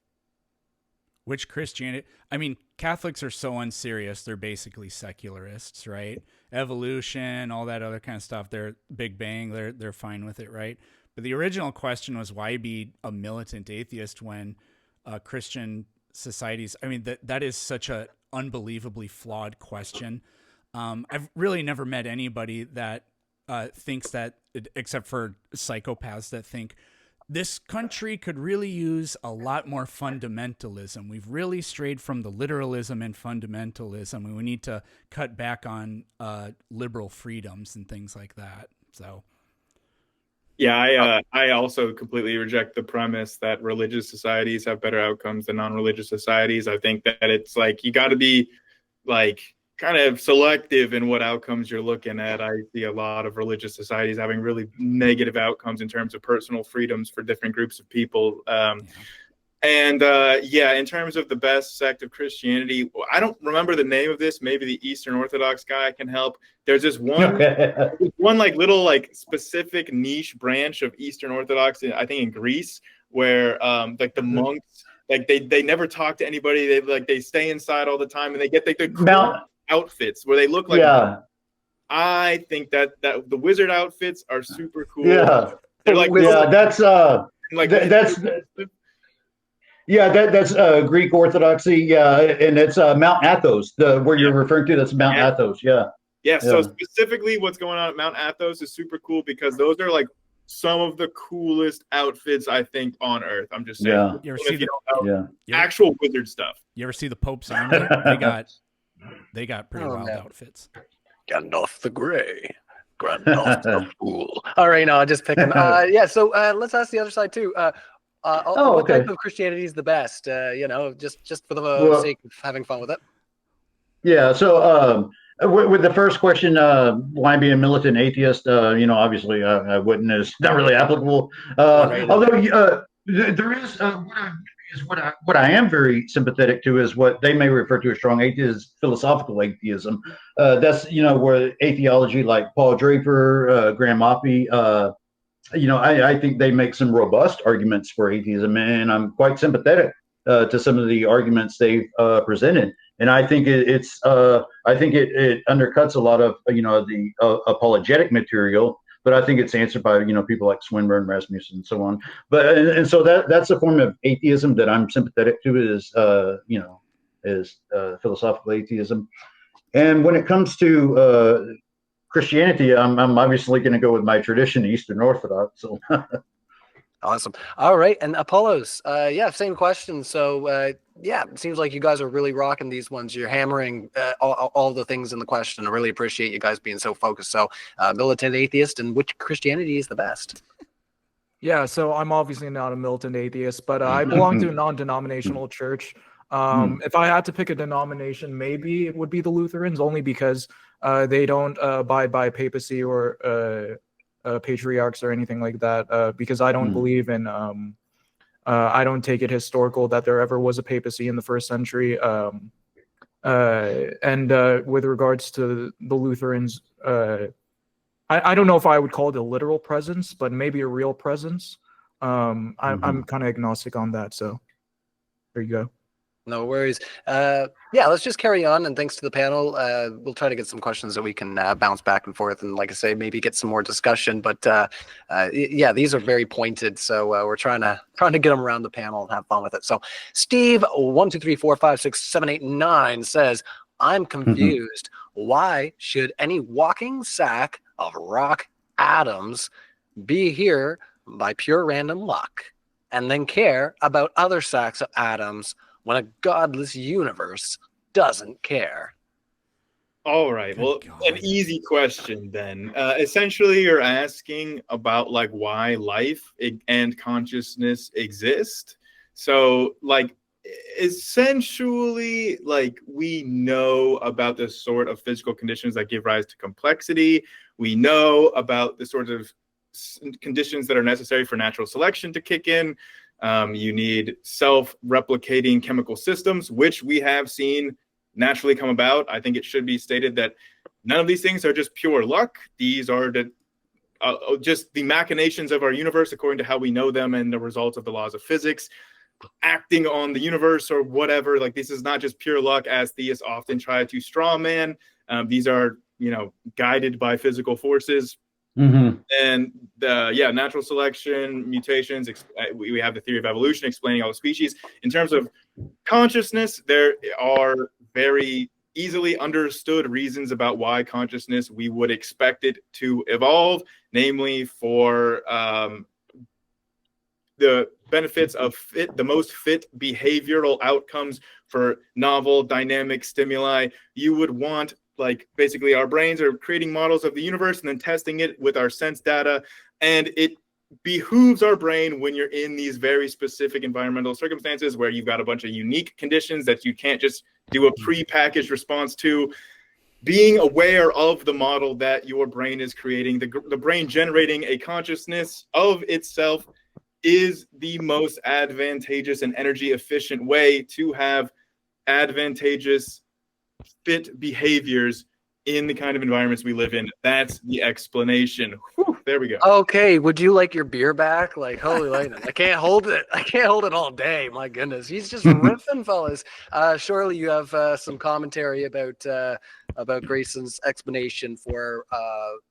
C: Which Christianity? I mean, Catholics are so unserious. They're basically secularists, right? Evolution, all that other kind of stuff. They're Big Bang. They're fine with it, right? But the original question was, why be a militant atheist when Christian societies? I mean, that is such a unbelievably flawed question. I've really never met anybody that thinks that, except for psychopaths that think this country could really use a lot more fundamentalism. We've really strayed from the literalism and fundamentalism, and we need to cut back on liberal freedoms and things like that. So,
A: yeah, I also completely reject the premise that religious societies have better outcomes than non-religious societies. I think that it's like you got to be like kind of selective in what outcomes you're looking at. I see a lot of religious societies having really negative outcomes in terms of personal freedoms for different groups of people. In terms of the best sect of Christianity, I don't remember the name of this. Maybe the Eastern Orthodox guy can help. There's this one like little like specific niche branch of Eastern Orthodox, I think in Greece, where like the monks, like they never talk to anybody. They stay inside all the time, and they get the cool outfits where they look like. Yeah. I think that the wizard outfits are super cool. Yeah, they're like
E: that's Greek Orthodoxy. Yeah, and it's Mount Athos, where you're referring to. That's Mount Athos. Yeah.
A: So specifically, what's going on at Mount Athos is super cool because those are like some of the coolest outfits I think on earth. I'm just saying.
C: Yeah. You ever see
A: actual wizard stuff?
C: You ever see the Pope's army? They got pretty wild outfits.
B: Gandalf the Grey, Gandalf the Fool. All right, no, just picking. So let's ask the other side too. What type of Christianity is the best? Just for the sake of having fun with it.
E: Yeah. So with the first question, why be a militant atheist? Obviously, I wouldn't. It's not really applicable. Although there is, is what I am very sympathetic to is what they may refer to as strong atheism, philosophical atheism. That's where atheology like Paul Draper, Graham Oppie, I think they make some robust arguments for atheism, and I'm quite sympathetic to some of the arguments they've presented. And I think it undercuts a lot of the apologetic material, but I think it's answered by people like Swinburne, Rasmussen, and so on. But and so that's a form of atheism that I'm sympathetic to is philosophical atheism. And when it comes to Christianity, I'm obviously going to go with my tradition, Eastern Orthodox. So
B: Awesome. All right. And Apollos, yeah, same question. So, yeah, it seems like you guys are really rocking these ones. You're hammering all the things in the question. I really appreciate you guys being so focused. So, militant atheist, and which Christianity is the best?
D: Yeah, so I'm obviously not a militant atheist, but I belong to a non-denominational church. If I had to pick a denomination, maybe it would be the Lutherans, only because they don't abide by papacy or patriarchs or anything like that, because I don't believe in I don't take it historical that there ever was a papacy in the first century. And with regards to the Lutherans, I don't know if I would call it a literal presence, but maybe a real presence. I'm kind of agnostic on that, so there you go.
B: No worries. Yeah, let's just carry on. And thanks to the panel, we'll try to get some questions that we can bounce back and forth. And like I say, maybe get some more discussion. But yeah, these are very pointed. So we're trying to get them around the panel and have fun with it. So Steve 1 2 3 4 5 6 7 8 9 says, "I'm confused. Why should any walking sack of rock atoms be here by pure random luck, and then care about other sacks of atoms when a godless universe doesn't care?"
A: All right. Well, an easy question then. Essentially, you're asking about like why life and consciousness exist. So, like, essentially, like, we know about the sort of physical conditions that give rise to complexity. We know about the sort of conditions that are necessary for natural selection to kick in. You need self-replicating chemical systems, which we have seen naturally come about. I think it should be stated that none of these things are just pure luck. These are just the machinations of our universe according to how we know them and the results of the laws of physics acting on the universe or whatever. Like, this is not just pure luck, as theists often try to straw man. These are, guided by physical forces. And natural selection, mutations. We have the theory of evolution explaining all the species. In terms of consciousness, there are very easily understood reasons about why consciousness we would expect it to evolve, namely for the benefits of the most fit behavioral outcomes for novel dynamic stimuli. You would want, like, basically our brains are creating models of the universe and then testing it with our sense data. And it behooves our brain, when you're in these very specific environmental circumstances where you've got a bunch of unique conditions that you can't just do a pre-packaged response to, being aware of the model that your brain is creating. The brain generating a consciousness of itself is the most advantageous and energy efficient way to have advantageous fit behaviors in the kind of environments we live in. That's the explanation. Whew, there we go.
B: Okay, would you like your beer back? Like, holy lightning, I can't hold it. I can't hold it all day. My goodness, he's just riffing, fellas. Surely you have some commentary about Grayson's explanation for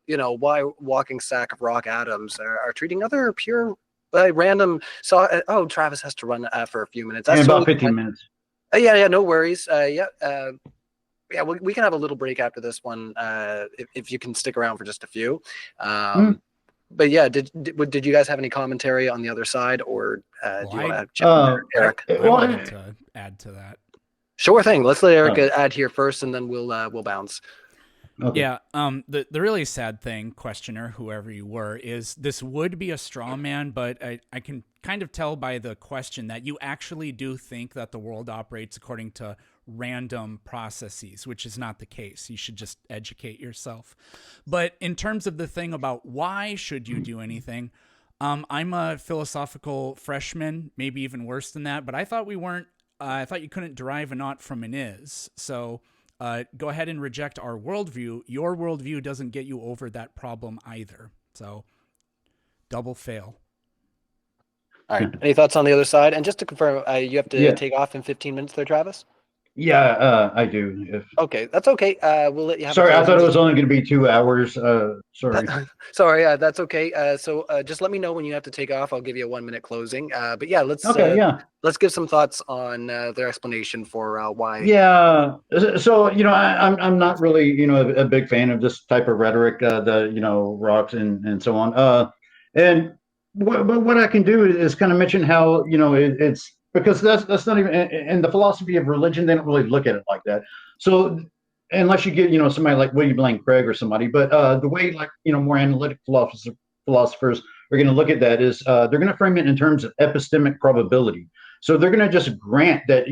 B: why walking sack of rock atoms are treating other pure random. So Travis has to run for a few minutes. That's
E: about 15 minutes.
B: Yeah, no worries. Yeah, we can have a little break after this one if you can stick around for just a few. But yeah, did you guys have any commentary on the other side, or do you want to chip in there, Eric?
C: I wanted to add to that.
B: Sure thing. Let's let Eric add here first, and then we'll bounce.
C: Okay. Yeah. The really sad thing, questioner, whoever you were, is this would be a straw man, but I can kind of tell by the question that you actually do think that the world operates according to random processes, which is not the case. You should just educate yourself. But in terms of the thing about why should you do anything, I'm a philosophical freshman, maybe even worse than that, but I thought we weren't, I thought you couldn't derive a not from an is. So go ahead and reject our worldview. Your worldview doesn't get you over that problem either. So double fail.
B: All right. Any thoughts on the other side? And just to confirm, you have to
E: Yeah.
B: take off in 15 minutes there, Travis?
E: Yeah, I do.
B: Okay, that's okay. We'll let you have.
E: Sorry, I thought it was only going to be 2 hours. Sorry.
B: Sorry, that's okay. So just let me know when you have to take off. I'll give you a 1-minute closing. But yeah, let's give some thoughts on their explanation for why.
E: Yeah. So I'm not really a big fan of this type of rhetoric, the rocks and so on. And what I can do is kind of mention how it's because that's not even in the philosophy of religion. They don't really look at it like that. So unless you get somebody like William Lane Craig or somebody, but the way more analytic philosophers are going to look at that is they're going to frame it in terms of epistemic probability. So they're going to just grant that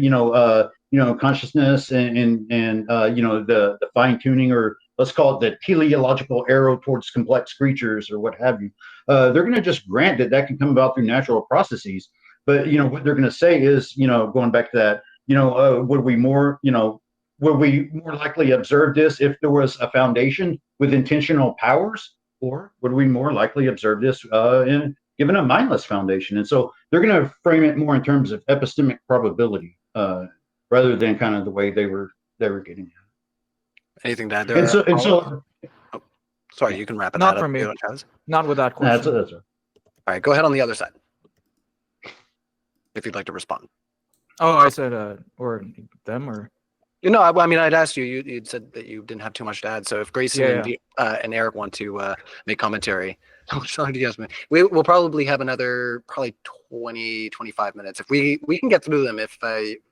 E: consciousness and the fine tuning, or let's call it the teleological arrow towards complex creatures or what have you. They're going to just grant that can come about through natural processes. But what they're going to say is going back to that would we more likely observe this if there was a foundation with intentional powers, or would we more likely observe this given a mindless foundation? And so they're going to frame it more in terms of epistemic probability rather than kind of the way they were getting at.
B: Anything to add there?
E: And so
B: oh, sorry, you can wrap it
D: Not
B: up.
D: for me.
B: Travis.
D: Not with that question.
E: That's right.
B: All right, go ahead on the other side if you'd like to respond.
D: Oh, I said or them or.
B: I mean, I'd asked you. You'd said that you didn't have too much to add. So if Grayson and Eric want to make commentary, how much time do you guys make? We'll probably have another 20, 25 minutes. If we can get through them, if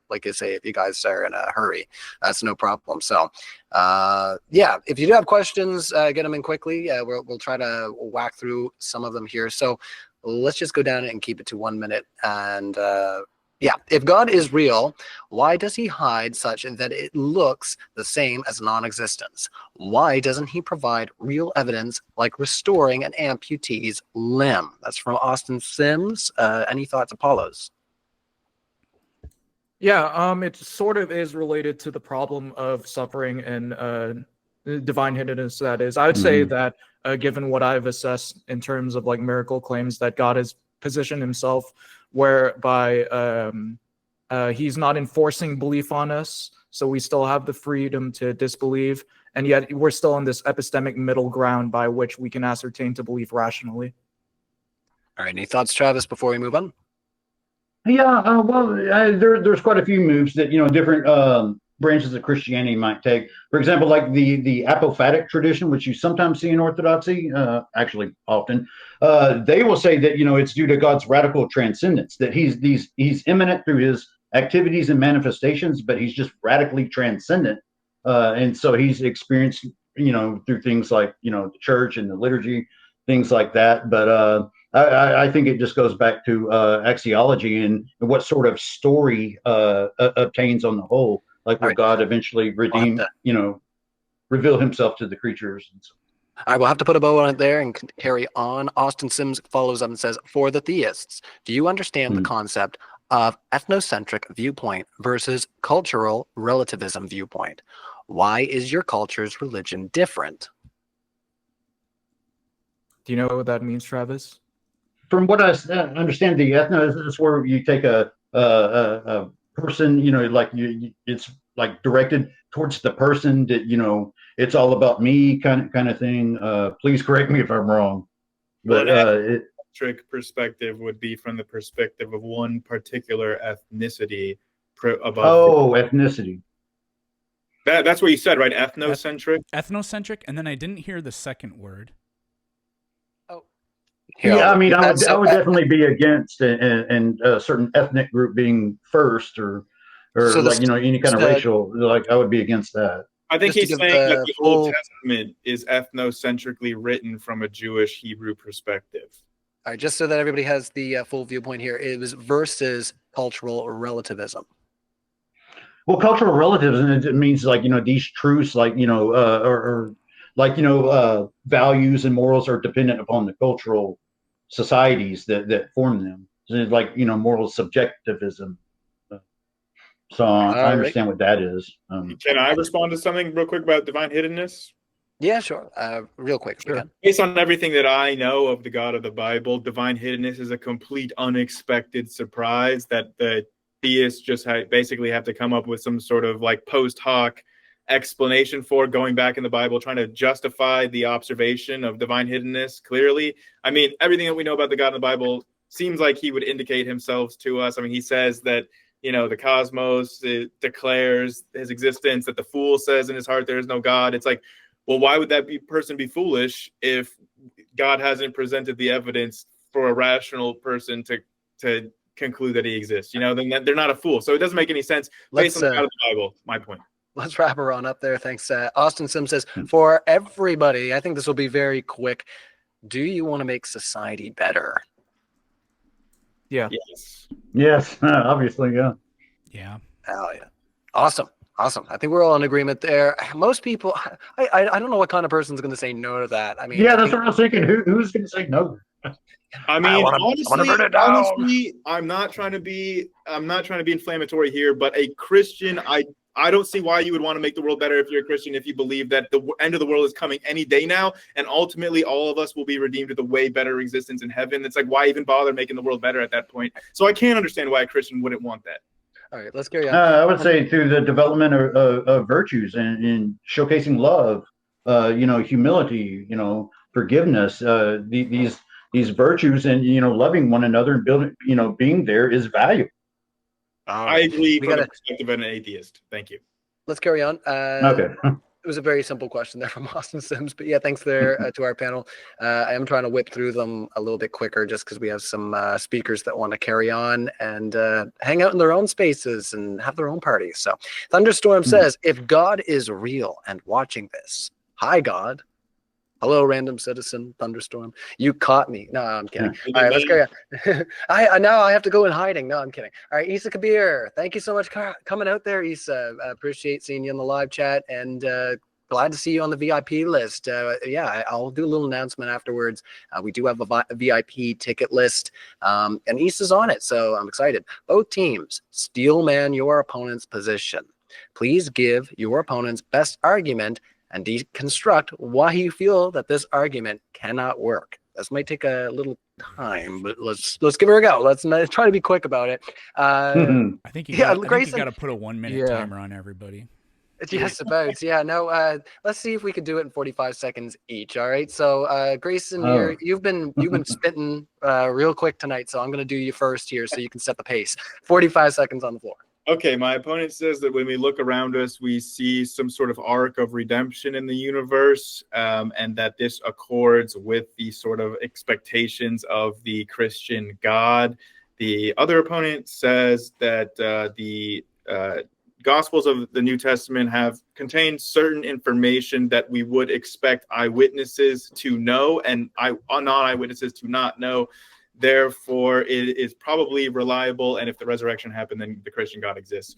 B: like I say, if you guys are in a hurry, that's no problem. So if you do have questions, get them in quickly. We'll try to whack through some of them here. So let's just go down and keep it to 1 minute. And if God is real, why does he hide such that it looks the same as non-existence? Why doesn't he provide real evidence like restoring an amputee's limb? That's from Austin Sims. Any thoughts, Apollos?
D: Yeah, it sort of is related to the problem of suffering and divine hiddenness. That is, I would say that given what I've assessed in terms of like miracle claims, that God has positioned himself whereby he's not enforcing belief on us, so we still have the freedom to disbelieve, and yet we're still on this epistemic middle ground by which we can ascertain to believe rationally.
B: All right, any thoughts, Travis, before we move on?
E: Yeah, there's quite a few moves that different branches of Christianity might take. For example, like the apophatic tradition, which you sometimes see in Orthodoxy, actually often, they will say that it's due to God's radical transcendence, that he's immanent through his activities and manifestations, but he's just radically transcendent, and so he's experienced through things like the church and the liturgy, things like that. But I think it just goes back to axiology and what sort of story obtains on the whole. Like will God eventually redeem, reveal himself to the creatures and so on.
B: All right, we'll have to put a bow on it there and carry on. Austin Sims follows up and says, for the theists, do you understand the concept of ethnocentric viewpoint versus cultural relativism viewpoint? Why is your culture's religion different?
D: Do you know what that means, Travis?
E: From what I understand, the ethno is where you take a person, it's like directed towards the person that it's all about me kind of thing. Please correct me if I'm wrong, but
A: trick perspective would be from the perspective of one particular ethnicity
E: ethnicity.
A: That's what you said, right? Ethnocentric.
C: Ethnocentric, and then I didn't hear the second word.
E: Yeah, I mean, I would definitely be against and a certain ethnic group being first, or so any kind of racial. Like, I would be against that.
A: I think he's saying that the Old Testament is ethnocentrically written from a Jewish Hebrew perspective.
B: All right, just so that everybody has the full viewpoint here, it was versus cultural relativism.
E: Well, cultural relativism, it means these truths, values and morals are dependent upon the cultural societies that form them. So it's like, moral subjectivism. So I
B: All right.
E: understand what that is.
A: Can I respond to something real quick about divine hiddenness?
B: Yeah, sure. Real quick, if we
D: Sure.
B: can.
A: Based on everything that I know of the God of the Bible, divine hiddenness is a complete unexpected surprise that the theists just basically have to come up with some sort of like post hoc explanation for, going back in the Bible, trying to justify the observation of divine hiddenness clearly. I mean, everything that we know about the God in the Bible seems like he would indicate himself to us. I mean, he says that, the cosmos declares his existence, that the fool says in his heart there is no God. It's like, well, why would that person be foolish if God hasn't presented the evidence for a rational person to conclude that he exists? Then they're not a fool. So it doesn't make any sense based on the God of the Bible. My point.
B: Let's wrap her on up there. Thanks. Austin Sim says, for everybody, I think this will be very quick. Do you want to make society better?
D: Yeah.
A: Yes.
E: Yes, obviously, yeah.
C: Yeah.
B: Oh, yeah. Awesome. I think we're all in agreement there. Most people, I don't know what kind of person's going to say no to that. I mean,
E: Yeah, that's what I was thinking. Who's going to say no?
A: I mean,
B: honestly,
A: I'm not trying to be inflammatory here, but a Christian, I don't see why you would want to make the world better if you're a Christian, if you believe that the end of the world is coming any day now, and ultimately all of us will be redeemed with a way better existence in heaven. It's like, why even bother making the world better at that point? So I can't understand why a Christian wouldn't want that.
B: All right, let's carry on.
E: I would say through the development of virtues and showcasing love, humility, forgiveness, these virtues, and loving one another and building, being there is valuable.
A: I agree
B: We
A: from
B: gotta-
A: the perspective of an atheist. Thank you.
B: Let's carry on.
E: Okay.
B: It was a very simple question there from Austin Sims, but yeah, thanks there to our panel. I am trying to whip through them a little bit quicker just because we have some speakers that want to carry on and hang out in their own spaces and have their own parties. So Thunderstorm says, if God is real and watching this, hi, God. Hello, random citizen, Thunderstorm. You caught me. No, I'm kidding. All right, let's carry on. Now I have to go in hiding. No, I'm kidding. All right, Issa Kabir, thank you so much for coming out there, Issa. Appreciate seeing you in the live chat, and glad to see you on the VIP list. Yeah, I'll do a little announcement afterwards. We do have a VIP ticket list, and Issa's on it, so I'm excited. Both teams, steelman your opponent's position. Please give your opponent's best argument and deconstruct why you feel that this argument cannot work. This might take a little time, but let's give her a go. Let's try to be quick about it.
C: I think you got to put a 1 minute
D: Yeah.
C: timer on everybody.
B: Yes, about. Yeah, no. Let's see if we could do it in 45 seconds each. All right. So, Grayson, you've been spitting real quick tonight. So I'm going to do you first here, so you can set the pace. 45 seconds on the floor.
A: Okay, my opponent says that when we look around us, we see some sort of arc of redemption in the universe, and that this accords with the sort of expectations of the Christian God. The other opponent says that the Gospels of the New Testament have contained certain information that we would expect eyewitnesses to know and non-eyewitnesses to not know. Therefore, it is probably reliable, and if the resurrection happened, then the Christian God exists.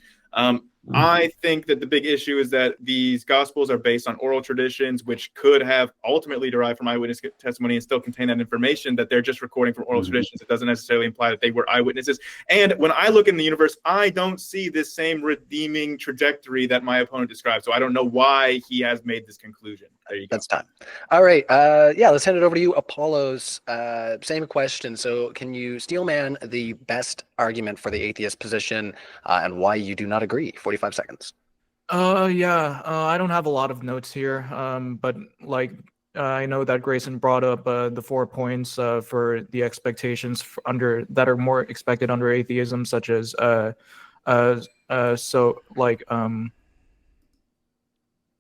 A: I think that the big issue is that these Gospels are based on oral traditions, which could have ultimately derived from eyewitness testimony and still contain that information, that they're just recording from oral traditions. It doesn't necessarily imply that they were eyewitnesses. And when I look in the universe, I don't see this same redeeming trajectory that my opponent describes. So I don't know why he has made this conclusion. There you go.
B: That's time. All right. Yeah, let's hand it over to you, Apollos. Same question. So can you steelman the best argument for the atheist position and why you do not agree? 45 seconds.
D: I don't have a lot of notes here, but I know that Grayson brought up the 4 points for the expectations that are more expected under atheism, such as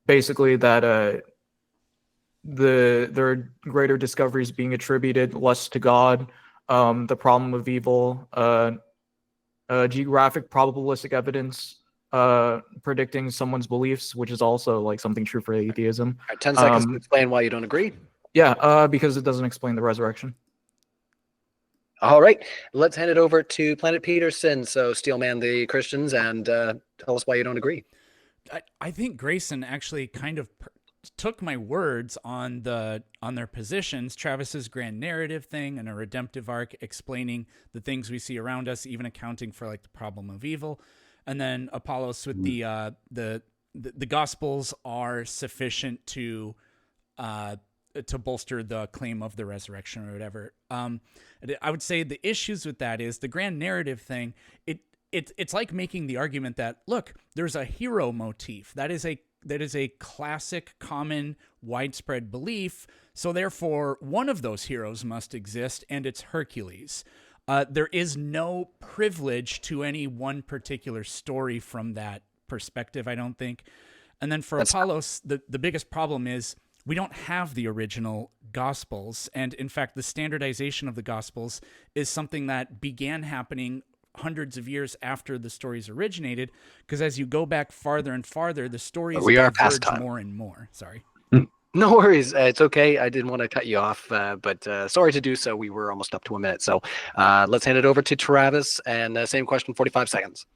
D: basically that there are greater discoveries being attributed less to God, the problem of evil, geographic probabilistic evidence predicting someone's beliefs, which is also like something true for atheism.
B: All right, 10 seconds to explain why you don't agree.
D: Yeah, because it doesn't explain the resurrection.
B: All right, let's hand it over to Planet Peterson. So steelman the Christians and tell us why you don't agree.
C: I think Grayson actually kind of took my words on their positions, Travis's grand narrative thing and a redemptive arc explaining the things we see around us, even accounting for like the problem of evil, and then Apollos with the Gospels are sufficient to bolster the claim of the resurrection or whatever. I would say the issues with that is the grand narrative thing. It's like making the argument that, look, there's a hero motif. That is a classic, common, widespread belief. So therefore, one of those heroes must exist, and it's Hercules. There is no privilege to any one particular story from that perspective, I don't think. And then for Apollos, the biggest problem is we don't have the original Gospels. And in fact, the standardization of the Gospels is something that began happening hundreds of years after the stories originated, because as you go back farther and farther, the stories diverge more and more. Sorry.
B: No worries. It's okay. I didn't want to cut you off, but sorry to do so. We were almost up to a minute. So let's hand it over to Travis, and same question, 45 seconds.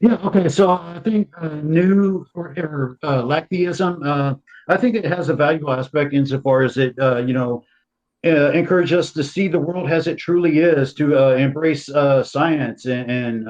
E: Yeah, okay. So I think new or Lacktheism, I think it has a valuable aspect insofar as it, encourage us to see the world as it truly is, to embrace science and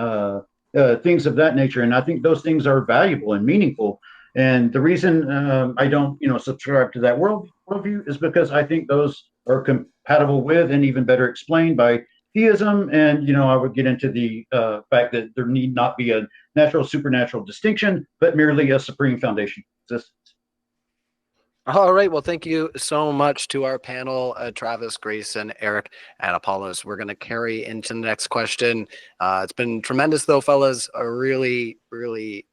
E: things of that nature. And I think those things are valuable and meaningful. And the reason I don't, subscribe to that worldview is because I think those are compatible with and even better explained by theism. And, I would get into the fact that there need not be a natural supernatural distinction, but merely a supreme foundation of existence.
B: All right. Well, thank you so much to our panel, Travis, Grayson, Eric, and Apollos. We're going to carry into the next question. It's been tremendous, though, fellas. Really, really,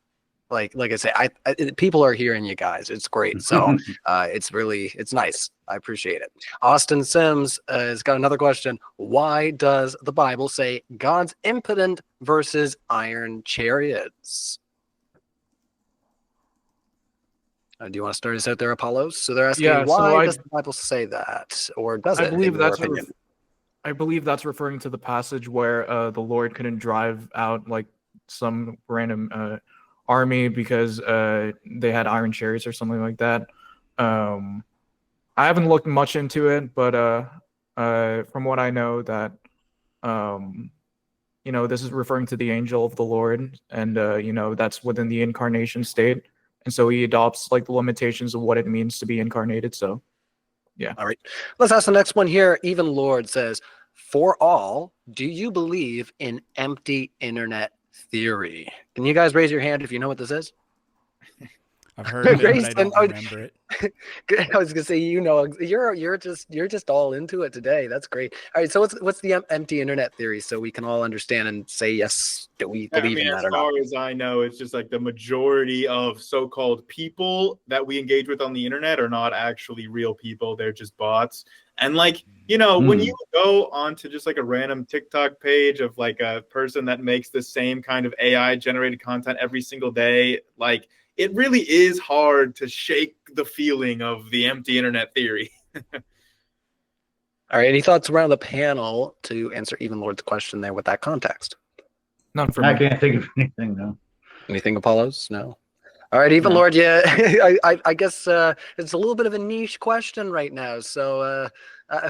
B: like I say, people are hearing you guys. It's great. So it's nice. I appreciate it. Austin Sims has got another question. Why does the Bible say God's impotent versus iron chariots? Do you want to start us out there, Apollos? So they're asking, why does the Bible say that? Or does it?
D: I believe that's referring to the passage where the Lord couldn't drive out like some random army because they had iron chariots or something like that. I haven't looked much into it, but from what I know, that this is referring to the angel of the Lord, and that's within the incarnation state. And so he adopts like the limitations of what it means to be incarnated. So, yeah.
B: All right. Let's ask the next one here. Even Lord says, for all, do you believe in empty internet theory? Can you guys raise your hand if you know what this is?
C: I've heard of it, but I don't remember it.
B: I was gonna say, you're just all into it today. That's great. All right, so what's the empty internet theory, so we can all understand and say yes, do we believe in that or not?
A: As far as I know, it's just like the majority of so-called people that we engage with on the internet are not actually real people. They're just bots. And like, when you go onto just like a random TikTok page of like a person that makes the same kind of AI generated content every single day, like, it really is hard to shake the feeling of the empty internet theory.
B: All right. Any thoughts around the panel to answer Even Lord's question there with that context?
D: None for me.
E: I can't think of anything, though.
B: Anything, Apollos? No. All right, Even Lord, yeah, I guess it's a little bit of a niche question right now. So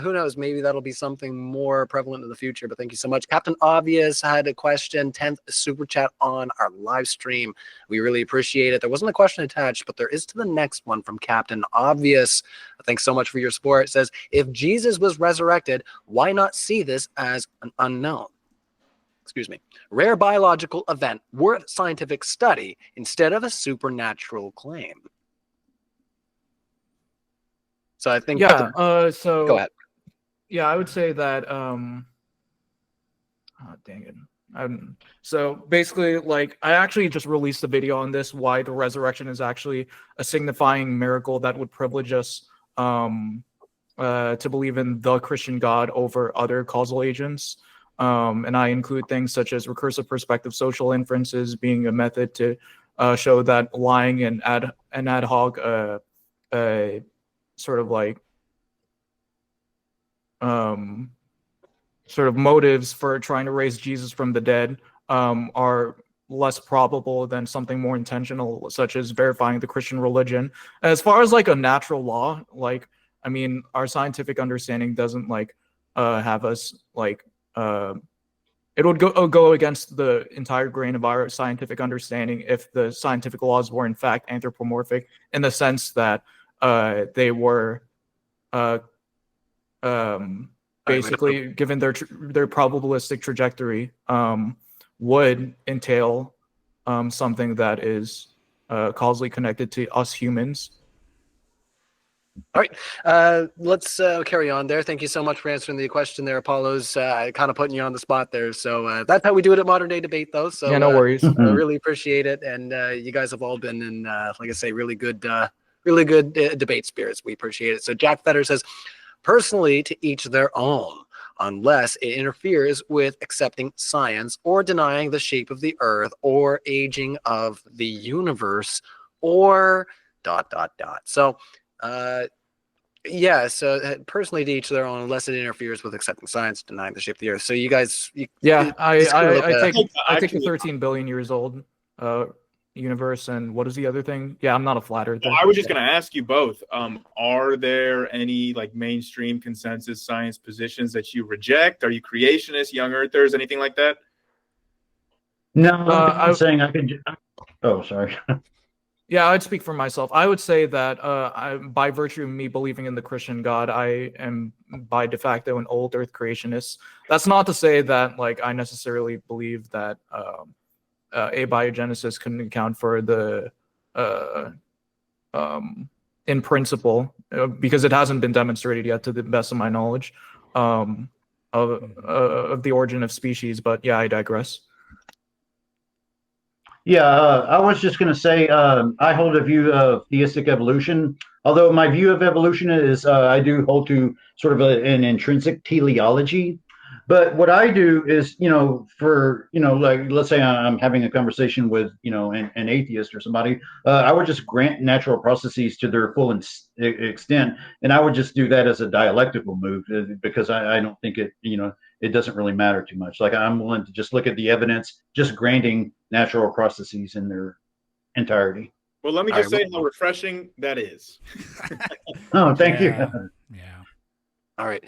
B: who knows? Maybe that'll be something more prevalent in the future. But thank you so much. Captain Obvious had a question, 10th super chat on our live stream. We really appreciate it. There wasn't a question attached, but there is to the next one from Captain Obvious. Thanks so much for your support. It says, if Jesus was resurrected, why not see this as an unknown? Rare biological event worth scientific study instead of a supernatural claim. So I think
D: so
B: go ahead.
D: Yeah, I would say that oh dang it. So basically, like, I actually just released a video on this, why the resurrection is actually a signifying miracle that would privilege us to believe in the Christian God over other causal agents. And I include things such as recursive perspective social inferences being a method to show that lying and ad hoc sort of like sort of motives for trying to raise Jesus from the dead are less probable than something more intentional, such as verifying the Christian religion. As far as like a natural law, like, I mean, our scientific understanding doesn't like have us like it would go against the entire grain of our scientific understanding if the scientific laws were in fact anthropomorphic, in the sense that they were basically, given their probabilistic trajectory, would entail something that is causally connected to us humans.
B: All right, let's carry on there. Thank you so much for answering the question there, Apollo's. Kind of putting you on the spot there. So that's how we do it at Modern Day Debate, though. So
D: Yeah, no worries.
B: I really appreciate it, and you guys have all been in, like I say, really good debate spirits. We appreciate it. So Jack Fetter says, personally, to each their own, unless it interferes with accepting science or denying the shape of the earth or aging of the universe or ... So yeah, so personally to each their own, unless it interferes with accepting science, denying the shape of the earth. So you guys,
D: Yeah, I take the
A: Actually,
D: 13 billion years old universe, and what is the other thing? Yeah, I'm not a flat earther.
A: I was just going to ask you both. Are there any like mainstream consensus science positions that you reject? Are you creationists, young earthers, anything like that?
E: No, I'm saying I could. Oh, sorry.
D: Yeah, I'd speak for myself. I would say that by virtue of me believing in the Christian God, I am by de facto an old Earth creationist. That's not to say that like I necessarily believe that abiogenesis can account for the in principle, because it hasn't been demonstrated yet, to the best of my knowledge, of the origin of species. But yeah, I digress.
E: Yeah, I was just going to say I hold a view of theistic evolution. Although my view of evolution is I do hold to sort of an intrinsic teleology. But what I do is, for, like, let's say I'm having a conversation with, an atheist or somebody, I would just grant natural processes to their full extent. And I would just do that as a dialectical move because I don't think it doesn't really matter too much. Like I'm willing to just look at the evidence, just granting natural processes in their entirety.
A: Well, let me just say how refreshing that is.
E: Oh, thank you.
C: Yeah.
B: All right.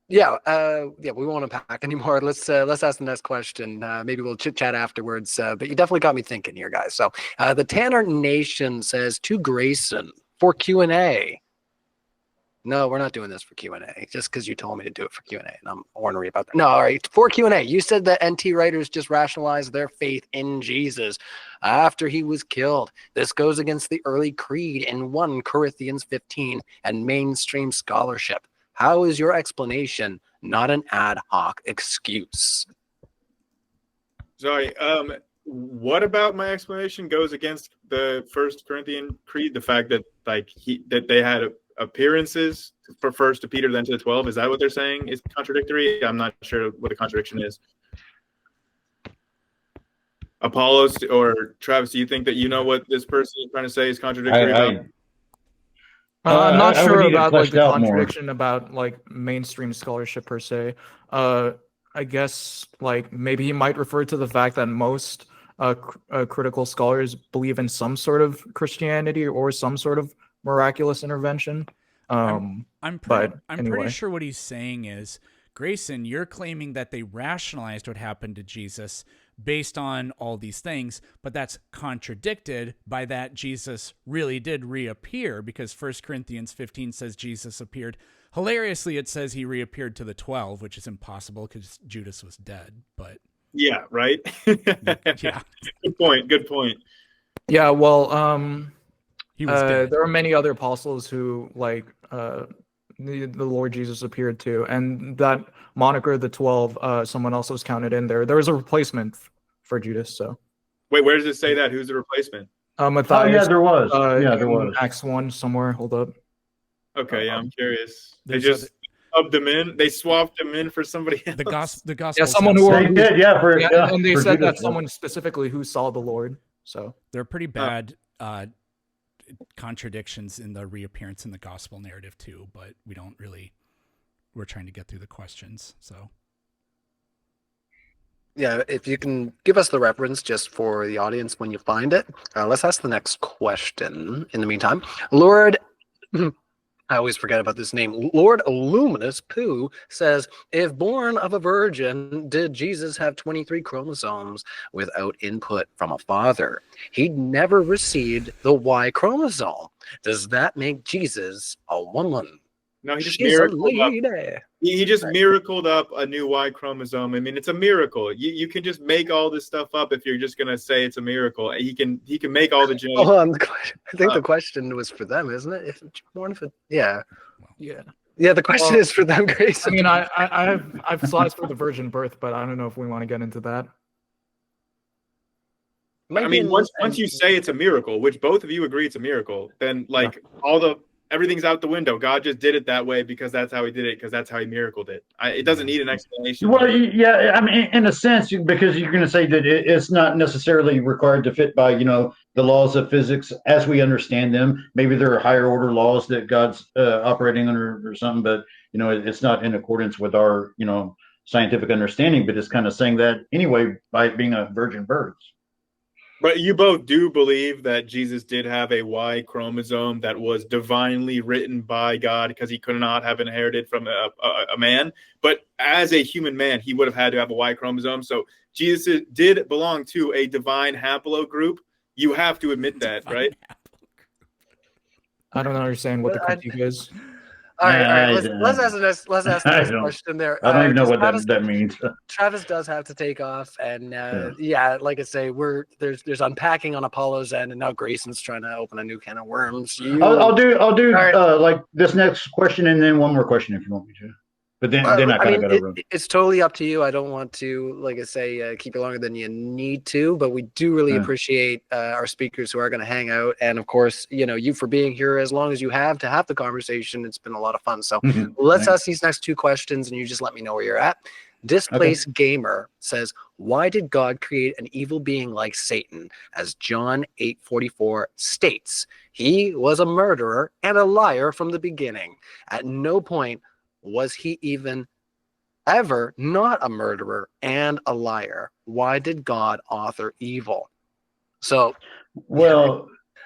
B: Yeah, we won't unpack anymore. Let's ask the next question. Maybe we'll chit chat afterwards. But you definitely got me thinking here, guys. So the Tanner Nation says to Grayson for Q&A. No, we're not doing this for Q&A. Just because you told me to do it for Q&A, and I'm ornery about that. No, all right. For Q&A, you said that NT writers just rationalized their faith in Jesus after he was killed. This goes against the early creed in 1 Corinthians 15 and mainstream scholarship. How is your explanation not an ad hoc excuse?
A: Sorry. What about my explanation goes against the First Corinthian creed? The fact that that they had appearances for first to Peter, then to the 12. Is that what they're saying is contradictory? I'm not sure what the contradiction is. Apollos or Travis, do you think that you know what this person is trying to say is contradictory about?
D: I'm not sure
E: would need it
D: about like
E: fleshed
D: the
E: out more.
D: contradiction about like mainstream scholarship per se. I guess like maybe he might refer to the fact that most critical scholars believe in some sort of Christianity or some sort of miraculous intervention.
C: I'm
D: Anyway.
C: pretty sure what he's saying is, Grayson, you're claiming that they rationalized what happened to Jesus based on all these things, but that's contradicted by that Jesus really did reappear, because 1 Corinthians 15 says Jesus appeared. Hilariously, it says he reappeared to the 12, which is impossible because Judas was dead. But
A: yeah, right.
C: yeah,
A: Good point.
D: Yeah, well,
C: he was dead.
D: there are many other apostles who like the Lord Jesus appeared to, and that moniker, the 12, someone else was counted in there. There was a replacement for Judas. So
A: wait, where does it say that? Who's the replacement?
D: Matthias.
E: Oh, yeah, there was. There was.
D: Acts 1 somewhere. Hold up.
A: Okay, yeah, I'm curious. They
C: There's
A: just subbed them in. They swapped them in for somebody else.
C: The gospel.
D: Yeah, someone who
E: They did, yeah.
D: and they
E: for
D: said that
E: Judas.
D: someone specifically who saw the Lord. So
C: There are pretty bad contradictions in the reappearance in the gospel narrative too, but we're trying to get through the questions. So
B: Yeah, if you can give us the reference just for the audience when you find it. Let's ask the next question in the meantime. Lord, I always forget about this name. Lord Luminous Pooh says, if born of a virgin, did Jesus have 23 chromosomes without input from a father? He never received the Y chromosome. Does that make Jesus a woman?
A: No, he just
B: She's a
A: miracled up.
B: lady.
A: He just miracled up a new Y chromosome. I mean, it's a miracle. You can just make all this stuff up if you're just gonna say it's a miracle. He can make all the genetic.
B: Oh, I think the question was for them, isn't it? If it's born of a, yeah.
D: Yeah.
B: The question is for them, Grace.
D: I mean, I've slides for the virgin birth, but I don't know if we want to get into that.
A: I mean, once you say it's a miracle, which both of you agree it's a miracle, then like everything's out the window. God just did it that way because that's how he did it, because that's how he miracled it. It doesn't need an explanation.
E: Well, yeah, I mean, in a sense, because you're going to say that it's not necessarily required to fit by, the laws of physics as we understand them. Maybe there are higher order laws that God's operating under or something, but, it's not in accordance with our, scientific understanding, but it's kind of saying that anyway by it being a virgin birth.
A: But you both do believe that Jesus did have a Y chromosome that was divinely written by God because he could not have inherited from a man. But as a human man, he would have had to have a Y chromosome. So Jesus did belong to a divine haplogroup. You have to admit that, right?
D: I don't understand what the critique is.
B: All right. Let's ask the next question there.
E: I don't even know what that means.
B: Travis does have to take off, and like I say, there's unpacking on Apollo's end, and now Grayson's trying to open a new can of worms.
E: I'll do
B: right.
E: like this next question, and then one more question if you want me to. But then I kind of got to run.
B: It's totally up to you. I don't want to, like I say, keep you longer than you need to, but we do really appreciate our speakers who are going to hang out. And of course, you for being here as long as you have to have the conversation. It's been a lot of fun. So let's ask these next two questions and you just let me know where you're at. Displaced Gamer says, why did God create an evil being like Satan? As John 8:44 states, he was a murderer and a liar from the beginning. At no point was he even ever not a murderer and a liar? Why did God author evil? So,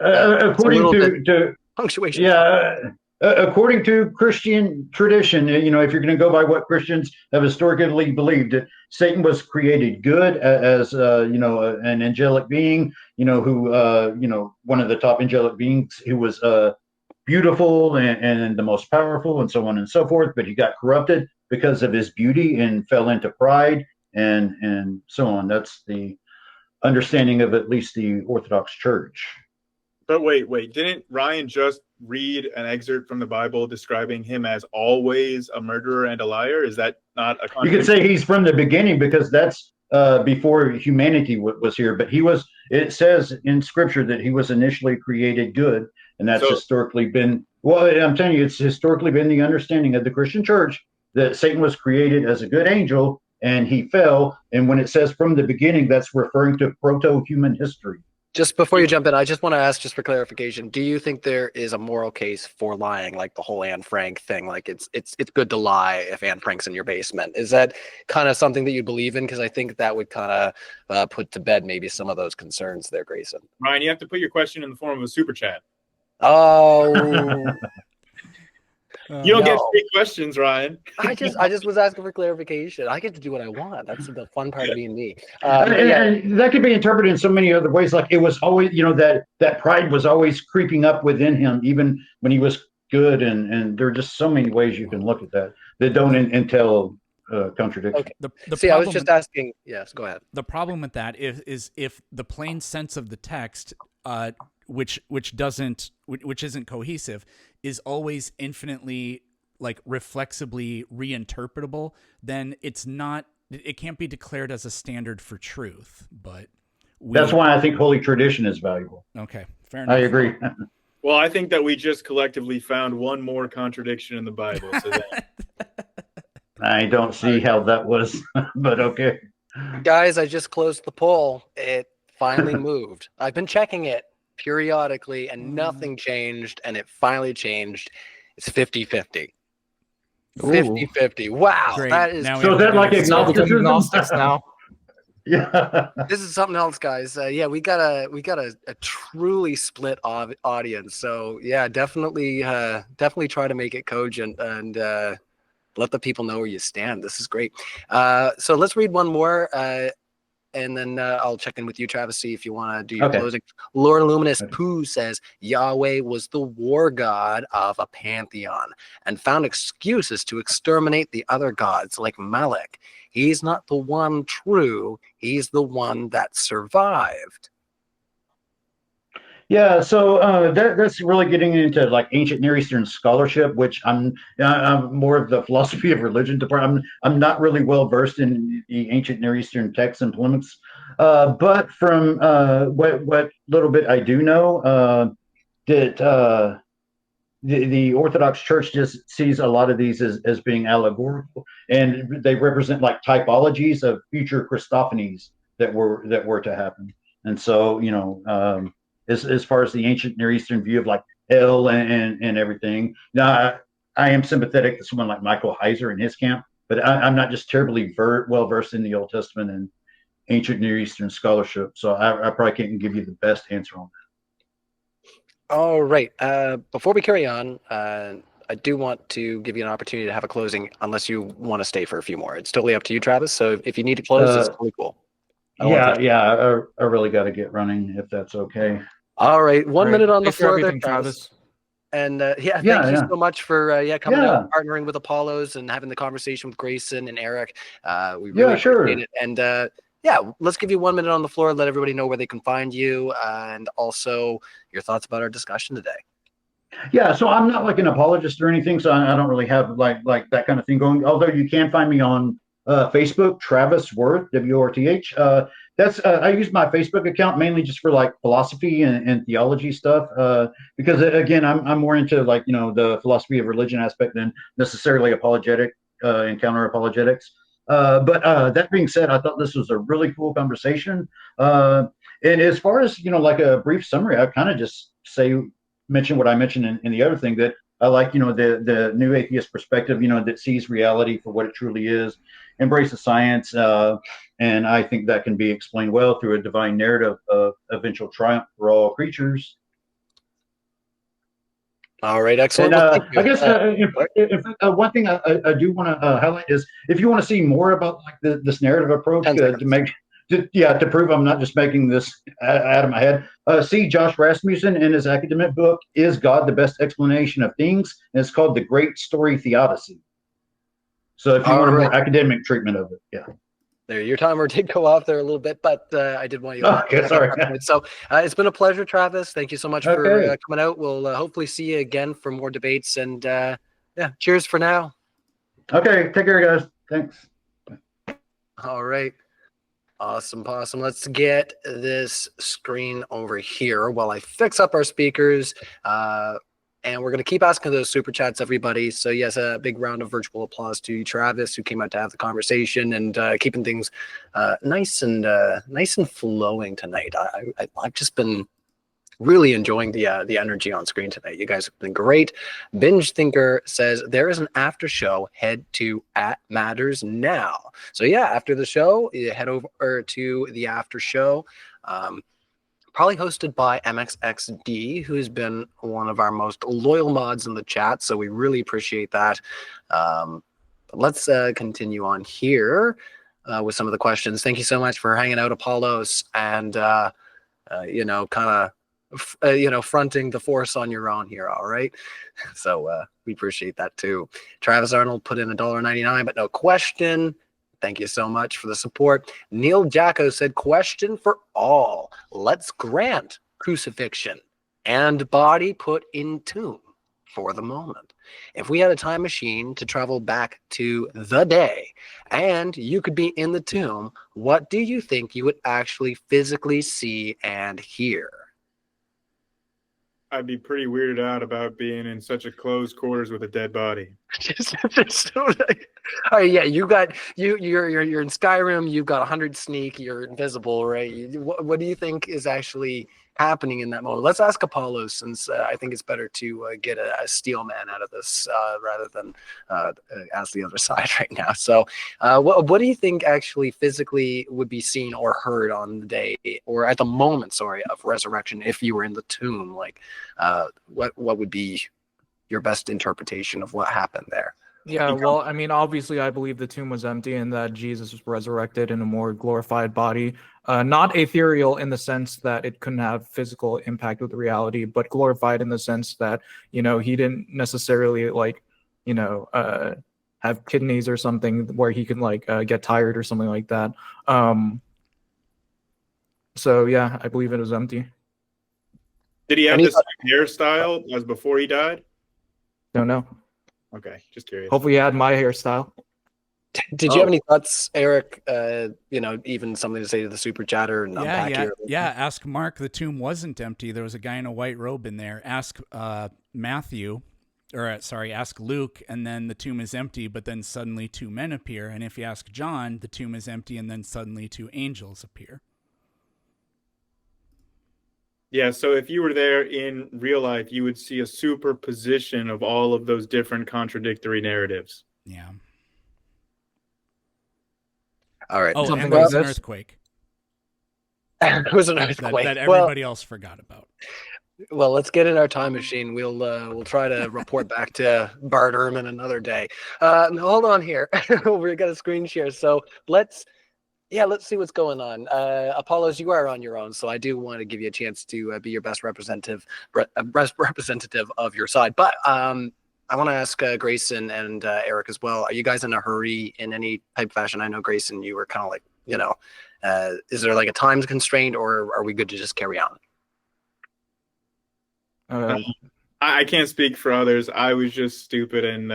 E: according to
B: punctuation.
E: According to Christian tradition, if you're going to go by what Christians have historically believed, Satan was created good as an angelic being, who one of the top angelic beings who was beautiful and the most powerful and so on and so forth, but he got corrupted because of his beauty and fell into pride and so on. That's the understanding of at least the Orthodox Church.
A: But wait, didn't Ryan just read an excerpt from the Bible describing him as always a murderer and a liar? Is that not a contradiction?
E: You could say he's from the beginning because that's before humanity was here, but it says in scripture that he was initially created good. And that's historically been, I'm telling you, it's historically been the understanding of the Christian church that Satan was created as a good angel and he fell. And when it says from the beginning, that's referring to proto-human history.
B: Just before you jump in, I just want to ask, just for clarification, do you think there is a moral case for lying, like the whole Anne Frank thing? Like it's good to lie if Anne Frank's in your basement. Is that kind of something that you believe in? Because I think that would kind of put to bed maybe some of those concerns there, Grayson.
A: Ryan, you have to put your question in the form of a super chat.
B: Oh,
A: you don't get free questions, Ryan.
B: I just was asking for clarification. I get to do what I want. That's the fun part of being me.
E: And that could be interpreted in so many other ways. Like it was always, that pride was always creeping up within him, even when he was good. And there are just so many ways you can look at that don't entail contradiction.
B: Okay. I was just asking. Yes, go ahead.
C: The problem with that is if the plain sense of the text, which isn't cohesive, is always infinitely like reflexibly reinterpretable, then it can't be declared as a standard for truth. But
E: that's why I think Holy Tradition is valuable.
C: Okay, fair enough.
E: I agree.
A: Well, I think that we just collectively found one more contradiction in the Bible. So
E: I don't see how that was, but okay.
B: Guys, I just closed the poll. It finally moved. I've been checking it periodically and nothing changed, and it finally changed. It's 50-50. 50-50. Wow.
C: Great.
B: That is
E: so is that like agnosticism
D: agnostics now?
E: Yeah.
B: This is something else, guys. Yeah, we got a truly split audience. So yeah, definitely try to make it cogent and let the people know where you stand. This is great. So let's read one more. And then I'll check in with you, Travis, see if you want to do your
E: Okay.
B: closing. Lord Luminous
E: Okay.
B: Pooh says Yahweh was the war god of a pantheon and found excuses to exterminate the other gods like Melech. He's not the one true, he's the one that survived.
E: Yeah, so that's really getting into like ancient Near Eastern scholarship, which I'm more of the philosophy of religion department. I'm not really well versed in the ancient Near Eastern texts and polemics, but from what little bit I do know, that the Orthodox Church just sees a lot of these as being allegorical, and they represent like typologies of future Christophanies that were to happen. And so, as far as the ancient Near Eastern view of like hell and everything. Now, I am sympathetic to someone like Michael Heiser and his camp, but I'm not just terribly well versed in the Old Testament and ancient Near Eastern scholarship, so I probably can't give you the best answer on
B: All right. Before we carry on, I do want to give you an opportunity to have a closing, unless you want to stay for a few more. It's totally up to you, Travis. So if you need to close, it's
E: that.
B: totally cool.
E: I really got to get running if that's okay.
B: All right, 1
D: Right.
B: minute on the
D: Thanks for
B: floor there,
D: everything,
B: Travis.
D: Travis.
B: And yeah,
E: Yeah,
B: thank you
E: yeah.
B: so much for coming
E: Yeah.
B: out, partnering with Apollos, and having the conversation with Grayson and Eric. We
E: Yeah,
B: really
E: sure.
B: appreciate it. And yeah, let's give you 1 minute on the floor. Let everybody know where they can find you, and also your thoughts about our discussion today.
E: Yeah, so I'm not like an apologist or anything, so I don't really have like that kind of thing going. Although you can find me on Facebook, Travis Worth, WRTH. That's I use my Facebook account mainly just for like philosophy and theology stuff. Because again, I'm more into like the philosophy of religion aspect than necessarily apologetic and counter apologetics. But that being said, I thought this was a really cool conversation. And as far as like a brief summary, I kind of just mention what I mentioned in the other thing, that I like, the new atheist perspective, that sees reality for what it truly is, embraces science, and I think that can be explained well through a divine narrative of eventual triumph for all creatures.
B: All right, excellent.
E: And
B: Well, thank you.
E: I guess one thing I do want to highlight is if you want to see more about like this narrative approach
B: 10
E: to
B: seconds.
E: make to prove I'm not just making this out of my head. See Josh Rasmussen in his academic book, Is God the Best Explanation of Things? And it's called The Great Story Theodicy. So if you want a more academic treatment of it, yeah.
B: There, your timer did go off there a little bit, but I did want you to
E: Okay, sorry.
B: So it's been a pleasure, Travis. Thank you so much for
E: Okay.
B: coming out. We'll hopefully see you again for more debates. And yeah, cheers for now.
E: Okay, take care, guys. Thanks.
B: All right. Awesome, possum. Let's get this screen over here while I fix up our speakers. And we're going to keep asking those super chats, everybody. So yes, a big round of virtual applause to Travis, who came out to have the conversation and keeping things nice and flowing tonight. I've just been really enjoying the energy on screen tonight. You guys have been great. Binge Thinker says there is an after show. Head to @Matters Now. So yeah, after the show, you head over to the after show. Probably hosted by MXXD, who has been one of our most loyal mods in the chat. So we really appreciate that. But let's continue on here with some of the questions. Thank you so much for hanging out, Apollos, and fronting the force on your own here. All right. So we appreciate that too. Travis Arnold put in $1.99, but no question. Thank you so much for the support. Neil Jacko said, question for all. Let's grant crucifixion and body put in tomb for the moment. If we had a time machine to travel back to the day and you could be in the tomb, what do you think you would actually physically see and hear?
A: I'd be pretty weirded out about being in such a close quarters with a dead body.
B: Oh yeah, you're in Skyrim. You've got 100 sneak. You're invisible, right? What do you think is actually happening in that moment? Let's ask Apollos, since I think it's better to get a steel man out of this rather than ask the other side right now. So what do you think actually physically would be seen or heard on the day, or at the moment, sorry, of resurrection, if you were in the tomb? Like what would be your best interpretation of what happened there?
D: Yeah, well, I mean, obviously, I believe the tomb was empty and that Jesus was resurrected in a more glorified body. Not ethereal in the sense that it couldn't have physical impact with reality, but glorified in the sense that, he didn't necessarily have kidneys or something where he can get tired or something like that. So yeah, I believe it was empty.
A: Did he have the same hairstyle as before he died?
D: Don't know.
A: Okay, just curious.
D: Hopefully, you had my hairstyle.
B: Did you have any thoughts, Eric? Even something to say to the super chatter and unpack here?
C: Yeah. Ask Mark. The tomb wasn't empty. There was a guy in a white robe in there. Ask Matthew, ask Luke, and then the tomb is empty, but then suddenly two men appear. And if you ask John, the tomb is empty, and then suddenly two angels appear.
A: Yeah, so if you were there in real life, you would see a superposition of all of those different contradictory narratives.
C: Yeah.
B: All right.
C: Oh, and there was an earthquake.
B: It was an earthquake
C: that everybody else forgot about.
B: Well, let's get in our time machine. We'll try to report back to Bart Ehrman another day. Hold on here. We're gonna screen share. So let's see what's going on. Apollos, you are on your own, so I do want to give you a chance to be your best representative of your side. But I want to ask Grayson and Eric as well. Are you guys in a hurry in any type of fashion? I know, Grayson, you were kind of like, is there like a time constraint, or are we good to just carry on?
A: I can't speak for others. I was just stupid and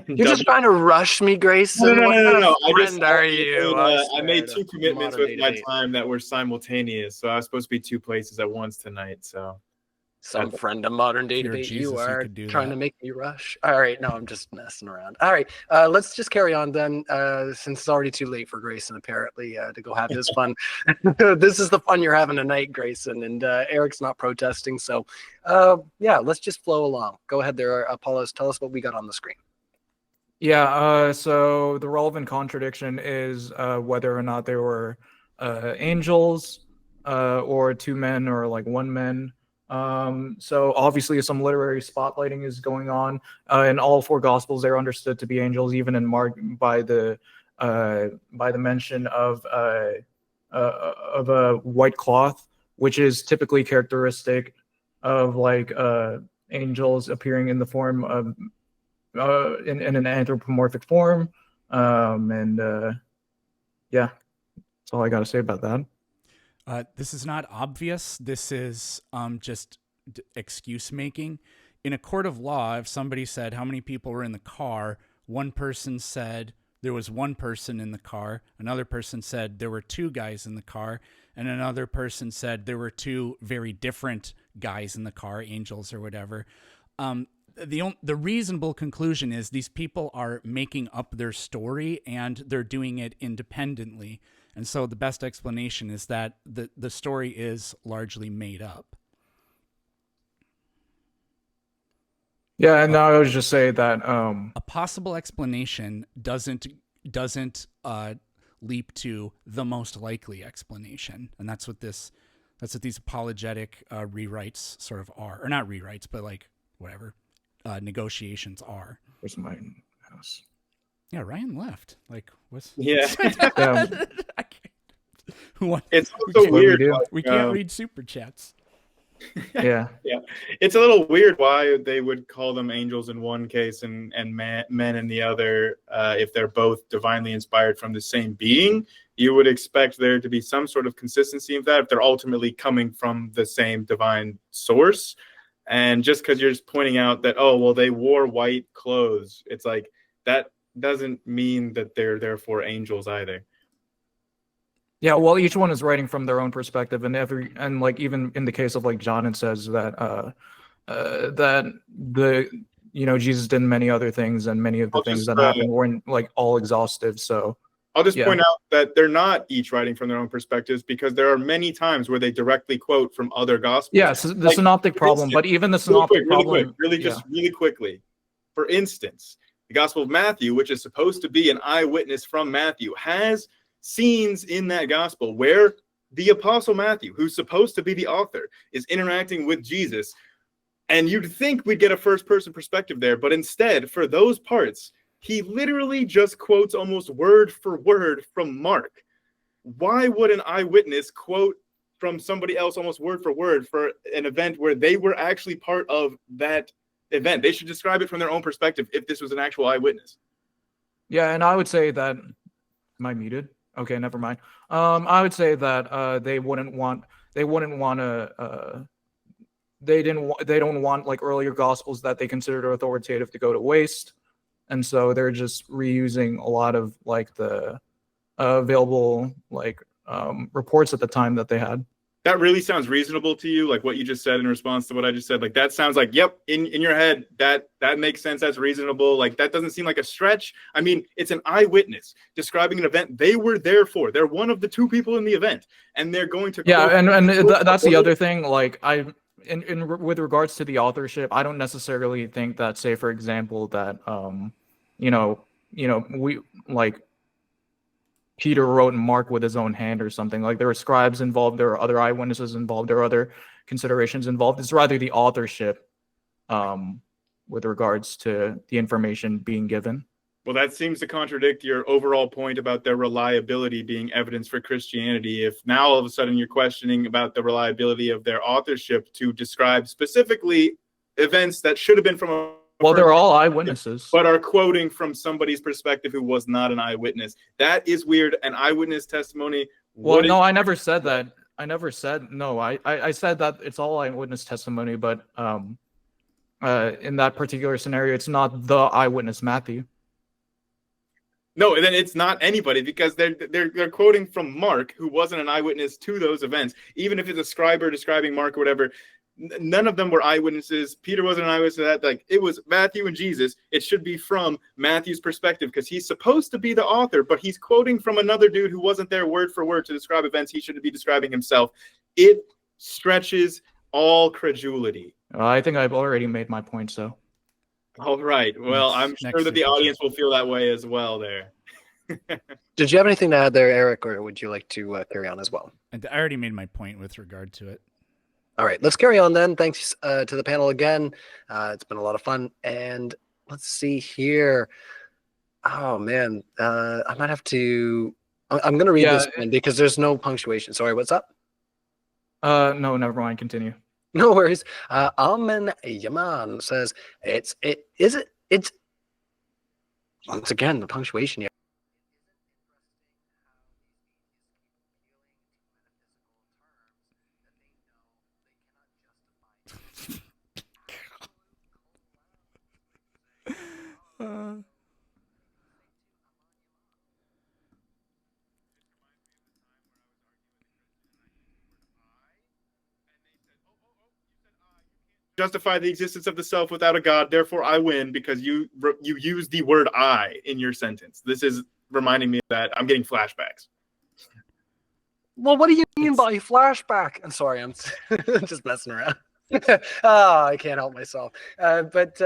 B: you're just trying to rush me, Grayson.
A: No.
B: I
A: made two commitments with my time that were simultaneous, so I was supposed to be two places at once tonight. So
B: some friend of modern day debate. You are trying to make me rush. All right, no, I'm just messing around. All right, let's just carry on then, since it's already too late for Grayson apparently to go have his fun. This is the fun you're having tonight, Grayson, and Eric's not protesting. So let's just flow along. Go ahead there, Apollos. Tell us what we got on the screen.
D: Yeah, so the relevant contradiction is whether or not there were angels or two men or like one man. So obviously some literary spotlighting is going on. In all four gospels, they're understood to be angels, even in Mark by the mention of a white cloth, which is typically characteristic of angels appearing in the form of in an anthropomorphic form. That's all I got to say about that.
C: This is not obvious. This is just excuse making. In a court of law, if somebody said how many people were in the car, one person said there was one person in the car, another person said there were two guys in the car, and another person said there were two very different guys in the car, angels or whatever. The reasonable conclusion is these people are making up their story and they're doing it independently. And so the best explanation is that the story is largely made up.
D: Yeah, and I would just say that
C: a possible explanation doesn't leap to the most likely explanation, and that's what these apologetic rewrites sort of are, or not rewrites, but negotiations are.
D: Where's my house?
C: Yeah, Ryan left. What's?
A: Yeah.
C: I can't.
A: It's also weird.
C: We can't read super chats.
D: Yeah.
A: It's a little weird why they would call them angels in one case and men in the other. If they're both divinely inspired from the same being, you would expect there to be some sort of consistency of that if they're ultimately coming from the same divine source. And just because you're just pointing out that, they wore white clothes, it's like that doesn't mean that they're therefore angels either.
D: Yeah, well, each one is writing from their own perspective, and even in the case of John, it says that Jesus did many other things, and many of the things that happened weren't all exhaustive. So
A: I'll just
D: Yeah.
A: point out that they're not each writing from their own perspectives, because there are many times where they directly quote from other gospels.
D: Yeah, so the
A: Like,
D: synoptic
A: for
D: problem,
A: instance,
D: but even the synoptic problem,
A: really quickly. For instance, the Gospel of Matthew, which is supposed to be an eyewitness from Matthew, has scenes in that gospel where the Apostle Matthew, who's supposed to be the author, is interacting with Jesus. And you'd think we'd get a first-person perspective there, but instead, for those parts, he literally just quotes almost word for word from Mark. Why would an eyewitness quote from somebody else almost word for word for an event where they were actually part of that event? They should describe it from their own perspective if this was an actual eyewitness.
D: Yeah, and I would say that, am I muted? Okay, never mind. I would say that they don't want like earlier gospels that they considered authoritative to go to waste, and so they're just reusing a lot of like the available like reports at the time that they had.
A: That really sounds reasonable to you, like what you just said in response to what I just said? Like, that sounds like, yep, in your head, that makes sense, that's reasonable. Like, that doesn't seem like a stretch. I mean, it's an eyewitness describing an event they were there for. They're one of the two people in the event, and they're going to
D: that's the other thing. Like, with regards to the authorship, I don't necessarily think that, say for example, that we like Peter wrote Mark with his own hand or something. Like, there are scribes involved, there are other eyewitnesses involved, there are other considerations involved. It's rather the authorship with regards to the information being given.
A: Well, that seems to contradict your overall point about their reliability being evidence for Christianity. If now all of a sudden you're questioning about the reliability of their authorship to describe specifically events that should have been from a
D: Well, they're all eyewitnesses,
A: but are quoting from somebody's perspective who was not an eyewitness. That is weird. An eyewitness testimony.
D: Well, no, I never said that. I never said no. I said that it's all eyewitness testimony, but in that particular scenario, it's not the eyewitness Matthew.
A: No, and then it's not anybody, because they're quoting from Mark, who wasn't an eyewitness to those events. Even if it's a scribe describing Mark or whatever, none of them were eyewitnesses. Peter wasn't an eyewitness to that. Like, it was Matthew and Jesus. It should be from Matthew's perspective, because he's supposed to be the author, but he's quoting from another dude who wasn't there word for word to describe events he should be describing himself. It stretches all credulity.
D: I think I've already made my point, so.
A: All right. Well, I'm sure that the audience will feel that way as well there.
B: Did you have anything to add there, Eric, or would you like to carry on as well?
C: I already made my point with regard to it.
B: All right, let's carry on then. Thanks to the panel again. It's been a lot of fun. And let's see here. Oh, man. I might have to... I'm going to read this one because there's no punctuation. Sorry, what's up?
D: No, never mind. Continue.
B: No worries. Amen Yaman says, it's once again, the punctuation here.
A: Justify the existence of the self without a God, therefore I win, because you use the word I in your sentence. This is reminding me of that. I'm getting flashbacks.
B: Well, what do you mean by flashback? I'm sorry, I'm just messing around. I can't help myself. But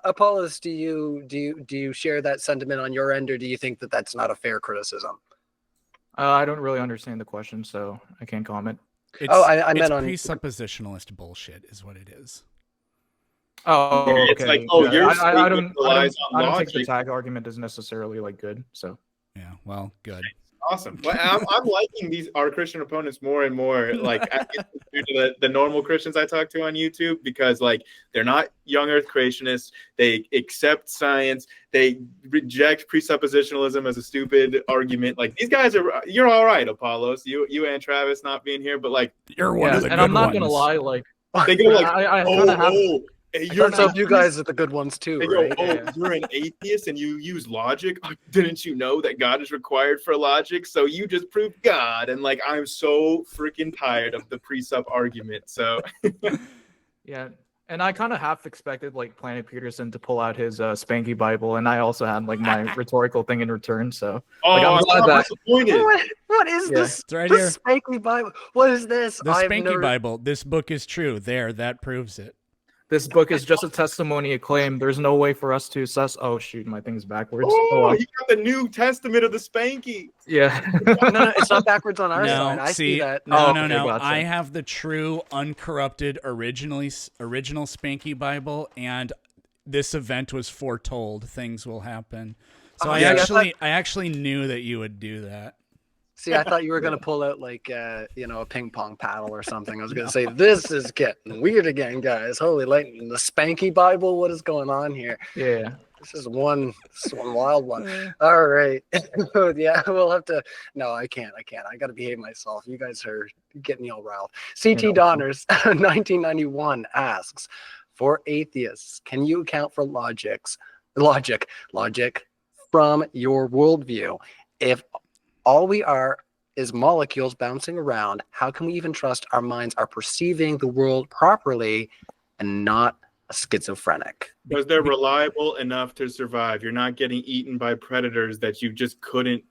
B: Apollos, do you share that sentiment on your end, or do you think that that's not a fair criticism?
D: I don't really understand the question, so I can't comment.
B: I meant on
C: presuppositionalist bullshit is what it is.
D: Oh, okay.
A: It's like, oh, your
D: I don't
A: I
D: think the tag argument is necessarily like good. So
C: yeah, well, good.
A: Awesome. Well, I'm liking our Christian opponents more and more, like, compared to the normal Christians I talk to on YouTube, because like they're not young Earth creationists. They accept science. They reject presuppositionalism as a stupid argument. Like, these guys you're all right, Apollos. You and Travis not being here, but like
C: you're one of the good
D: and I'm not
C: ones.
D: gonna lie, like
A: they go like,
B: You're so you guys are the good ones too, right?
A: You're an atheist and you use logic. Didn't you know that God is required for logic? So you just proved God. And like, I'm so freaking tired of the precept argument. So
D: yeah. And I kind of half expected like Planet Peterson to pull out his Spanky Bible, and I also had like my rhetorical thing in return. So like, I'm glad that.
A: Disappointed.
B: What is
D: Yeah.
B: this?
C: It's right
B: The
C: here.
B: Spanky Bible. What is this?
C: The Spanky Bible. This book is true. There, that proves it.
D: This book is just a testimony of claim. There's no way for us to assess. Oh shoot, my thing's backwards.
A: Oh, he got the New Testament of the Spanky.
D: Yeah.
B: No, it's not backwards on our side. I see that.
C: No,
D: okay,
C: no.
D: gotcha.
C: I have the true, uncorrupted, original Spanky Bible, and this event was foretold. Things will happen. So I actually knew that you would do that.
B: See, I thought you were going to pull out like, a ping pong paddle or something. I was going to say, this is getting weird again, guys. Holy lightning. The Spanky Bible? What is going on here?
D: Yeah.
B: This is one wild one. All right. Yeah, we'll have to. No, I can't. I got to behave myself. You guys are getting me all riled. CT Donners, 1991 asks, for atheists, can you account for logic from your worldview? If all we are is molecules bouncing around, how can we even trust our minds are perceiving the world properly and not schizophrenic?
A: Because they're reliable enough to survive. You're not getting eaten by predators that you just couldn't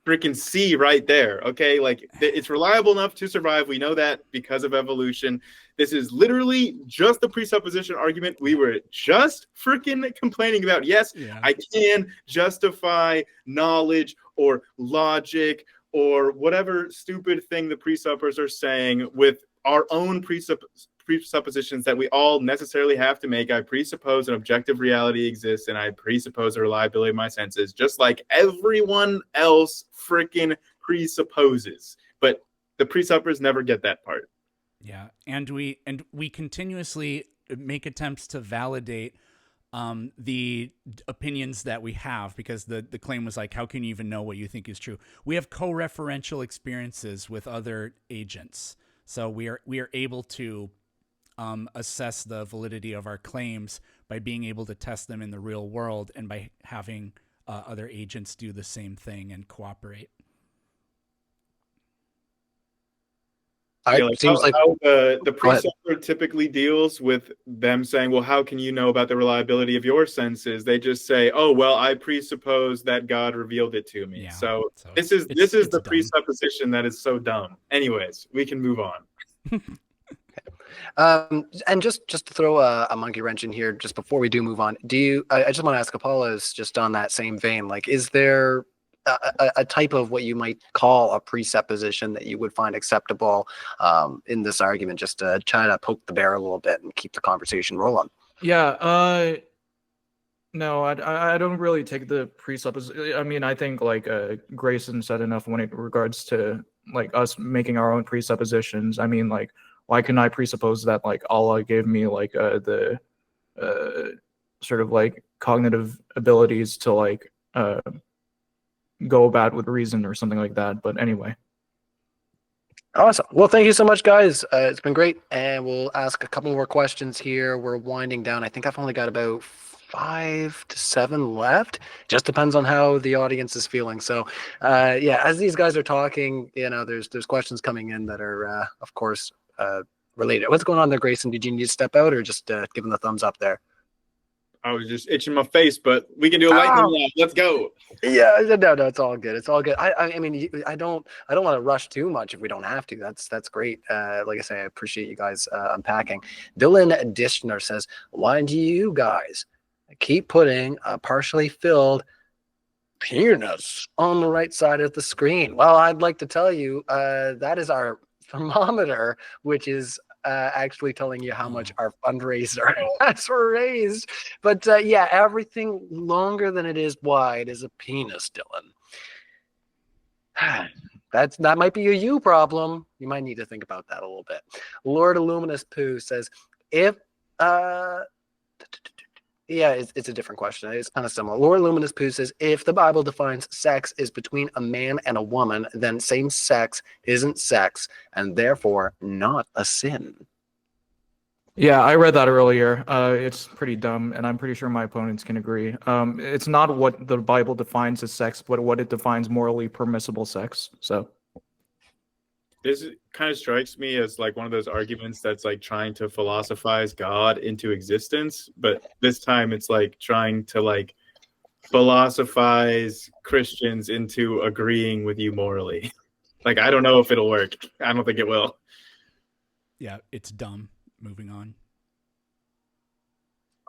A: freaking see right there. Okay, like it's reliable enough to survive. We know that because of evolution. This is literally just the presupposition argument we were just freaking complaining about. Yes, yeah. I can justify knowledge or logic or whatever stupid thing the presuppers are saying with our own presuppositions that we all necessarily have to make. I presuppose an objective reality exists, and I presuppose the reliability of my senses, just like everyone else freaking presupposes. But the presuppers never get that part.
C: Yeah, and we continuously make attempts to validate the opinions that we have, because the claim was like, how can you even know what you think is true? We have co-referential experiences with other agents, so we are able to assess the validity of our claims by being able to test them in the real world and by having other agents do the same thing and cooperate.
A: How the preceptor typically deals with them saying, well, how can you know about the reliability of your senses? They just say, oh, well, I presuppose that God revealed it to me. Yeah, so this is the dumb presupposition that is so dumb. Anyways, we can move on.
B: And just to throw a monkey wrench in here, just before we do move on, I just want to ask Apollos, just on that same vein, like, is there a type of what you might call a presupposition that you would find acceptable in this argument, just to try to poke the bear a little bit and keep the conversation rolling?
D: Yeah, no, I don't really take the presupposition. I mean, I think like Grayson said enough when it regards to like us making our own presuppositions. I mean, like, why can I presuppose that like Allah gave me like the sort of like cognitive abilities to like go about with reason or something like that? But anyway.
B: Awesome. Well, thank you so much, guys. It's been great. And we'll ask a couple more questions here. We're winding down. I think I've only got about 5 to 7 left. Just depends on how the audience is feeling. So yeah, as these guys are talking, there's questions coming in that are of course related. What's going on there, Grayson? Did you need to step out or just give them the thumbs up there?
A: I was just itching my face, but we can do a lightning round. Let's go.
B: Yeah, no, it's all good. It's all good. I mean, I don't want to rush too much if we don't have to. That's great. Like I say, I appreciate you guys unpacking. Dylan Dishner says, why do you guys keep putting a partially filled penis on the right side of the screen? Well, I'd like to tell you that is our thermometer, which is actually telling you how much our fundraiser has raised. But yeah, everything longer than it is wide is a penis, Dylan. That might be a you problem. You might need to think about that a little bit. Lord Illuminous Pooh says, if yeah, it's a different question. It's kind of similar. Lord Luminous Pooh says, if the Bible defines sex is between a man and a woman, then same sex isn't sex and therefore not a sin.
D: Yeah, I read that earlier. It's pretty dumb, and I'm pretty sure my opponents can agree. It's not what the Bible defines as sex, but what it defines morally permissible sex. So,
A: This kind of strikes me as like one of those arguments that's like trying to philosophize God into existence, but this time it's like trying to like philosophize Christians into agreeing with you morally. Like, I don't know if it'll work. I don't think it will.
C: Yeah, it's dumb. Moving on.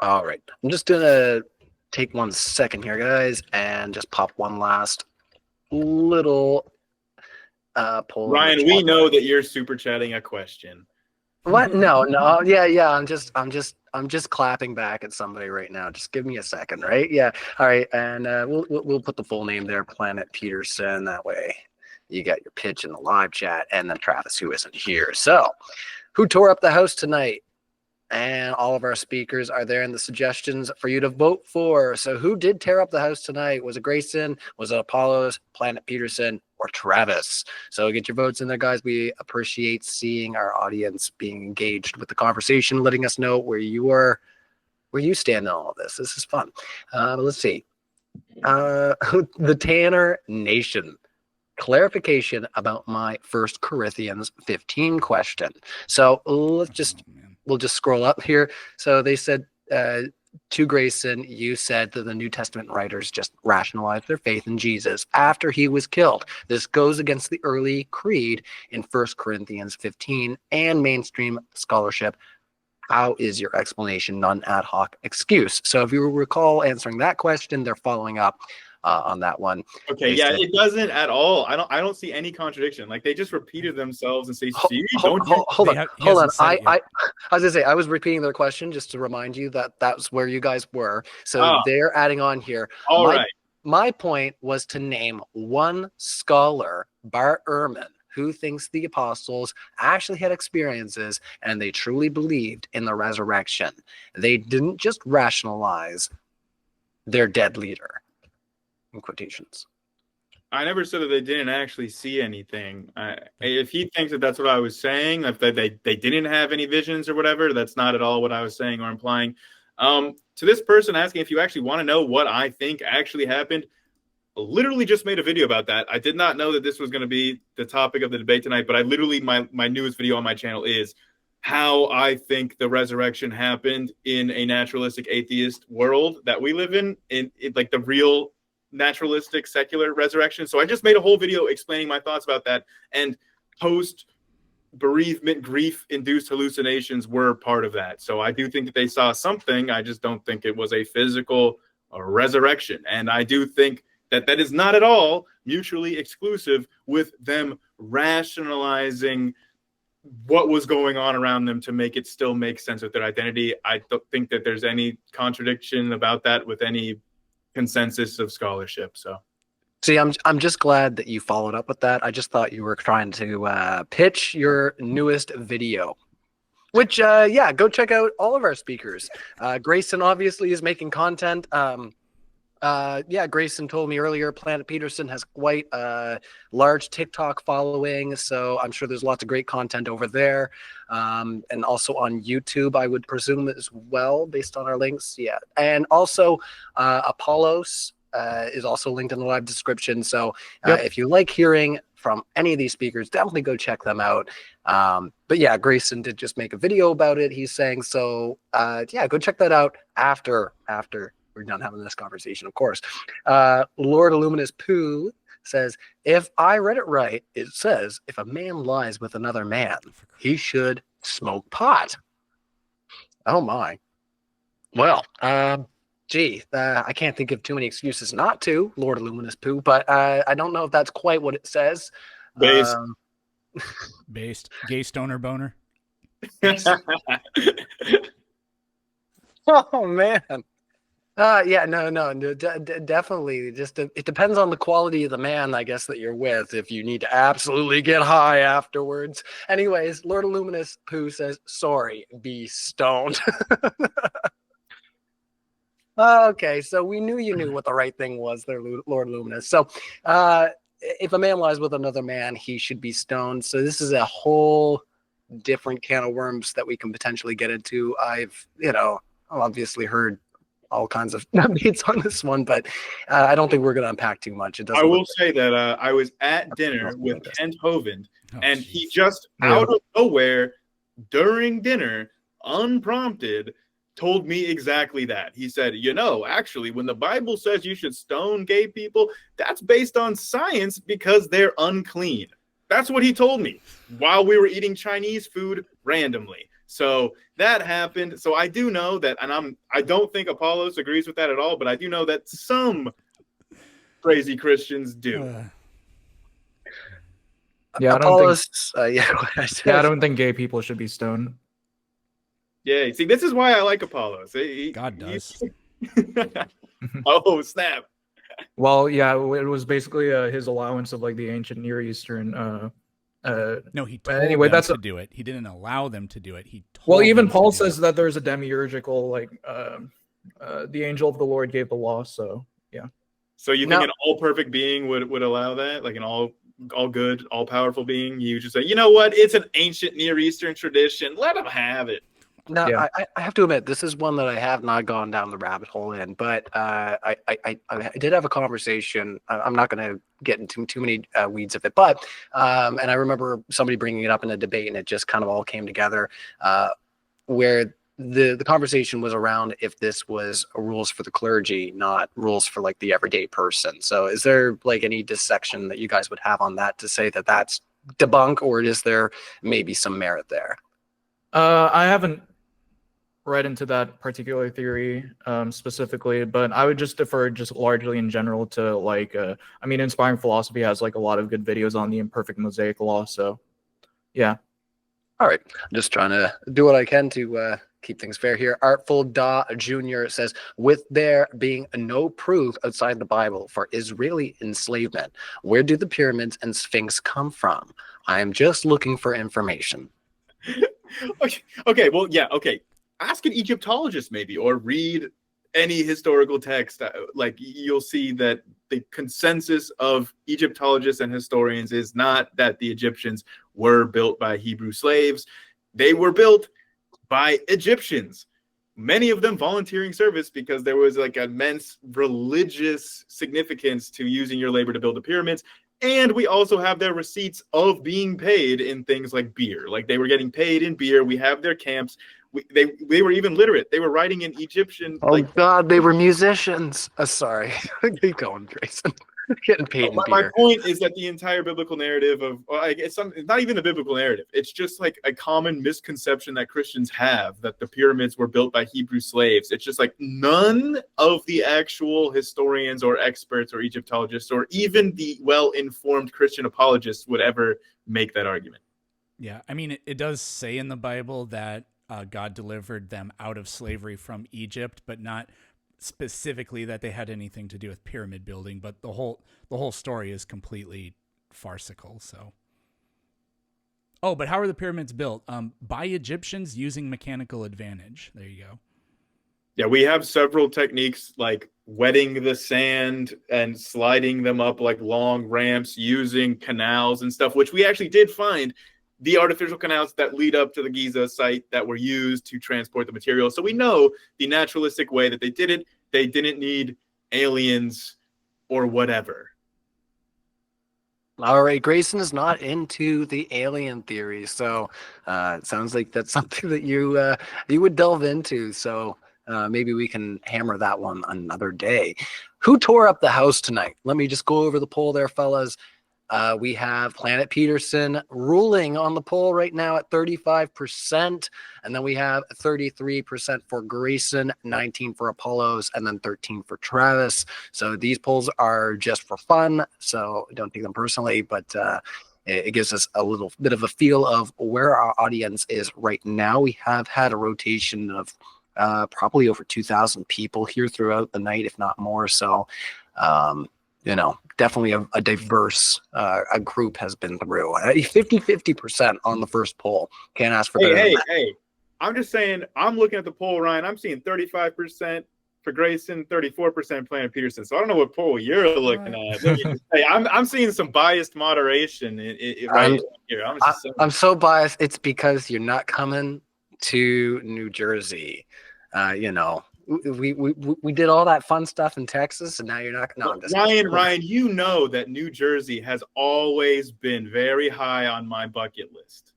B: All right. I'm just going to take 1 second here, guys, and just pop one last little poll.
A: Ryan, we know that you're super chatting a question.
B: What? No. Yeah. I'm just clapping back at somebody right now. Just give me a second, right? Yeah. All right. And we'll put the full name there, Planet Peterson. That way you got your pitch in the live chat, and then Travis, who isn't here. So, who tore up the house tonight? And all of our speakers are there in the suggestions for you to vote for. So who did tear up the house tonight? Was it Grayson? Was it Apollos, Planet Peterson, or Travis? So get your votes in there, guys. We appreciate seeing our audience being engaged with the conversation, letting us know where you stand in all of this. This is fun. Let's see. The Tanner Nation. Clarification about my 1 Corinthians 15 question. So let's just we'll just scroll up here. So they said to Grayson, you said that the New Testament writers just rationalized their faith in Jesus after he was killed. This goes against the early creed in 1 Corinthians 15 and mainstream scholarship. How is your explanation non-ad hoc excuse? So if you recall answering that question, they're following up on that one.
A: Okay, yeah, it doesn't at all. I don't see any contradiction. Like, they just repeated themselves and say, "See, don't you?"
B: Hold on. I was gonna say I was repeating their question just to remind you that that's where you guys were. So they're adding on here.
A: All right.
B: My point was to name one scholar, Bart Ehrman, who thinks the apostles actually had experiences and they truly believed in the resurrection. They didn't just rationalize their dead leader. In quotations.
A: I never said that they didn't actually see anything. If he thinks that that's what I was saying, if they didn't have any visions or whatever, that's not at all what I was saying or implying. To this person asking if you actually want to know what I think actually happened, literally just made a video about that. I did not know that this was going to be the topic of the debate tonight, but I literally, my newest video on my channel is how I think the resurrection happened in a naturalistic atheist world that we live in like the real naturalistic secular resurrection. So I just made a whole video explaining my thoughts about that, and post bereavement grief induced hallucinations were part of that. So I do think that they saw something. I just don't think it was a physical resurrection, and I do think that that is not at all mutually exclusive with them rationalizing what was going on around them to make it still make sense with their identity. I don't think that there's any contradiction about that with any consensus of scholarship. So
B: see, I'm just glad that you followed up with that. I just thought you were trying to pitch your newest video, which yeah, go check out all of our speakers. Grayson obviously is making content. Yeah, Grayson told me earlier Planet Peterson has quite a large TikTok following, so I'm sure there's lots of great content over there. And also on YouTube, I would presume as well, based on our links. Yeah, and also Apollos is also linked in the live description. So if you like hearing from any of these speakers, definitely go check them out. But yeah, Grayson did just make a video about it, he's saying. So yeah, go check that out after we're done having this conversation, of course. Lord Illuminous Pooh says, if I read it right, it says, if a man lies with another man, he should smoke pot. Oh my. Well, gee, I can't think of too many excuses not to, Lord Illuminous Pooh, but I don't know if that's quite what it says.
C: Based. Gay stoner boner.
B: Oh, man. Yeah, no, definitely. Just it depends on the quality of the man, I guess, that you're with. If you need to absolutely get high afterwards. Anyways, Lord Illuminous Pooh says, "Sorry, be stoned." Okay, so we knew you knew what the right thing was, there, Lord Luminous. So, if a man lies with another man, he should be stoned. So this is a whole different can of worms that we can potentially get into. I've, obviously heard all kinds of debates on this one, but I don't think we're going to unpack too much. It doesn't.
A: I will say that I was at dinner with Kent Hovind, and he just out of nowhere during dinner, unprompted, told me exactly that. He said, actually, when the Bible says you should stone gay people, that's based on science because they're unclean. That's what he told me while we were eating Chinese food randomly. So that happened. So I do know that, and I don't think Apollos agrees with that at all, but I do know that some crazy Christians do.
D: Yeah,
B: Apollos,
D: I don't think gay people should be stoned.
A: Yeah, see, this is why I like Apollos.
C: God does.
A: Oh, snap.
D: Well, yeah, it was basically his allowance of like the ancient Near Eastern.
C: No, he told
D: anyway,
C: them to do it. He didn't allow them to do it. He told
D: well, even
C: them
D: Paul
C: to do
D: says
C: it.
D: that there's a demiurgical, like the angel of the Lord gave the law. So yeah.
A: So you think an all perfect being would allow that, like an all good, all powerful being? You just say, you know what? It's an ancient Near Eastern tradition. Let them have it.
B: Now,
D: Yeah.
B: I have to admit, this is one that I have not gone down the rabbit hole in, but I did have a conversation. I'm not going to get into too many weeds of it, but and I remember somebody bringing it up in a debate, and it just kind of all came together, where the conversation was around if this was rules for the clergy, not rules for like the everyday person. So, is there like any dissection that you guys would have on that to say that that's debunk, or is there maybe some merit there?
D: I haven't read into that particular theory specifically, but I would just defer just largely in general to like Inspiring Philosophy has like a lot of good videos on the imperfect Mosaic law. So yeah.
B: All right. I'm just trying to do what I can to keep things fair here. Artful Da Jr. says, with there being no proof outside the Bible for Israeli enslavement, where do the pyramids and Sphinx come from? I am just looking for information.
A: Okay. Well, yeah. Okay. Ask an Egyptologist maybe, or read any historical text. Like you'll see that the consensus of Egyptologists and historians is not that the Egyptians were built by Hebrew slaves. They were built by Egyptians, many of them volunteering service because there was like immense religious significance to using your labor to build the pyramids. And we also have their receipts of being paid in things like beer. Like they were getting paid in beer. We have their camps. They were even literate. They were writing in Egyptian.
B: Oh, God, they were musicians. Sorry. Keep going, Grayson. Getting paid in beer.
A: My point is that the entire biblical narrative of, it's not even the biblical narrative. It's just like a common misconception that Christians have that the pyramids were built by Hebrew slaves. It's just like none of the actual historians or experts or Egyptologists or even the well-informed Christian apologists would ever make that argument.
C: Yeah, I mean, it does say in the Bible that God delivered them out of slavery from Egypt, but not specifically that they had anything to do with pyramid building. But the whole story is completely farcical. So, but how are the pyramids built? By Egyptians using mechanical advantage. There you go.
A: Yeah, we have several techniques like wetting the sand and sliding them up like long ramps using canals and stuff, which we actually did find the artificial canals that lead up to the Giza site that were used to transport the material. So we know the naturalistic way that they did it. They didn't need aliens or whatever.
B: All right, Grayson is not into the alien theory, so it sounds like that's something that you would delve into. So maybe we can hammer that one another day. Who tore up the house tonight? Let me just go over the poll there, fellas. We have Planet Peterson ruling on the poll right now at 35%. And then we have 33% for Grayson, 19% for Apollos, and then 13% for Travis. So these polls are just for fun. So don't take them personally, but it gives us a little bit of a feel of where our audience is right now. We have had a rotation of probably over 2,000 people here throughout the night, if not more. So, definitely a diverse a group has been through. 50% on the first poll. Can't ask for better than that.
A: Hey, I'm just saying, I'm looking at the poll, Ryan. I'm seeing 35% for Grayson, 34% Planet Peterson. So I don't know what poll you're looking at. Let me just say, I'm seeing some biased moderation right here.
B: I'm so biased. It's because you're not coming to New Jersey. we did all that fun stuff in Texas, and now you're not. No, I'm just
A: Ryan, you know that New Jersey has always been very high on my bucket list.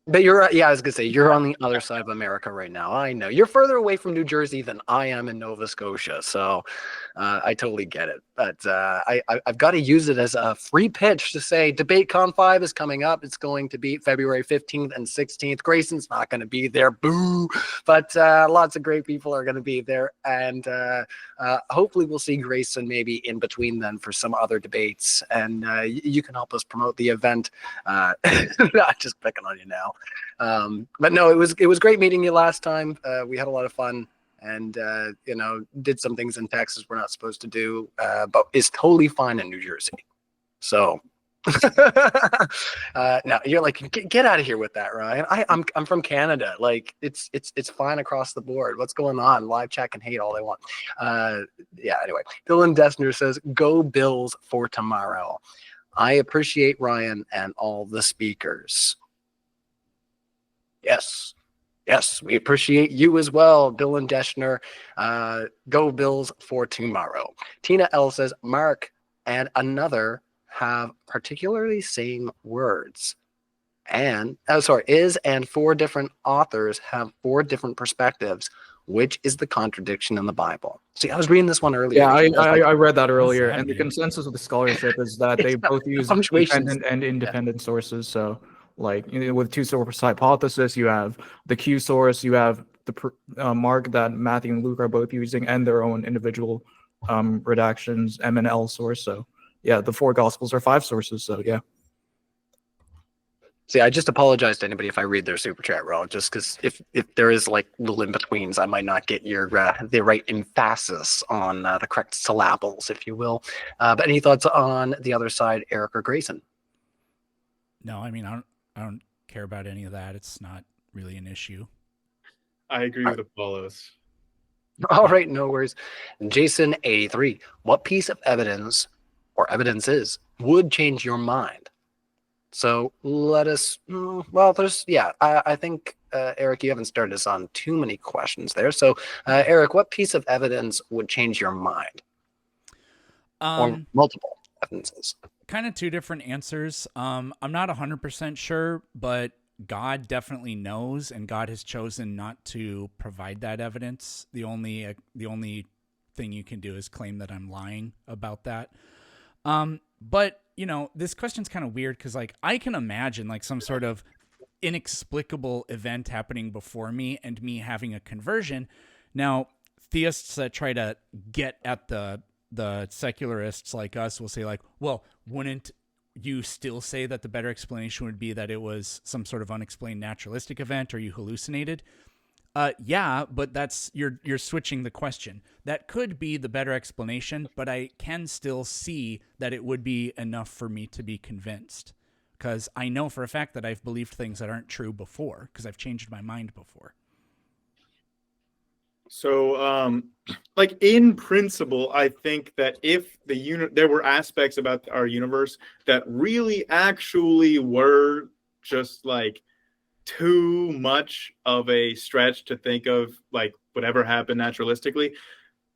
B: But yeah, I was gonna say you're on the other side of America right now. I know you're further away from New Jersey than I am in Nova Scotia, so I totally get it. But I've got to use it as a free pitch to say DebateCon 5 is coming up. It's going to be February 15th and 16th. Grayson's not going to be there, boo! But lots of great people are going to be there, and hopefully we'll see Grayson maybe in between then for some other debates, and you can help us promote the event. Not just picking on you now. But no, it was great meeting you last time. We had a lot of fun, and did some things in Texas we're not supposed to do, but is totally fine in New Jersey. So now you're like, get out of here with that, Ryan. I'm from Canada. Like it's fine across the board. What's going on? Live chat can hate all they want. Yeah. Anyway, Dylan Dessner says, "Go Bills for tomorrow." I appreciate Ryan and all the speakers. Yes, we appreciate you as well, Dylan Deschner. Go Bills for tomorrow. Tina L says, Mark and another have particularly same words. And, and 4 different authors have 4 different perspectives. Which is the contradiction in the Bible? See, I was reading this one earlier.
D: Yeah, I read that earlier, and the
C: mean?
D: consensus of the scholarship is that they both use
B: punctuations.
D: dependent and independent sources. So, like with 2 source hypothesis, you have the Q source, you have the Mark that Matthew and Luke are both using, and their own individual redactions, M and L source. So, yeah, the 4 gospels are 5 sources. So, yeah.
B: See, I just apologize to anybody if I read their super chat wrong, just because if there is like little in-betweens, I might not get your the right emphasis on the correct syllables, if you will. But any thoughts on the other side, Eric or Grayson?
C: No, I mean, I don't care about any of that. It's not really an issue.
A: I agree with Apollos.
B: All right, no worries. Jason 83, what piece of evidence or evidences would change your mind? So let us, I think, Eric, you haven't started us on too many questions there. So, Eric, what piece of evidence would change your mind? Or multiple evidences?
C: Kind of 2 different answers. I'm not 100% sure, but God definitely knows, and God has chosen not to provide that evidence. The only thing you can do is claim that I'm lying about that. But this question's kind of weird because, like, I can imagine like some sort of inexplicable event happening before me and me having a conversion. Now, theists that try to get at the secularists like us will say, like, well, wouldn't you still say that the better explanation would be that it was some sort of unexplained naturalistic event or you hallucinated? Yeah, but that's you're switching the question. That could be the better explanation, but I can still see that it would be enough for me to be convinced, because I know for a fact that I've believed things that aren't true before, because I've changed my mind before.
A: So, like in principle, I think that if there were aspects about our universe that really actually were just like too much of a stretch to think of, like whatever happened naturalistically.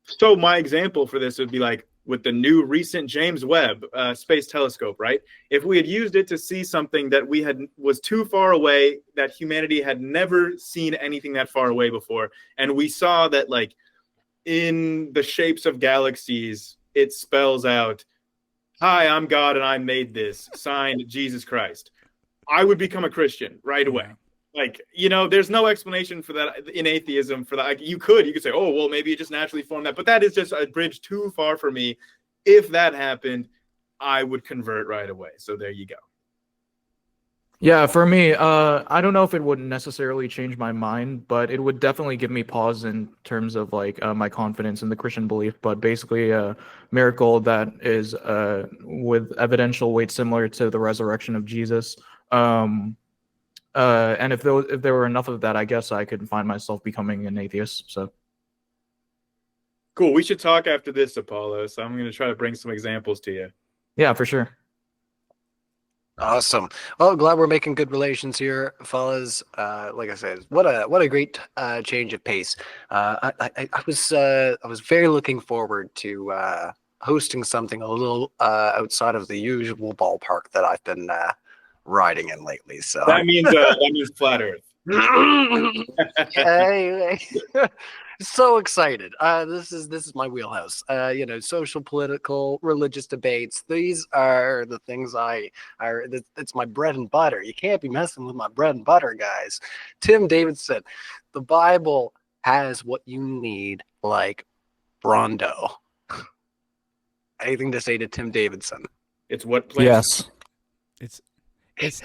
A: So my example for this would be like with the new recent James Webb Space Telescope, right? If we had used it to see something that was too far away, that humanity had never seen anything that far away before, and we saw that like in the shapes of galaxies, it spells out, "Hi, I'm God and I made this," signed Jesus Christ. I would become a Christian right away.
C: Yeah.
A: Like, there's no explanation for that in atheism for that. Like, you could say, oh, well, maybe it just naturally formed that. But that is just a bridge too far for me. If that happened, I would convert right away. So there you go.
D: Yeah, for me, I don't know if it would necessarily change my mind, but it would definitely give me pause in terms of like my confidence in the Christian belief. But basically, a miracle that is with evidential weight similar to the resurrection of Jesus. And if there were enough of that, I guess I could find myself becoming an atheist. So
A: cool. We should talk after this, Apollo. So I'm going to try to bring some examples to you.
D: yeah, for sure.
B: Awesome. Well, glad we're making good relations here, fellas. Like I said, what a great change of pace. I was very looking forward to hosting something a little outside of the usual ballpark that I've been riding in lately. So
A: That means flat Earth.
B: Hey, so excited. This is my wheelhouse. Social, political, religious debates. These are the things it's my bread and butter. You can't be messing with my bread and butter, guys. Tim Davidson, the Bible has what you need, like Rondo. Anything to say to Tim Davidson?
A: It's what plants.
D: Yes.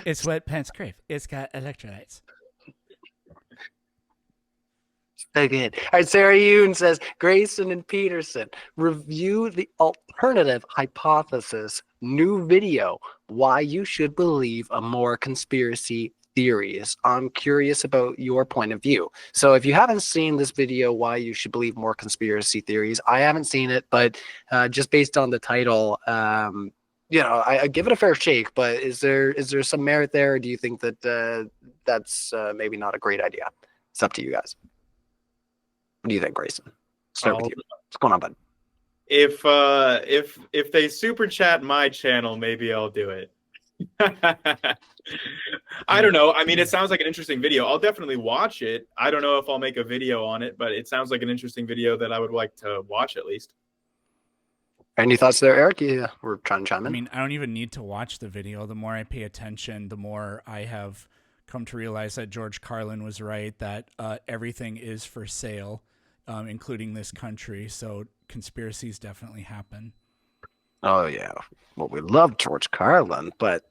C: It's what plants crave. It's got electrolytes.
B: So good. All right, Sarah Yoon says, Grayson and Peterson, review the alternative hypothesis, new video, why you should believe a more conspiracy theories. I'm curious about your point of view. So if you haven't seen this video, why you should believe more conspiracy theories, I haven't seen it, but just based on the title, I give it a fair shake, but is there some merit there? Or do you think that that's maybe not a great idea? It's up to you guys. What do you think, Grayson? Start with you. What's going on, bud?
A: If they super chat my channel, maybe I'll do it. I don't know. I mean, it sounds like an interesting video. I'll definitely watch it. I don't know if I'll make a video on it, but it sounds like an interesting video that I would like to watch at least.
B: Any thoughts there, Eric? Yeah, we're trying to chime in.
C: I mean, I don't even need to watch the video. The more I pay attention, the more I have come to realize that George Carlin was right, that everything is for sale, including this country. So conspiracies definitely happen.
B: Oh yeah. Well, we love George Carlin, but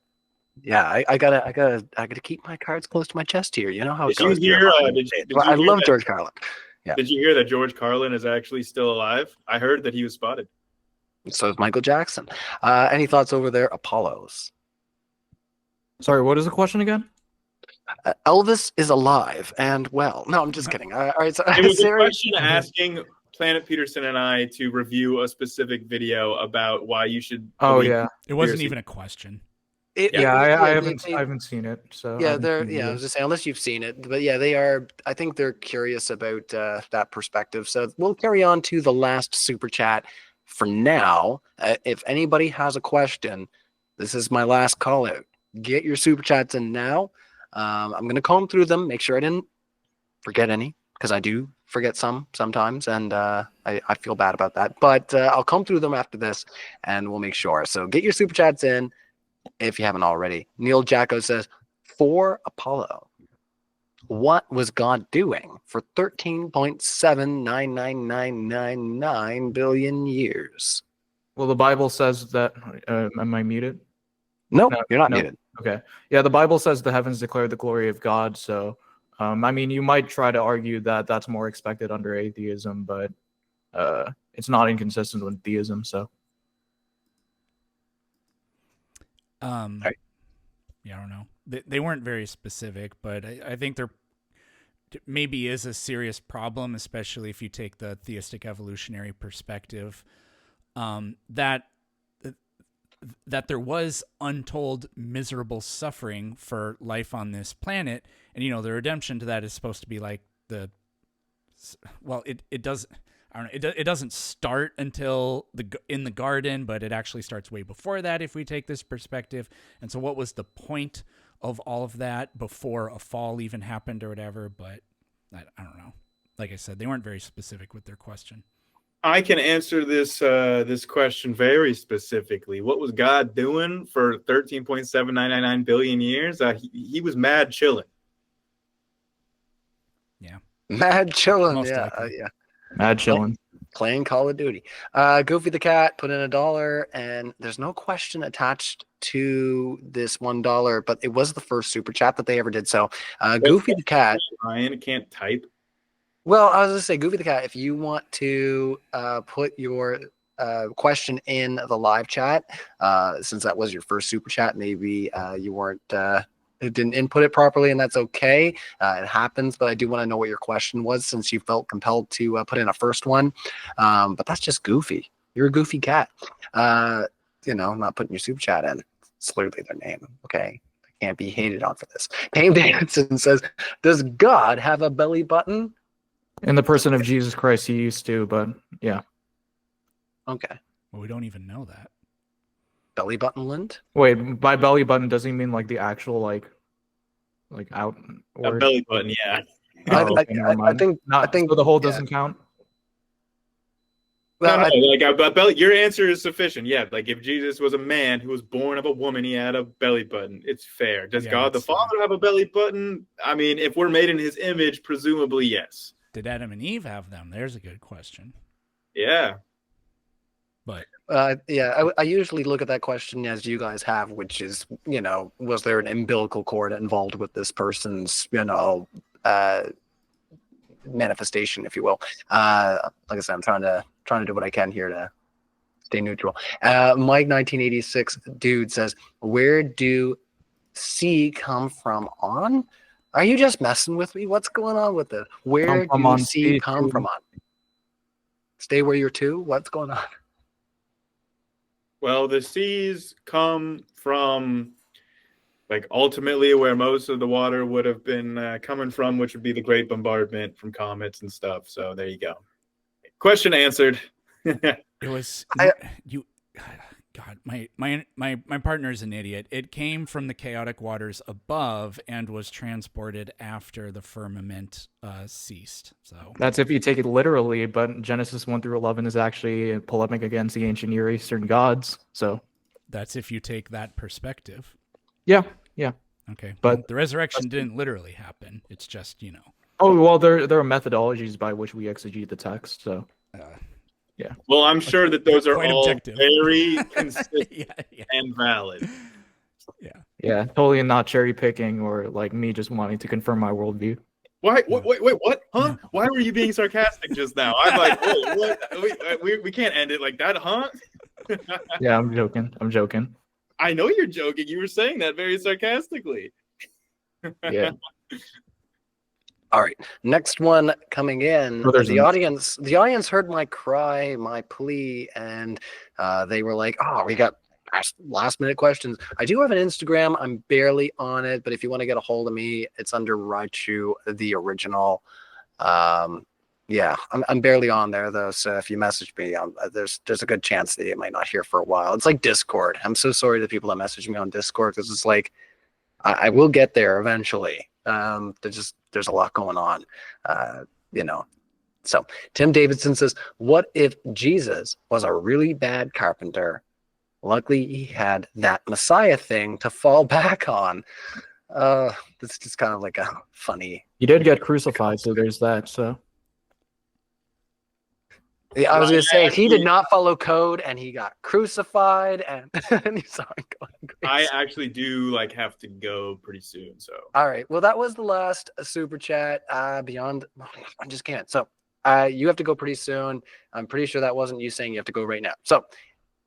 B: yeah, I gotta keep my cards close to my chest here. You know how it goes. I love George Carlin. Yeah.
A: Did you hear that George Carlin is actually still alive? I heard that he was spotted.
B: So is Michael Jackson. Any thoughts over there, Apollos?
D: Sorry, what is the question again?
B: Elvis is alive and well. No, I'm just kidding. All right. So,
A: it was a question asking Planet Peterson and I to review a specific video about why you should.
D: Oh yeah,
C: it wasn't even a question.
D: I haven't seen it. So
B: yeah, I was just saying, unless you've seen it, but yeah, they are. I think they're curious about that perspective. So we'll carry on to the last super chat for now. If anybody has a question, this is my last call out. Get your super chats in now. I'm going to comb through them, make sure I didn't forget any, because I do forget sometimes, and I feel bad about that. But I'll comb through them after this, and we'll make sure. So get your super chats in if you haven't already. Neil Jacko says, for Apollo, what was God doing for 13.79999 billion years?
D: Well, the Bible says that. Am I muted?
B: No, you're not muted.
D: Okay. Yeah, the Bible says the heavens declare the glory of God. So, I mean, you might try to argue that that's more expected under atheism, but it's not inconsistent with theism. So,
C: right. Yeah, I don't know. They weren't very specific, but I think there maybe is a serious problem, especially if you take the theistic evolutionary perspective, that there was untold miserable suffering for life on this planet. And, the redemption to that is supposed to be like it doesn't start until in the garden, but it actually starts way before that if we take this perspective. And so what was the point of all of that before a fall even happened or whatever? But I don't know. Like I said, they weren't very specific with their question.
A: I can answer this question very specifically. What was God doing for 13.7999 billion years? He was mad chilling.
C: Yeah.
B: Mad chilling.
C: Most
B: Yeah.
C: likely.
B: Yeah.
D: mad chilling.
B: Playing Call of Duty. Goofy the Cat put in $1, and there's no question attached to this $1, but it was the first super chat that they ever did. So Goofy the Cat.
A: Ryan can't type.
B: Well, I was going to say, Goofy the Cat, if you want to put your question in the live chat, since that was your first super chat, maybe you didn't input it properly, and that's okay. It happens, but I do want to know what your question was since you felt compelled to put in a first one. But that's just goofy. You're a goofy cat. Not putting your super chat in. It's literally their name. Okay. I can't be hated on for this. Payne Davidson says, does God have a belly button?
D: In the person of Jesus Christ, he used to, but yeah.
B: Okay.
C: Well, we don't even know that.
B: Belly button lint?
D: Wait, by belly button, does he mean like the actual like out
A: A
D: word?
A: belly button, yeah.
D: Oh,
B: I
D: okay, never mind.
B: think
D: So the whole
B: yeah.
D: doesn't count.
B: Well,
A: No, like a belly. Your answer is sufficient. Yeah, like if Jesus was a man who was born of a woman, he had a belly button. It's fair. Does
C: Yeah,
A: God the
C: that's fair.
A: Father have a belly button? I mean, if we're made in His image, presumably yes.
C: Did Adam and Eve have them? There's a good question.
A: Yeah.
C: But
B: yeah, I usually look at that question as you guys have, which is, was there an umbilical cord involved with this person's, manifestation, if you will. Like I said, I'm trying to do what I can here to stay neutral. Mike 1986 dude says, where do C come from on? Are you just messing with me? What's going on with this? Where do C come from on? Stay where you're to? What's going on?
A: Well, the seas come from, like, ultimately where most of the water would have been coming from, which would be the Great Bombardment from comets and stuff. So there you go. Question answered.
C: it was God, my partner's an idiot. It came from the chaotic waters above and was transported after the firmament ceased. So
D: That's if you take it literally, but Genesis 1-11 is actually a polemic against the ancient Near Eastern gods. So
C: that's if you take that perspective.
D: yeah.
C: Okay,
D: But
C: well, the resurrection didn't literally happen. It's just,
D: Oh well, there are methodologies by which we exegete the text. So yeah.
A: Well, I'm sure that those are
C: Quite
A: all
C: objective.
A: very consistent
C: yeah.
A: and valid.
D: Yeah, totally not cherry picking or like me just wanting to confirm my worldview.
A: Why? Wait, what? Huh? Why were you being sarcastic just now? I'm like, whoa, what? We can't end it like that, huh?
D: Yeah, I'm joking.
A: I know you're joking. You were saying that very sarcastically.
D: Yeah.
B: All right, next one coming in. The audience heard my cry, my plea, and they were like, "Oh, we got last minute questions." I do have an Instagram. I'm barely on it, but if you want to get a hold of me, it's under Raichu the Original. Yeah, I'm barely on there though. So if you message me, there's a good chance that you might not hear for a while. It's like Discord. I'm so sorry to people that message me on Discord because it's like I will get there eventually. There's a lot going on, So Tim Davidson says, what if Jesus was a really bad carpenter? Luckily, he had that Messiah thing to fall back on. It's just kind of like a funny.
D: He did get crucified, so there's that. So
B: Yeah, I was going to say he did not follow code, and he got crucified. And sorry, go ahead,
A: I actually do have to go pretty soon. So
B: all right, well, that was the last super chat. Beyond, I just can't. So you have to go pretty soon. I'm pretty sure that wasn't you saying you have to go right now. So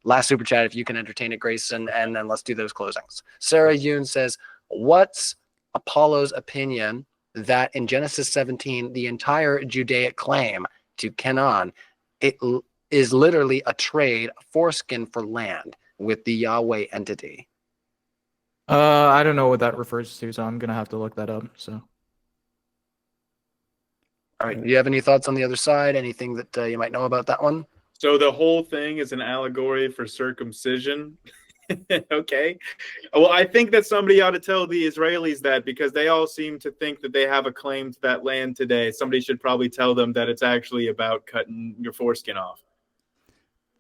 B: last super chat, if you can entertain it, Grayson, and then let's do those closings. Sarah Yoon says, "What's Apollo's opinion that in Genesis 17, the entire Judaic claim to Canaan?" It is literally a trade, foreskin for land with the Yahweh entity.
D: I don't know what that refers to, so I'm gonna have to look that up. So,
B: all right. Do you have any thoughts on the other side? Anything that you might know about that one?
A: So the whole thing is an allegory for circumcision. Okay. Well, I think that somebody ought to tell the Israelis that because they all seem to think that they have a claim to that land today. Somebody should probably tell them that it's actually about cutting your foreskin off.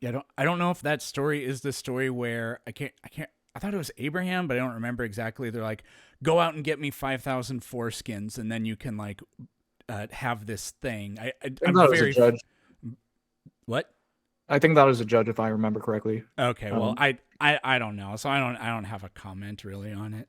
C: Yeah, I don't know if that story is the story where I thought it was Abraham, but I don't remember exactly. They're like, go out and get me 5,000 foreskins, and then you can have this thing. I'm very.
D: Was a judge.
C: What?
D: I think that was a judge, if I remember correctly.
C: Okay, well, I don't know, so I don't have a comment really on it.